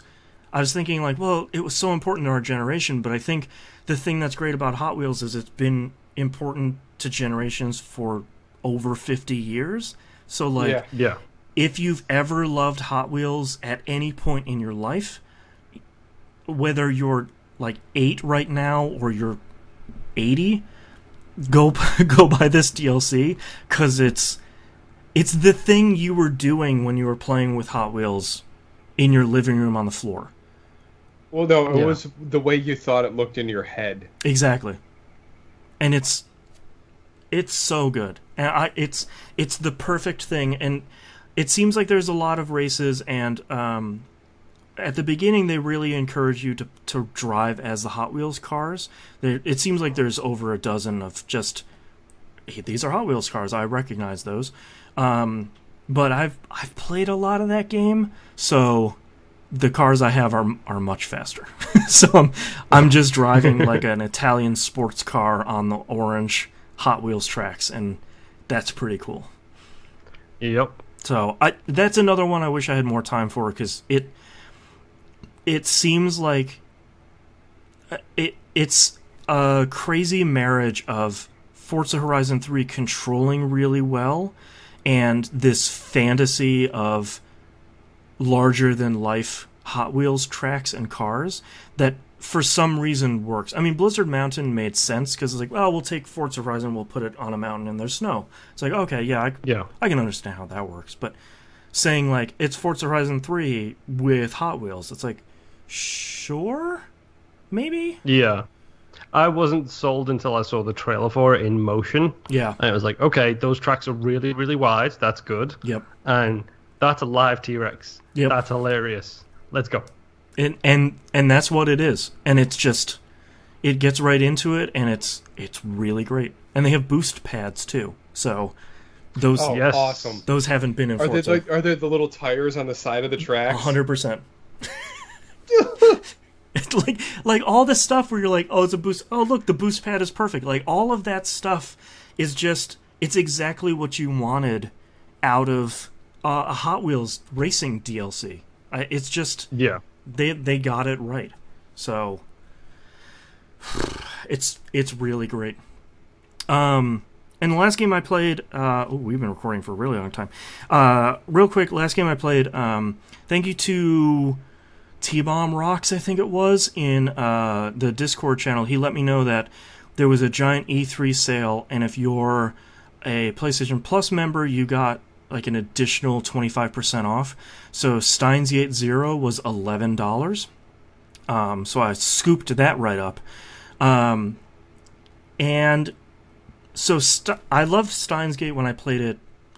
Speaker 2: I was thinking, like, well, it was so important to our generation, but I think the thing that's great about Hot Wheels is it's been important to generations for over 50 years. So, like,
Speaker 1: yeah.
Speaker 2: If you've ever loved Hot Wheels at any point in your life, whether you're, like, 8 right now or you're 80, go buy this DLC, because it's the thing you were doing when you were playing with Hot Wheels in your living room on the floor.
Speaker 3: Well, no, it was the way you thought it looked in your head. Exactly.
Speaker 2: And it's so good. And it's the perfect thing. And it seems like there's a lot of races, and at the beginning they really encourage you to drive as the Hot Wheels cars. It seems like there's over a dozen of just, hey, these are Hot Wheels cars, I recognize those. But I've played a lot of that game, so the cars I have are much faster. So I'm just driving like an Italian sports car on the orange Hot Wheels tracks, and that's pretty cool.
Speaker 1: Yep.
Speaker 2: So that's another one I wish I had more time for, because it seems like it's a crazy marriage of Forza Horizon 3 controlling really well, and this fantasy of larger-than-life Hot Wheels tracks and cars that for some reason works. I mean, Blizzard Mountain made sense, because it's like, well, we'll take Forza Horizon, we'll put it on a mountain and there's snow. It's like, okay, yeah, I can understand how that works. But saying, like, it's Forza Horizon 3 with Hot Wheels, it's like, sure? Maybe?
Speaker 1: Yeah. I wasn't sold until I saw the trailer for it in motion.
Speaker 2: Yeah.
Speaker 1: And it was like, okay, those tracks are really, really wide. That's good.
Speaker 2: Yep.
Speaker 1: And that's a live T-Rex.
Speaker 2: Yep.
Speaker 1: That's hilarious. Let's go.
Speaker 2: And that's what it is. And it's just, it gets right into it, and it's really great. And they have boost pads too. So those
Speaker 3: awesome.
Speaker 2: Those haven't been in Forza.
Speaker 3: Are they the little tires on the side of the tracks?
Speaker 2: 100%. It's like all this stuff where you're like, oh, it's a boost. Oh, look, the boost pad is perfect. Like, all of that stuff is just, it's exactly what you wanted out of a Hot Wheels racing DLC. It's just, they got it right. So it's really great. And the last game I played, we've been recording for a really long time. Real quick, last game I played, thank you to T-Bomb Rocks, I think it was, in the Discord channel. He let me know that there was a giant E3 sale, and if you're a PlayStation Plus member, you got like an additional 25% off. So Steins Gate 0 was $11. So I scooped that right up. And so I loved Steins Gate when I played it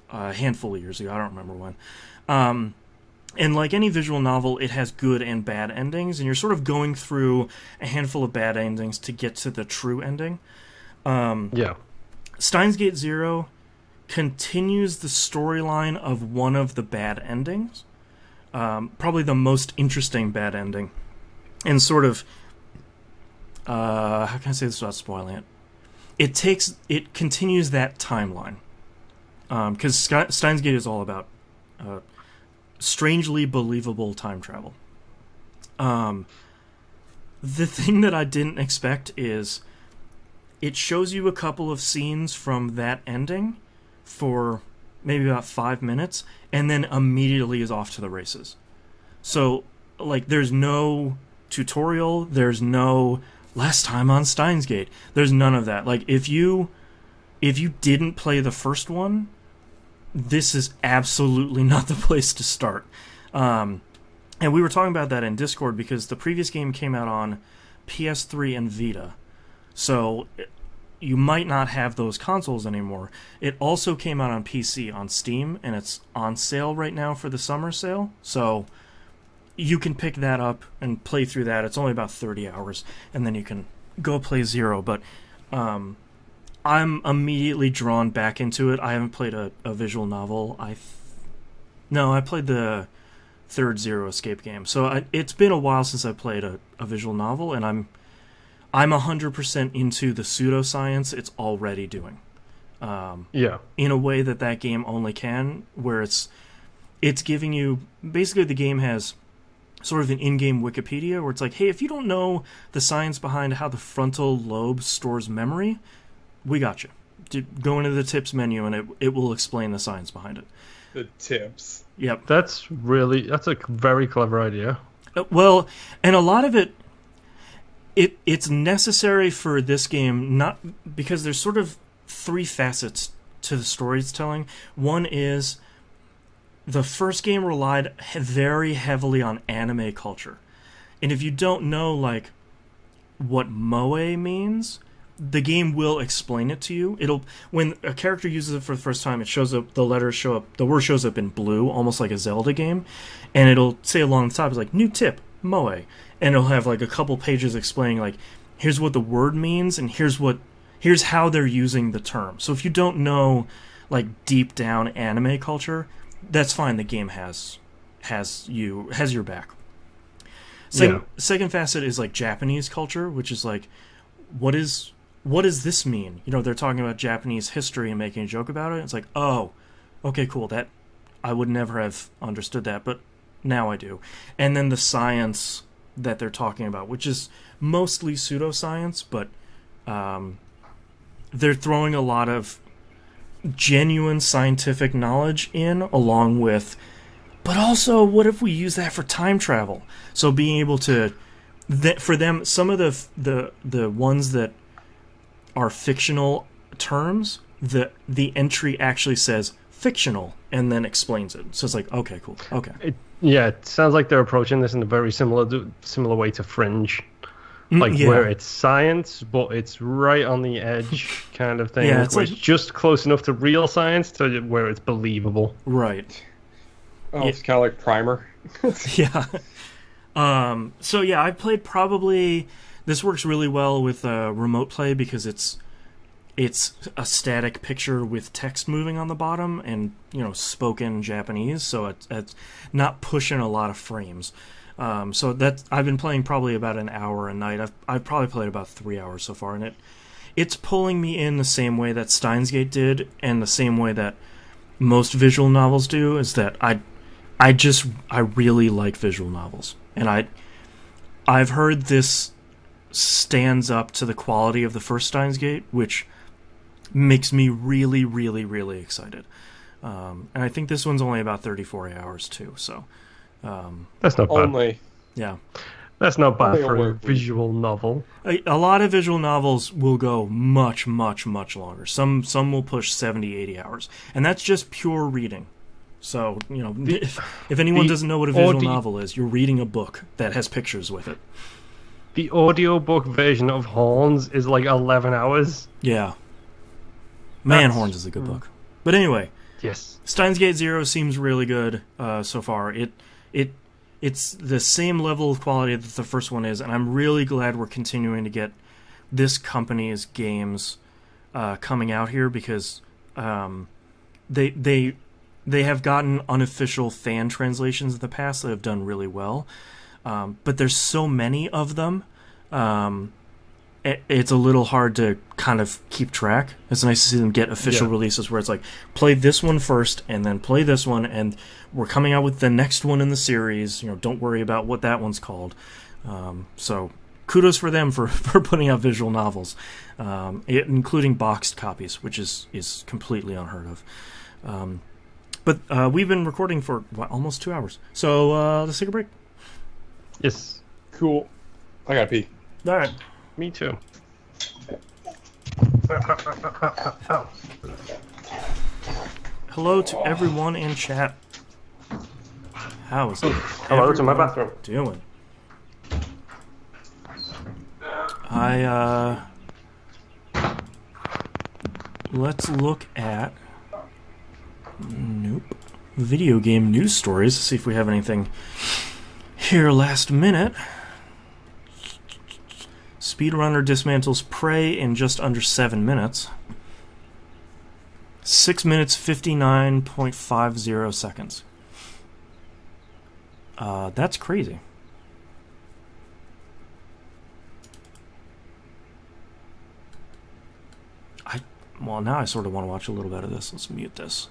Speaker 2: a handful of years ago. I don't remember when. And like any visual novel, it has good and bad endings, and you're sort of going through a handful of bad endings to get to the true ending. Steins Gate 0 continues the storyline of one of the bad endings. Probably the most interesting bad ending. And sort of... how can I say this without spoiling it? It continues that timeline. Because Steins Gate is all about strangely believable time travel. The thing that I didn't expect is it shows you a couple of scenes from that ending for maybe about 5 minutes, and then immediately is off to the races. So, like, there's no tutorial, there's no last time on Steins Gate, there's none of that. Like, if you didn't play the first one, this is absolutely not the place to start. And we were talking about that in Discord because the previous game came out on PS3 and Vita. So you might not have those consoles anymore. It also came out on PC on Steam, and it's on sale right now for the summer sale. So you can pick that up and play through that. It's only about 30 hours, and then you can go play 0. But I'm immediately drawn back into it. I haven't played a visual novel. I played the third Zero Escape game. So it's been a while since I played a visual novel, and I'm 100% into the pseudoscience it's already doing. In a way that game only can, where it's giving you... Basically, the game has sort of an in-game Wikipedia, where it's like, hey, if you don't know the science behind how the frontal lobe stores memory, we got you. Go into the tips menu, and it will explain the science behind it.
Speaker 3: The tips.
Speaker 2: Yep.
Speaker 1: That's a very clever idea.
Speaker 2: Well, and a lot of it's necessary for this game, not because there's sort of 3 facets to the storytelling. One is the first game relied very heavily on anime culture. And if you don't know, like, what moe means, the game will explain it to you. When a character uses it for the first time, it shows up, the word shows up in blue, almost like a Zelda game, and it'll say along the top, it's like, new tip, moe. And it'll have like a couple pages explaining, like, here's what the word means, and here's how they're using the term. So if you don't know, like, deep down anime culture, that's fine. The game has your back. Second facet is like Japanese culture, which is like, what does this mean? You know, they're talking about Japanese history and making a joke about it. It's like, oh, okay, cool. That I would never have understood that, but now I do. And then the science that they're talking about, which is mostly pseudoscience, but they're throwing a lot of genuine scientific knowledge in, along with, but also, what if we use that for time travel? So being able to, for them, some of the ones that are fictional terms, the entry actually says fictional and then explains it. So it's like, okay, cool, okay.
Speaker 1: It sounds like they're approaching this in a very similar way to Fringe. Where it's science, but it's right on the edge kind of thing. It's just close enough to real science to where it's believable.
Speaker 2: Right.
Speaker 3: Oh, it's kind of like Primer.
Speaker 2: Yeah. So yeah, I played probably... This works really well with remote play because it's a static picture with text moving on the bottom and, you know, spoken Japanese, so it's not pushing a lot of frames. So that I've been playing probably about an hour a night. I've probably played about 3 hours so far, and it's pulling me in the same way that Steins Gate did, and the same way that most visual novels do. Is that I really like visual novels, and I've heard this stands up to the quality of the first Steins Gate, which makes me really, really, really excited. And I think this one's only about 34 hours too, so.
Speaker 1: That's not bad.
Speaker 3: Only.
Speaker 2: Yeah.
Speaker 1: That's not bad for a visual novel.
Speaker 2: A lot of visual novels will go much, much, much longer. Some will push 70, 80 hours. And that's just pure reading. So, you know, if anyone doesn't know what a visual novel is, you're reading a book that has pictures with it.
Speaker 1: The audiobook version of Horns is like 11 hours.
Speaker 2: Yeah. Man, Horns is a good book. But anyway,
Speaker 1: yes,
Speaker 2: Steins Gate Zero seems really good so far. It's the same level of quality that the first one is, and I'm really glad we're continuing to get this company's games coming out here, because they have gotten unofficial fan translations in the past that have done really well. But there's so many of them, it's a little hard to kind of keep track. It's nice to see them get official releases where it's like, play this one first, and then play this one, and we're coming out with the next one in the series. You know, don't worry about what that one's called. So kudos for them for putting out visual novels, including boxed copies, which is completely unheard of. But we've been recording for almost 2 hours, so let's take a break.
Speaker 1: Yes.
Speaker 3: Cool. I gotta pee.
Speaker 2: All right.
Speaker 1: Me too.
Speaker 2: Hello to everyone in chat. How is
Speaker 1: hello to my bathroom
Speaker 2: doing? Let's look at video game news stories to see if we have anything here last minute. Speedrunner dismantles Prey in just under 7 minutes. 6 minutes 59.50 seconds. That's crazy. Well, now I sort of want to watch a little bit of this. Let's mute this.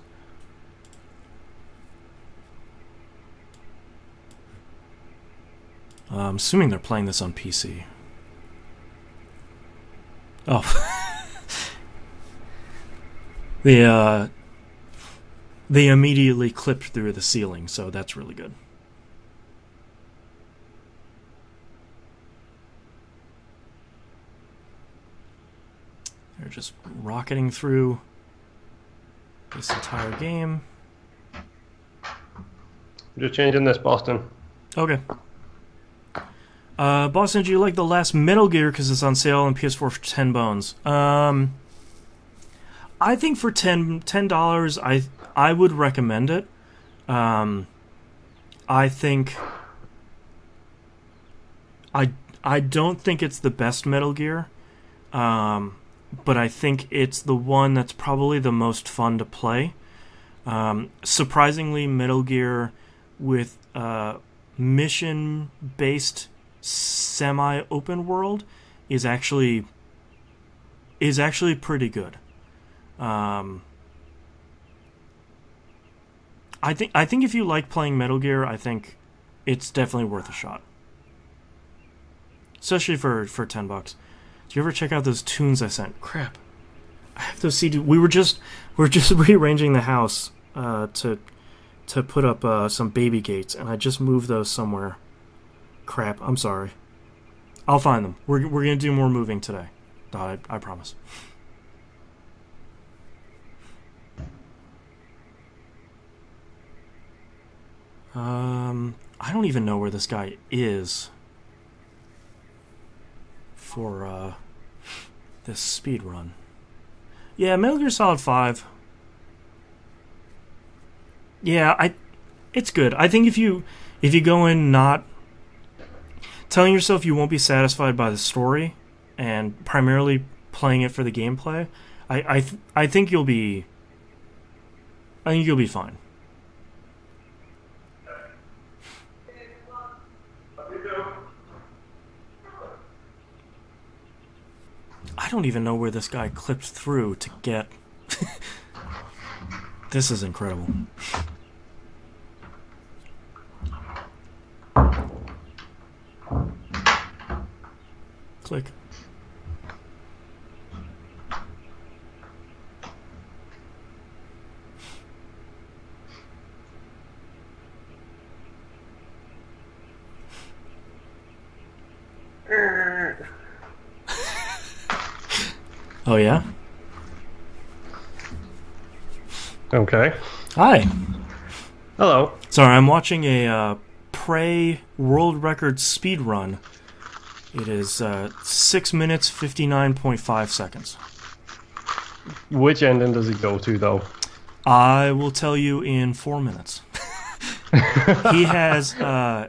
Speaker 2: I'm assuming they're playing this on PC. Oh. They immediately clipped through the ceiling, so that's really good. They're just rocketing through this entire game.
Speaker 1: Just changing this, Boston.
Speaker 2: Okay. Boston, do you like the last Metal Gear because it's on sale on PS4 for 10 bones? I think for $10, I would recommend it. I think I don't think it's the best Metal Gear, but I think it's the one that's probably the most fun to play. Surprisingly, Metal Gear with mission-based semi-open world is actually pretty good. I think if you like playing Metal Gear, I think it's definitely worth a shot, especially for $10. Do you ever check out those tunes I sent? Crap, I have those CDs. We're just rearranging the house to put up some baby gates, and I just moved those somewhere. Crap, I'm sorry. I'll find them. We're gonna do more moving today. I promise. I don't even know where this guy is for this speed run. Yeah, Metal Gear Solid 5. Yeah, it's good. I think if you go in not telling yourself you won't be satisfied by the story and primarily playing it for the gameplay, I think you'll be fine. I don't even know where this guy clipped through to get. This is incredible. Click. Oh, yeah?
Speaker 1: Okay.
Speaker 2: Hi.
Speaker 1: Hello.
Speaker 2: Sorry, I'm watching a Prey world record speed run. It is 6 minutes, 59.5 seconds.
Speaker 1: Which ending does it go to, though?
Speaker 2: I will tell you in 4 minutes.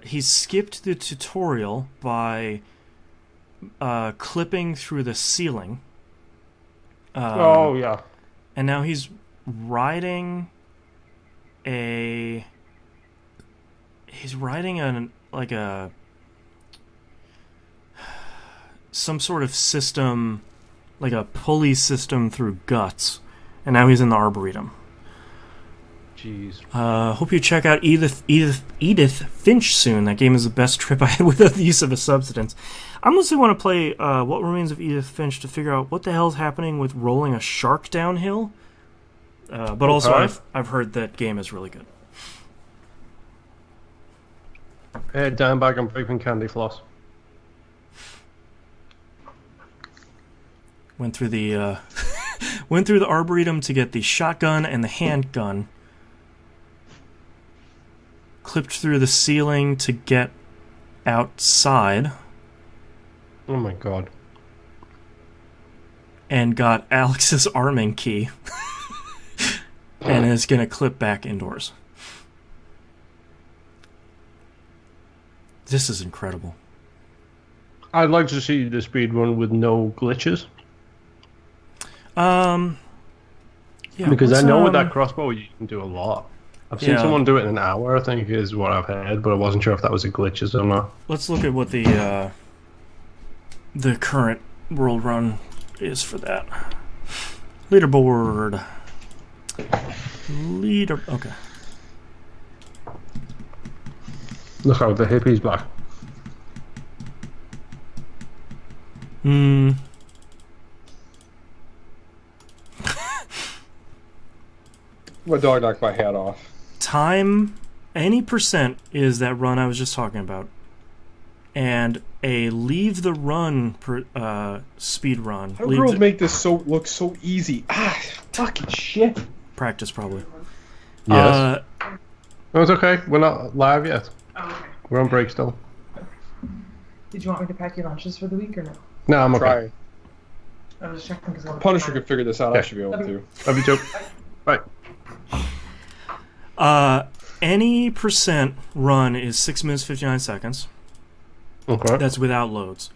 Speaker 2: He's skipped the tutorial by clipping through the ceiling.
Speaker 1: Oh, yeah.
Speaker 2: And now he's riding some sort of system, like a pulley system through guts, and now he's in the Arboretum.
Speaker 1: Jeez.
Speaker 2: Hope you check out Edith Finch soon. That game is the best trip I had without the use of a substance. I mostly want to play What Remains of Edith Finch to figure out what the hell's happening with rolling a shark downhill. But also, I've heard that game is really good.
Speaker 1: Down back and vaping candy floss.
Speaker 2: Went through the Arboretum to get the shotgun and the handgun. Clipped through the ceiling to get outside.
Speaker 1: Oh my god.
Speaker 2: And got Alex's arming key. And is going to clip back indoors. This is incredible.
Speaker 1: I'd like to see the speedrun with no glitches.
Speaker 2: Yeah,
Speaker 1: because I know with that crossbow you can do a lot. I've seen someone do it in an hour, I think is what I've heard, but I wasn't sure if that was a glitches or not.
Speaker 2: Let's look at what the current world run is for that. Leaderboard. Okay.
Speaker 1: Look out, the hippie's back.
Speaker 3: My dog knocked my hat off.
Speaker 2: Time, any percent is that run I was just talking about. And a leave the run speed run.
Speaker 3: How do girls make this look so easy? Ah, fucking shit.
Speaker 2: Practice, probably.
Speaker 1: Yes. No, it's okay. We're not live yet.
Speaker 4: Oh, okay.
Speaker 1: We're on break still.
Speaker 4: Did you want me to pack your lunches for the week or no?
Speaker 1: No, I'm okay.
Speaker 3: Try.
Speaker 4: I was checking because
Speaker 3: Punisher could figure this out.
Speaker 1: Okay.
Speaker 3: I should be able to.
Speaker 1: Love you too. Right.
Speaker 2: Any percent run is 6 minutes 59 seconds.
Speaker 1: Okay.
Speaker 2: That's without loads.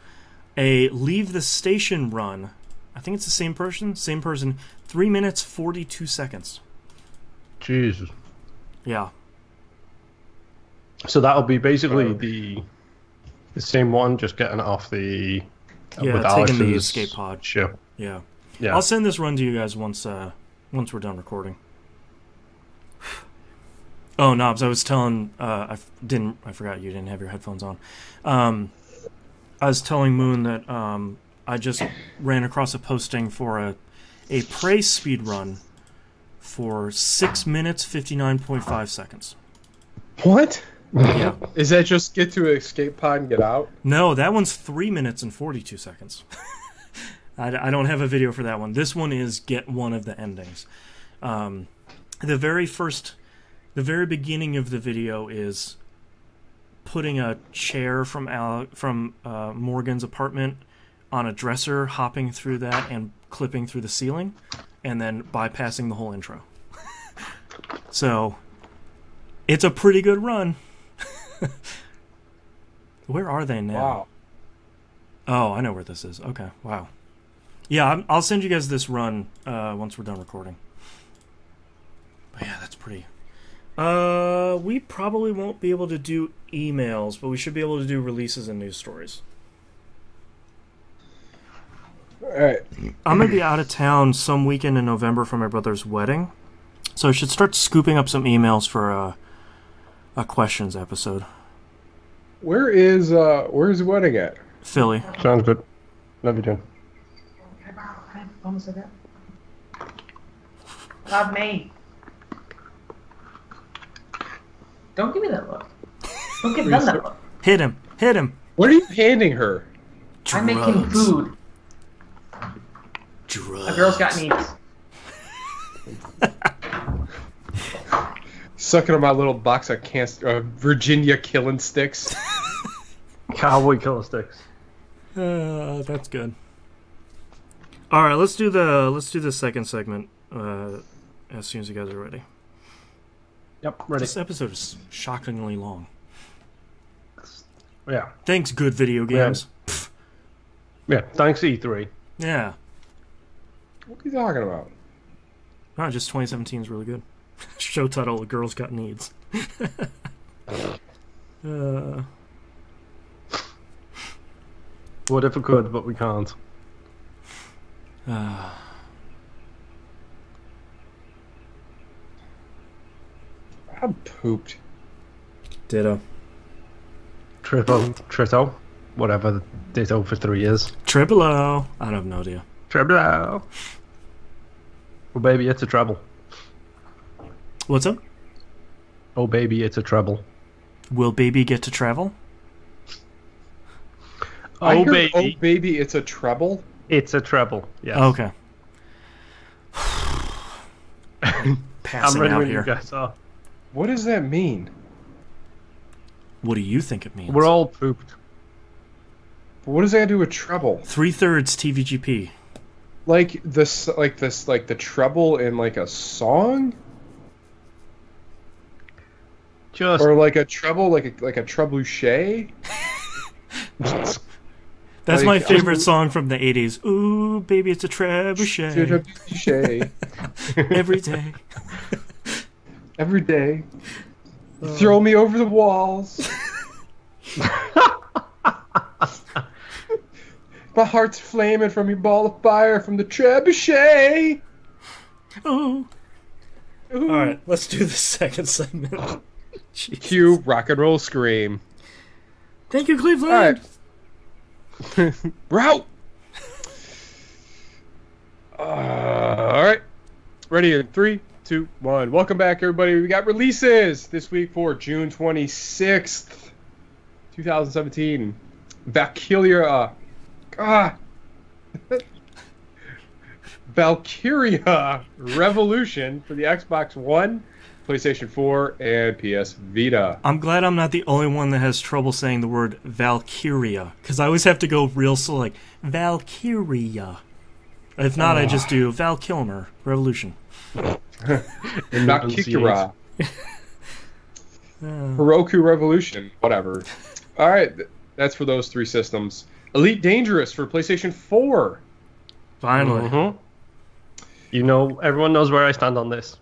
Speaker 2: A leave the station run, I think it's the same person. 3 minutes 42 seconds.
Speaker 1: Jesus.
Speaker 2: Yeah.
Speaker 1: So that'll be basically the same one, just getting it off the with
Speaker 2: taking the
Speaker 1: Alex's
Speaker 2: escape pod.
Speaker 1: ship.
Speaker 2: Yeah.
Speaker 1: Yeah.
Speaker 2: I'll send this run to you guys once we're done recording. Oh, Knobs, I was telling I forgot you didn't have your headphones on. I was telling Moon that I just ran across a posting for a Prey speed run for 6 minutes 59.5 seconds.
Speaker 3: What?
Speaker 2: Yeah.
Speaker 3: Is that just get to an escape pod and get out?
Speaker 2: No, that one's 3 minutes and 42 seconds. I don't have a video for that one. This one is get one of the endings. The very beginning of the video is putting a chair from Morgan's apartment on a dresser, hopping through that and clipping through the ceiling, and then bypassing the whole intro. So, it's a pretty good run. Where are they now?
Speaker 3: Wow.
Speaker 2: Oh, I know where this is. Okay, wow. Yeah, I'll send you guys this run once we're done recording. But yeah, that's pretty... we probably won't be able to do emails, but we should be able to do releases and news stories.
Speaker 3: Alright.
Speaker 2: I'm going to be out of town some weekend in November for my brother's wedding, so I should start scooping up some emails for a questions episode.
Speaker 3: Where's the wedding at?
Speaker 2: Philly.
Speaker 1: Sounds good. Love you too.
Speaker 4: Can I borrow a pen? Almost like that. Not me. Don't give me that look. Don't give them that look.
Speaker 2: Hit him. Hit him.
Speaker 3: What are you handing her?
Speaker 4: I'm making food. A girl's got needs.
Speaker 3: Sucking on my little box of Virginia killing sticks.
Speaker 1: Cowboy killer sticks.
Speaker 2: That's good. All right, let's do the second segment as soon as you guys are ready.
Speaker 1: Yep, ready.
Speaker 2: This episode is shockingly long.
Speaker 1: Yeah.
Speaker 2: Thanks, good video games.
Speaker 1: Yeah, thanks E3.
Speaker 2: Yeah.
Speaker 3: What are you talking about?
Speaker 2: No, just 2017 is really good. Show title: Girls Got Needs.
Speaker 1: What if we could, but we can't.
Speaker 3: I'm pooped.
Speaker 2: Ditto.
Speaker 1: Trito. Whatever, ditto for 3 years.
Speaker 2: Triple O. I have no idea.
Speaker 1: Treble. Well, baby, it's a treble.
Speaker 2: What's up?
Speaker 1: Oh, baby, it's a treble.
Speaker 2: Will baby get to travel?
Speaker 3: Oh, baby. Oh, baby, it's a treble?
Speaker 1: It's a treble, yes.
Speaker 2: Okay.
Speaker 1: I'm
Speaker 2: Passing
Speaker 1: ready
Speaker 2: out
Speaker 1: when
Speaker 2: here.
Speaker 1: you guys are.
Speaker 3: What does that mean?
Speaker 2: What do you think it means?
Speaker 1: We're all pooped.
Speaker 3: What does that do with treble?
Speaker 2: 3/3 TVGP.
Speaker 3: Like the treble in like a song?
Speaker 1: Just
Speaker 3: Or like a treble, like a trebuchet?
Speaker 2: That's my favorite song from the 80s. Ooh, baby, it's a trebuchet.
Speaker 3: Trebuchet.
Speaker 2: Every day.
Speaker 3: Every day. Throw me over the walls. My heart's flaming from your ball of fire from the trebuchet.
Speaker 2: Ooh.
Speaker 3: Ooh.
Speaker 2: All right, let's do the second segment.
Speaker 3: Cue rock and roll scream.
Speaker 2: Thank you, Cleveland.
Speaker 3: All right. We're out. All right. Ready in 3, 2, 1. Welcome back, everybody. We got releases this week for June 26th, 2017. Valkyria Revolution for the Xbox One, PlayStation 4, and PS Vita.
Speaker 2: I'm glad I'm not the only one that has trouble saying the word Valkyria, because I always have to go real slow, like Valkyria. If not, I just do Val Kilmer Revolution.
Speaker 3: Valkyria. Heroku Revolution, whatever. All right, that's for those 3 systems. Elite Dangerous for PlayStation 4.
Speaker 2: Finally.
Speaker 1: Mm-hmm. You know, everyone knows where I stand on this.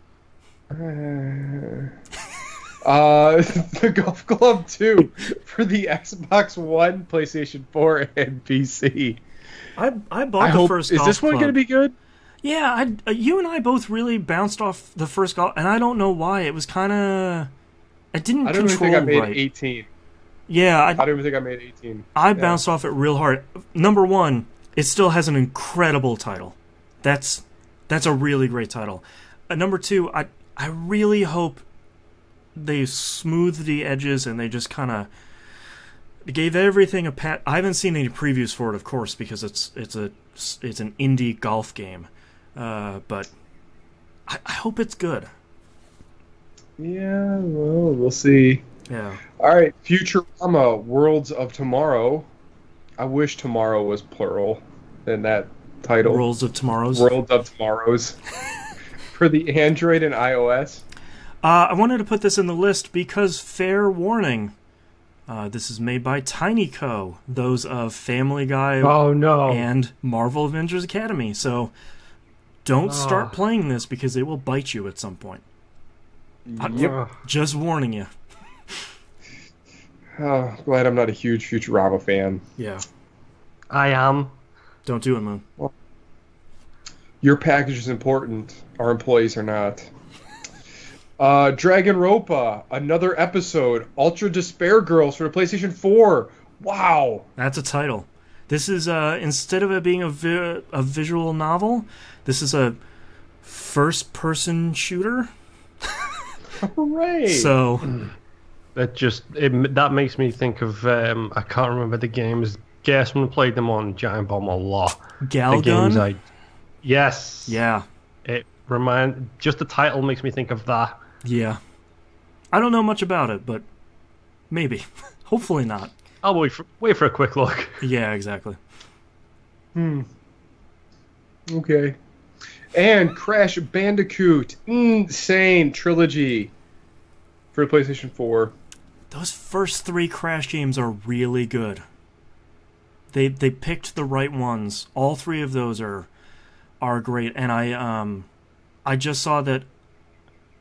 Speaker 3: The Golf Club 2 for the Xbox One, PlayStation 4, and PC.
Speaker 2: I bought the first Golf
Speaker 3: Is this one going to be good?
Speaker 2: Yeah, you and I both really bounced off the first Golf, and I don't know why. It was kind of... It didn't control right.
Speaker 3: I don't even think I made 18.
Speaker 2: Yeah,
Speaker 3: I don't even think I made 18.
Speaker 2: I bounced off it real hard. Number one, it still has an incredible title. That's a really great title. Number two, I really hope they smoothed the edges and they just kind of gave everything a pat. I haven't seen any previews for it, of course, because it's an indie golf game. But I hope it's good.
Speaker 3: Yeah, well, we'll see.
Speaker 2: Yeah.
Speaker 3: All right, Futurama, Worlds of Tomorrow. I wish tomorrow was plural in that title.
Speaker 2: Worlds of Tomorrows.
Speaker 3: Worlds of Tomorrows. For the Android and iOS.
Speaker 2: I wanted to put this in the list because, fair warning, this is made by Tiny Co., those of Family Guy and Marvel Avengers Academy. So don't start playing this because it will bite you at some point.
Speaker 3: Yep.
Speaker 2: Just warning you.
Speaker 3: Oh, glad I'm not a huge Futurama fan.
Speaker 2: Yeah.
Speaker 1: I am.
Speaker 2: Don't do it, Moon.
Speaker 3: Well, your package is important. Our employees are not. Dragonropa, another episode. Ultra Despair Girls for the PlayStation 4. Wow.
Speaker 2: That's a title. This is, instead of it being a visual novel, this is a first-person shooter.
Speaker 3: Hooray.
Speaker 2: So...
Speaker 1: that makes me think of I can't remember the games. Guess when I played them on Giant Bomb a lot.
Speaker 2: Galgun?
Speaker 1: Yes.
Speaker 2: Yeah.
Speaker 1: Just the title makes me think of that.
Speaker 2: Yeah. I don't know much about it, but maybe. Hopefully not.
Speaker 1: I'll wait for a quick look.
Speaker 2: Yeah, exactly.
Speaker 3: Okay. And Crash Bandicoot Insane Trilogy for the PlayStation 4.
Speaker 2: Those first 3 Crash games are really good. They picked the right ones. All 3 of those are great. And I just saw that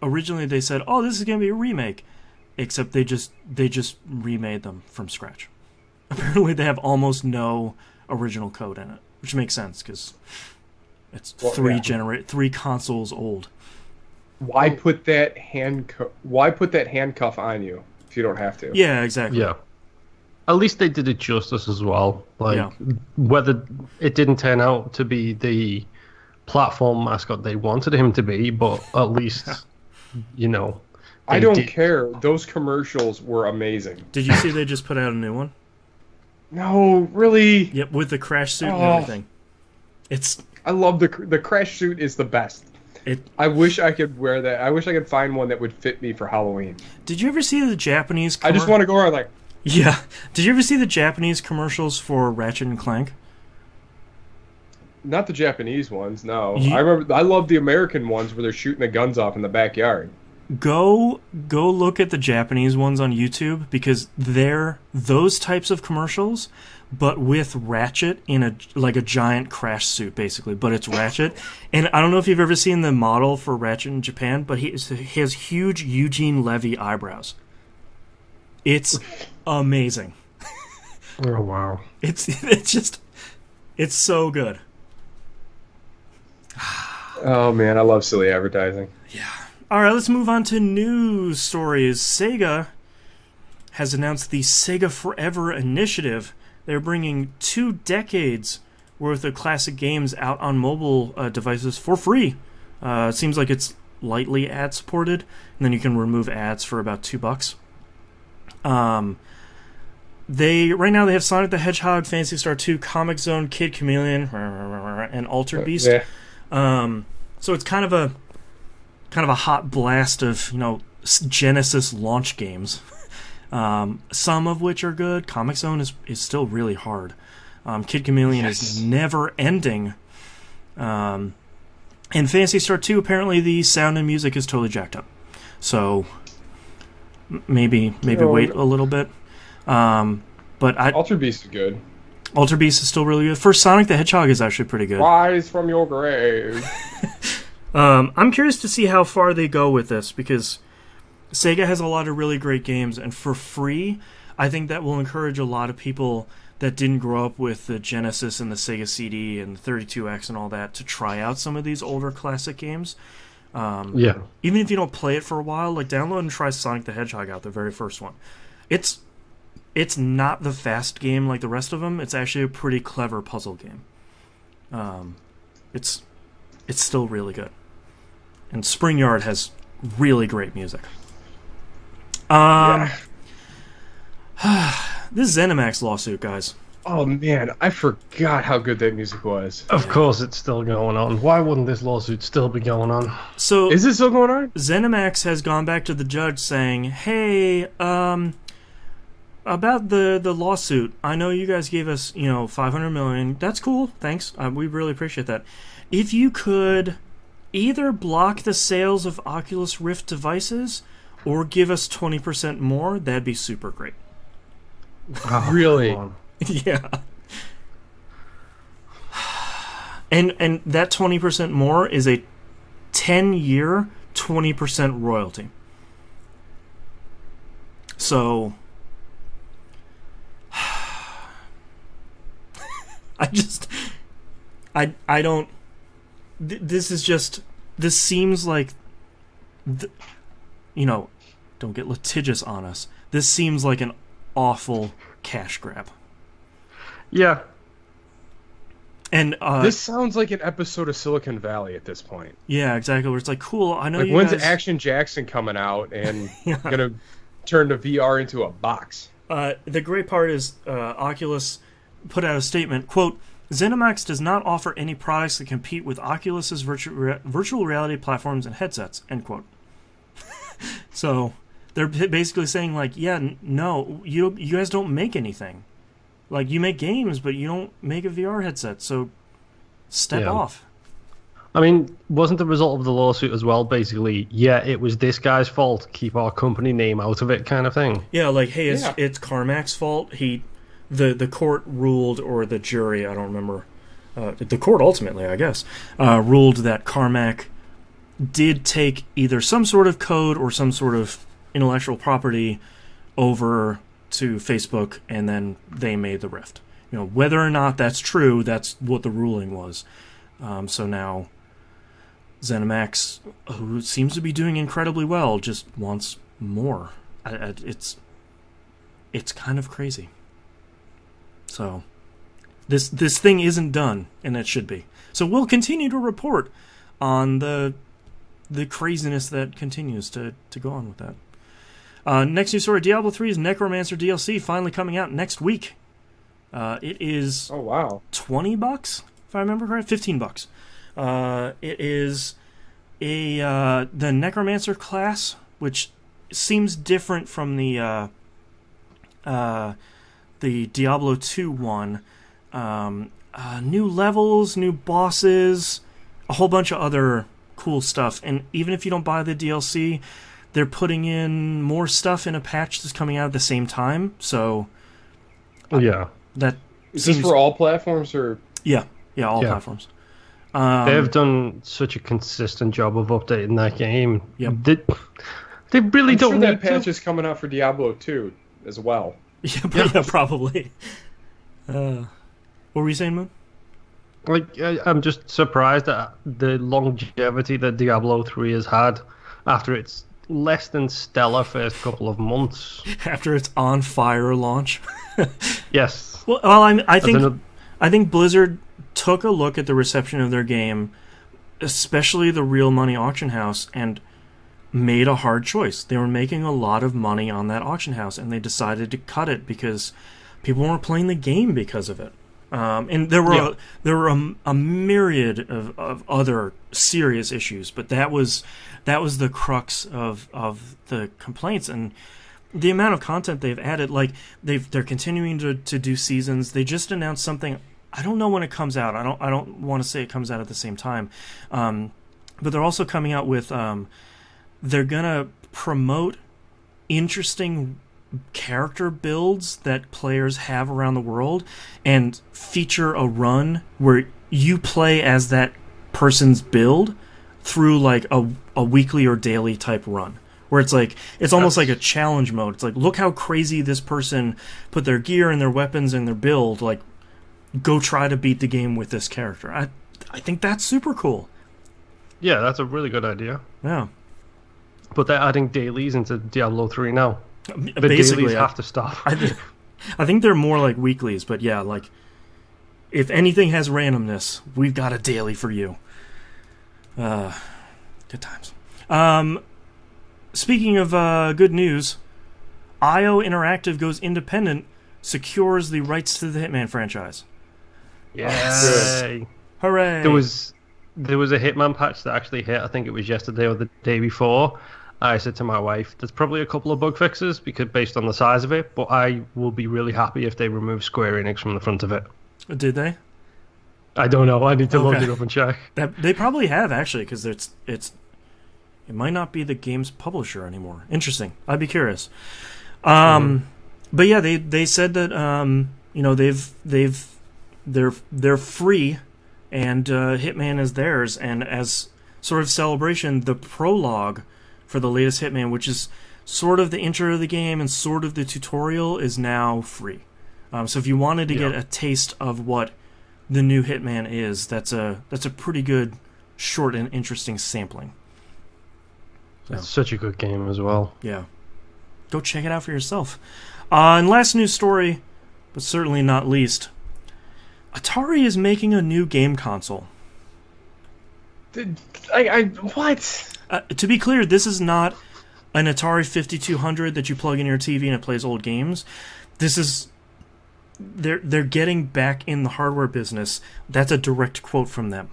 Speaker 2: originally they said, "Oh, this is going to be a remake," except they just remade them from scratch. Apparently, they have almost no original code in it, which makes sense because it's 3 consoles old.
Speaker 3: Why put that handcuff on you if you don't have to?
Speaker 2: Yeah, exactly.
Speaker 1: Yeah. At least they did it justice as well. Whether it didn't turn out to be the platform mascot they wanted him to be, but at least,
Speaker 3: I don't care. Those commercials were amazing.
Speaker 2: Did you see they just put out a new one?
Speaker 3: No, really?
Speaker 2: Yep, with the Crash suit and everything.
Speaker 3: I love the Crash suit is the best. I wish I could wear that. I wish I could find one that would fit me for Halloween.
Speaker 2: Did you ever see the Japanese...
Speaker 3: I just want to go around like...
Speaker 2: Yeah. Did you ever see the Japanese commercials for Ratchet and Clank?
Speaker 3: Not the Japanese ones, no. I love the American ones where they're shooting the guns off in the backyard.
Speaker 2: Go look at the Japanese ones on YouTube because they're those types of commercials, but with Ratchet in a giant Crash suit, basically. But it's Ratchet, and I don't know if you've ever seen the model for Ratchet in Japan, but he has huge Eugene Levy eyebrows. It's amazing.
Speaker 1: Oh wow!
Speaker 2: It's so good.
Speaker 3: Oh man, I love silly advertising.
Speaker 2: Yeah. All right, let's move on to news stories. Sega has announced the Sega Forever Initiative. They're bringing 2 decades worth of classic games out on mobile devices for free. It seems like it's lightly ad supported, and then you can remove ads for about $2. Right now they have Sonic the Hedgehog, Phantasy Star 2, Comic Zone, Kid Chameleon, and Altered Beast.
Speaker 3: Yeah.
Speaker 2: So it's kind of a hot blast of Genesis launch games. Some of which are good. Comic Zone is still really hard. Kid Chameleon is never ending. And Phantasy Star 2, apparently the sound and music is totally jacked up. So maybe wait a little bit. But
Speaker 3: Altered Beast is good.
Speaker 2: Altered Beast is still really good. First Sonic the Hedgehog is actually pretty good.
Speaker 3: Rise from your grave.
Speaker 2: I'm curious to see how far they go with this because Sega has a lot of really great games, and for free, I think that will encourage a lot of people that didn't grow up with the Genesis and the Sega CD and the 32X and all that to try out some of these older classic games. Even if you don't play it for a while, download and try Sonic the Hedgehog out, the very first one. It's not the fast game like the rest of them. It's actually a pretty clever puzzle game. It's still really good. And Spring Yard has really great music. This ZeniMax lawsuit, guys.
Speaker 3: Oh man, I forgot how good that music was.
Speaker 1: Of course it's still going on. Why wouldn't this lawsuit still be going on?
Speaker 2: So
Speaker 3: is it still going on?
Speaker 2: ZeniMax has gone back to the judge saying, "Hey, about the lawsuit, I know you guys gave us, $500 million. That's cool. Thanks. We really appreciate that. If you could either block the sales of Oculus Rift devices or give us 20% more, that'd be super great."
Speaker 3: Oh, really?
Speaker 2: Yeah. And that 20% more is a 10-year 20% royalty. So I don't. This seems like, don't get litigious on us. This seems like an awful cash grab.
Speaker 1: Yeah.
Speaker 2: And
Speaker 3: this sounds like an episode of Silicon Valley at this point.
Speaker 2: Yeah, exactly. Where it's like, cool, I know you
Speaker 3: when's
Speaker 2: guys...
Speaker 3: Action Jackson coming out and gonna turn the VR into a box?
Speaker 2: The great part is Oculus put out a statement, quote, ZeniMax does not offer any products that compete with Oculus's virtual reality platforms and headsets, end quote. So they're basically saying, like, yeah, no, you guys don't make anything. Like, you make games, but you don't make a VR headset, so step off.
Speaker 1: I mean, wasn't the result of the lawsuit as well basically, yeah, it was this guy's fault, keep our company name out of it kind of thing?
Speaker 2: Yeah, like, hey, it's Carmack's fault. The court ruled, or the jury, I don't remember, the court ultimately, I guess, ruled that Carmack did take either some sort of code or some sort of intellectual property over to Facebook, and then they made the Rift. You know, whether or not that's true, that's what the ruling was. So now ZeniMax, who seems to be doing incredibly well, just wants more. It's kind of crazy. So this thing isn't done, and it should be. So we'll continue to report on the craziness that continues to go on with that. Next news story: Diablo 3's Necrodancer DLC finally coming out next week. It is $20, if I remember correctly, $15. It is the Necrodancer class, which seems different from the Diablo 2 one. New levels, new bosses, a whole bunch of other cool stuff. And even if you don't buy the DLC, they're putting in more stuff in a patch that's coming out at the same time. So
Speaker 1: yeah,
Speaker 3: that is this for all platforms, or
Speaker 2: all platforms.
Speaker 1: They've done such a consistent job of updating that game.
Speaker 2: Yep.
Speaker 1: They really
Speaker 3: I'm
Speaker 1: don't
Speaker 3: sure
Speaker 1: need
Speaker 3: that patch is coming out for Diablo 2 as well.
Speaker 2: Yeah, probably. What were you saying, Moon?
Speaker 1: Like, I'm just surprised at the longevity that Diablo 3 has had after its less than stellar first couple of months.
Speaker 2: After its on fire launch.
Speaker 1: Yes.
Speaker 2: Well, I think Blizzard took a look at the reception of their game, especially the Real Money Auction House, and made a hard choice. They were making a lot of money on that auction house, and they decided to cut it because people weren't playing the game because of it. And there were a myriad of other serious issues, but that was the crux of the complaints. And the amount of content they've added, like they're continuing to do seasons. They just announced something. I don't know when it comes out. I don't want to say it comes out at the same time, but they're also coming out with. They're gonna promote interesting character builds that players have around the world, and feature a run where you play as that person's build through like a weekly or daily type run, where it's like it's almost like a challenge mode. It's like, look how crazy this person put their gear and their weapons and their build, like go try to beat the game with this character. I think that's super cool.
Speaker 1: Yeah, that's a really good idea.
Speaker 2: Yeah.
Speaker 1: But they're adding dailies into Diablo 3 now. The
Speaker 2: Basically,
Speaker 1: dailies have to stop.
Speaker 2: I think they're more like weeklies, but yeah, like if anything has randomness, we've got a daily for you. Good times. Speaking of good news, IO Interactive goes independent, secures the rights to the Hitman franchise.
Speaker 1: Yay!
Speaker 2: Hooray!
Speaker 1: There was a Hitman patch that actually hit. I think it was yesterday or the day before. I said to my wife, there's probably a couple of bug fixes because based on the size of it, but I will be really happy if they remove Square Enix from the front of it.
Speaker 2: Did they?
Speaker 1: I don't know. I need to look it up and check.
Speaker 2: They probably have, actually, because it might not be the game's publisher anymore. Interesting. I'd be curious. But yeah, they said that they're free, and Hitman is theirs, and as sort of celebration, the prologue for the latest Hitman, which is sort of the intro of the game and sort of the tutorial, is now free. So if you wanted to get a taste of what the new Hitman is, that's a pretty good, short and interesting sampling. So,
Speaker 1: it's such a good game as well.
Speaker 2: Yeah. Go check it out for yourself. And last news story, but certainly not least, Atari is making a new game console.
Speaker 3: What?
Speaker 2: To be clear, this is not an Atari 5200 that you plug in your TV and it plays old games. This is they're getting back in the hardware business. That's a direct quote from them.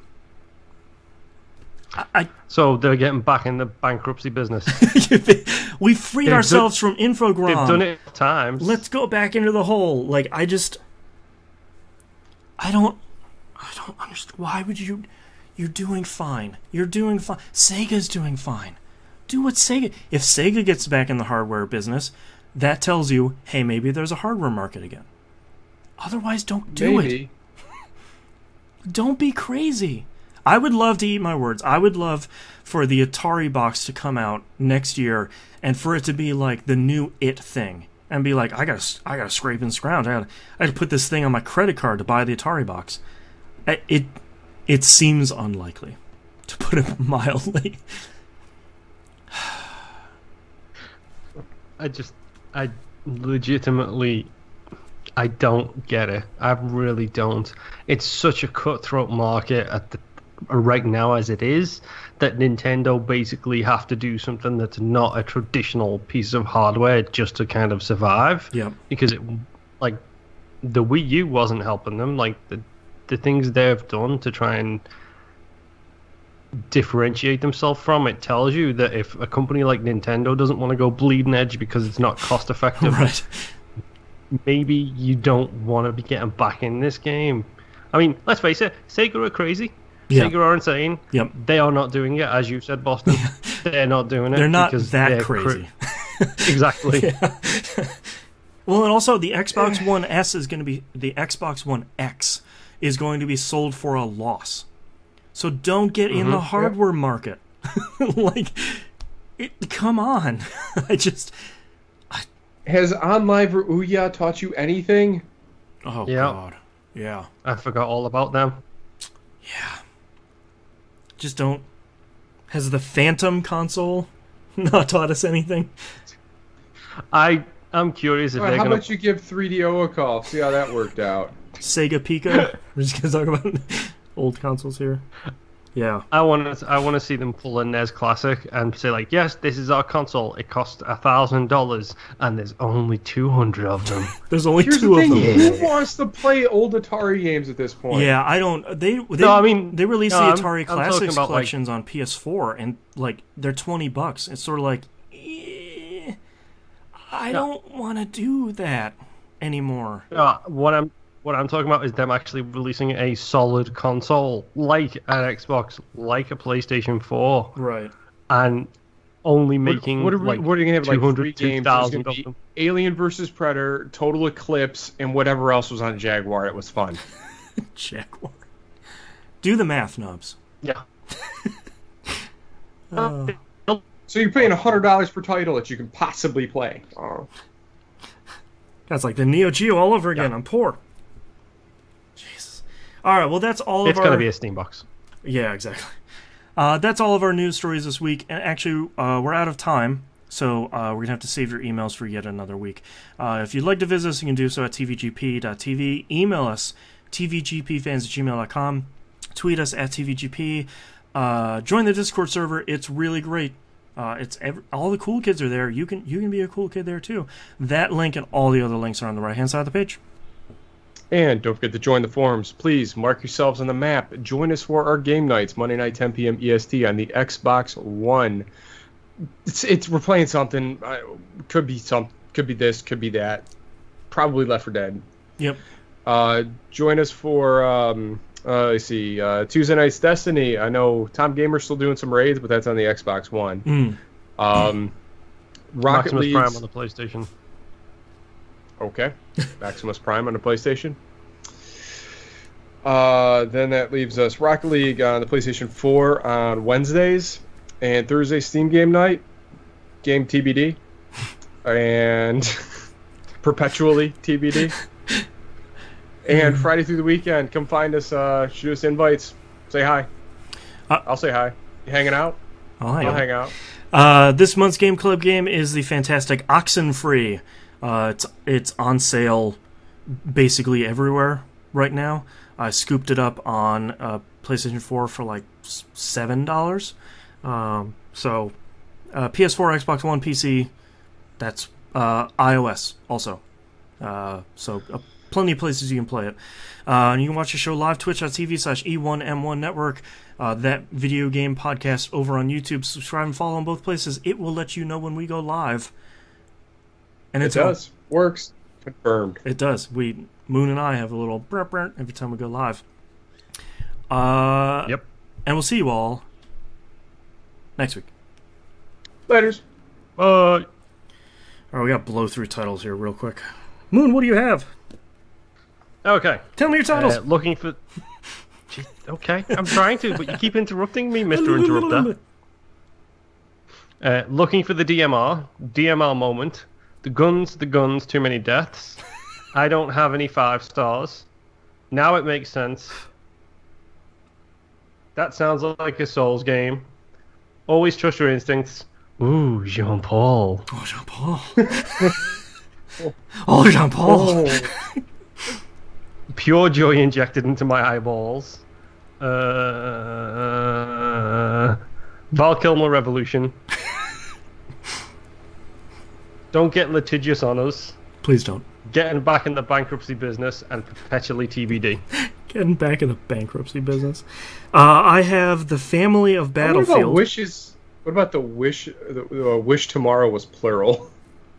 Speaker 1: So they're getting back in the bankruptcy business.
Speaker 2: We freed ourselves from Infogram.
Speaker 1: They've done it times.
Speaker 2: Let's go back into the hole. Like, I don't understand. Why would you? You're doing fine. You're doing fine. Sega's doing fine. Do what Sega. If Sega gets back in the hardware business, that tells you, hey, maybe there's a hardware market again. Otherwise, don't do it. Don't be crazy. I would love to eat my words. I would love for the Atari box to come out next year and for it to be like the new It thing. And be like, I gotta scrape and scrounge. I gotta put this thing on my credit card to buy the Atari box. It seems unlikely, to put it mildly.
Speaker 1: I legitimately, I don't get it. I really don't. It's such a cutthroat market right now as it is, that Nintendo basically have to do something that's not a traditional piece of hardware just to kind of survive.
Speaker 2: Yeah.
Speaker 1: Because like the Wii U wasn't helping them. Like the things they've done to try and differentiate themselves from it tells you that if a company like Nintendo doesn't want to go bleeding edge because it's not cost effective,
Speaker 2: right,
Speaker 1: maybe you don't want to be getting back in this game. I mean, let's face it, Sega are crazy.
Speaker 2: Yeah.
Speaker 1: Sega are insane.
Speaker 2: Yep.
Speaker 1: They are not doing it, as you said, Boston. They're not doing it.
Speaker 2: They're not that crazy.
Speaker 1: Exactly.
Speaker 2: Yeah. Well, and also the Xbox One S is going to be the Xbox One X is going to be sold for a loss. So don't get in the hardware market. Like, come on.
Speaker 3: Has OnLive or Ouya taught you anything?
Speaker 2: Oh, yeah. God. Yeah.
Speaker 1: I forgot all about them.
Speaker 2: Yeah. Just don't... Has the Phantom console not taught us anything?
Speaker 1: I'm curious if they're
Speaker 3: how
Speaker 1: gonna...
Speaker 3: about you give 3DO a call? See how that worked out.
Speaker 2: Sega Pico? We're just going to talk about old consoles here. Yeah.
Speaker 1: I want to see them pull a NES Classic and say, like, yes, this is our console. It costs $1,000 and there's only 200 of them.
Speaker 2: There's only two of them.
Speaker 3: Who wants to play old Atari games at this point?
Speaker 2: Yeah, I don't. They released the Atari Classics collections on PS4 and like they're $20. It's sort of like, I don't want to do that anymore.
Speaker 1: What I'm talking about is them actually releasing a solid console, like an Xbox, like a PlayStation 4.
Speaker 2: Right.
Speaker 1: And only making
Speaker 3: what are you going to have, like 3 games? There's going to be
Speaker 1: them.
Speaker 3: Alien vs. Predator, Total Eclipse, and whatever else was on Jaguar. It was fun.
Speaker 2: Jaguar. Do the math, Nubs.
Speaker 1: Yeah.
Speaker 3: So you're paying $100 per title that you can possibly play. Oh.
Speaker 2: That's like the Neo Geo all over again. Yeah. I'm poor. Jesus. All right, well, that's all
Speaker 1: It's going to be a Steam box.
Speaker 2: Yeah, exactly. That's all of our news stories this week. And actually, we're out of time, so we're going to have to save your emails for yet another week. If you'd like to visit us, you can do so at tvgp.tv. Email us, tvgpfans@gmail.com. Tweet us at tvgp. Join the Discord server. It's really great. All the cool kids are there. You can be a cool kid there too. That link and all the other links are on the right-hand side of the page.
Speaker 3: And don't forget to join the forums. Please mark yourselves on the map. Join us for our game nights, Monday night, 10 p.m. EST on the Xbox One. We're playing something. Could be this, could be that. Probably Left 4 Dead.
Speaker 2: Yep.
Speaker 3: Join us for let's see, Tuesday night's Destiny. I know Tom Gamer's still doing some raids, but that's on the Xbox One. Rocket League
Speaker 1: Prime on the PlayStation.
Speaker 3: Okay. Maximus Prime on the PlayStation. Then that leaves us Rocket League on the PlayStation 4 on Wednesdays, and Thursday Steam Game Night, game TBD, and perpetually TBD. And Friday through the weekend, come find us, shoot us invites, say hi. I'll say hi. You hanging out?
Speaker 2: I'll
Speaker 3: hang out.
Speaker 2: This month's Game Club game is the fantastic Oxenfree. It's on sale basically everywhere right now. I scooped it up on PlayStation 4 for like $7. So PS4, Xbox One, PC, that's iOS also. So plenty of places you can play it. And you can watch the show live, twitch.tv/E1M1 Network. That video game podcast over on YouTube. Subscribe and follow on both places. It will let you know when we go live. And
Speaker 3: it does. Works. Confirmed.
Speaker 2: It does. Moon and I have a little burp every time we go live.
Speaker 1: Yep.
Speaker 2: And we'll see you all next week.
Speaker 3: Laters.
Speaker 2: All right, we got blow-through titles here real quick. Moon, what do you have?
Speaker 1: Okay.
Speaker 2: Tell me your titles.
Speaker 1: Looking for... Okay, I'm trying to, but you keep interrupting me, Mr. Interrupter. Looking for the DMR moment. The guns, too many deaths. I don't have any 5 stars. Now it makes sense. That sounds like a Souls game. Always trust your instincts. Ooh, Jean-Paul.
Speaker 2: Oh, Jean-Paul. Oh, Jean-Paul.
Speaker 1: Oh. Pure joy injected into my eyeballs. Val Kilmer Revolution. Don't get litigious on us.
Speaker 2: Please don't.
Speaker 1: Getting back in the bankruptcy business and perpetually TBD.
Speaker 2: Getting back in the bankruptcy business. I have the Family of Battlefield.
Speaker 3: What about wishes? What about the wish? The wish tomorrow was plural.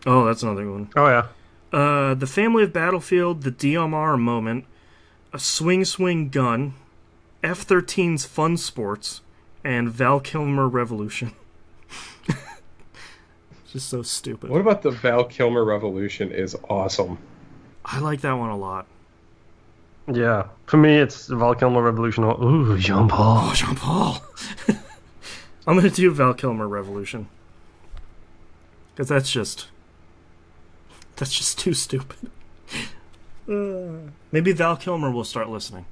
Speaker 2: Oh, that's another one.
Speaker 1: Oh yeah.
Speaker 2: The Family of Battlefield, the DMR moment, a swing gun, F-13's Fun Sports, and Val Kilmer Revolution. Just so stupid.
Speaker 3: What about the Val Kilmer Revolution is awesome.
Speaker 2: I like that one a lot.
Speaker 1: Yeah. For me, it's Val Kilmer Revolution or, ooh, Jean-Paul.
Speaker 2: Oh, Jean-Paul. I'm going to do Val Kilmer Revolution. Because that's just too stupid. Maybe Val Kilmer will start listening.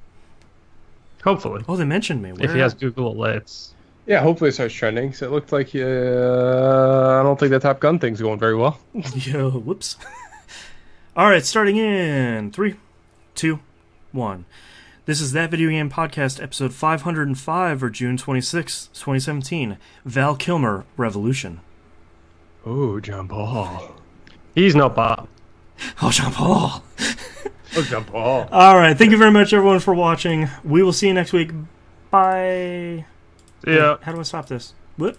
Speaker 1: Hopefully.
Speaker 2: Oh, they mentioned me.
Speaker 1: If he has Google Alerts.
Speaker 3: Yeah, hopefully it starts trending. So it looked like I don't think that Top Gun thing's going very well.
Speaker 2: Yo, whoops. All right, starting in 3, 2, 1. This is That Video Game Podcast, episode 505 for June 26, 2017. Val Kilmer Revolution.
Speaker 3: Oh, Jean-Paul.
Speaker 1: He's not bad.
Speaker 2: Oh, Jean-Paul.
Speaker 3: Oh, Jean-Paul.
Speaker 2: All right, thank you very much, everyone, for watching. We will see you next week. Bye.
Speaker 1: Yeah.
Speaker 2: How do I stop this? What?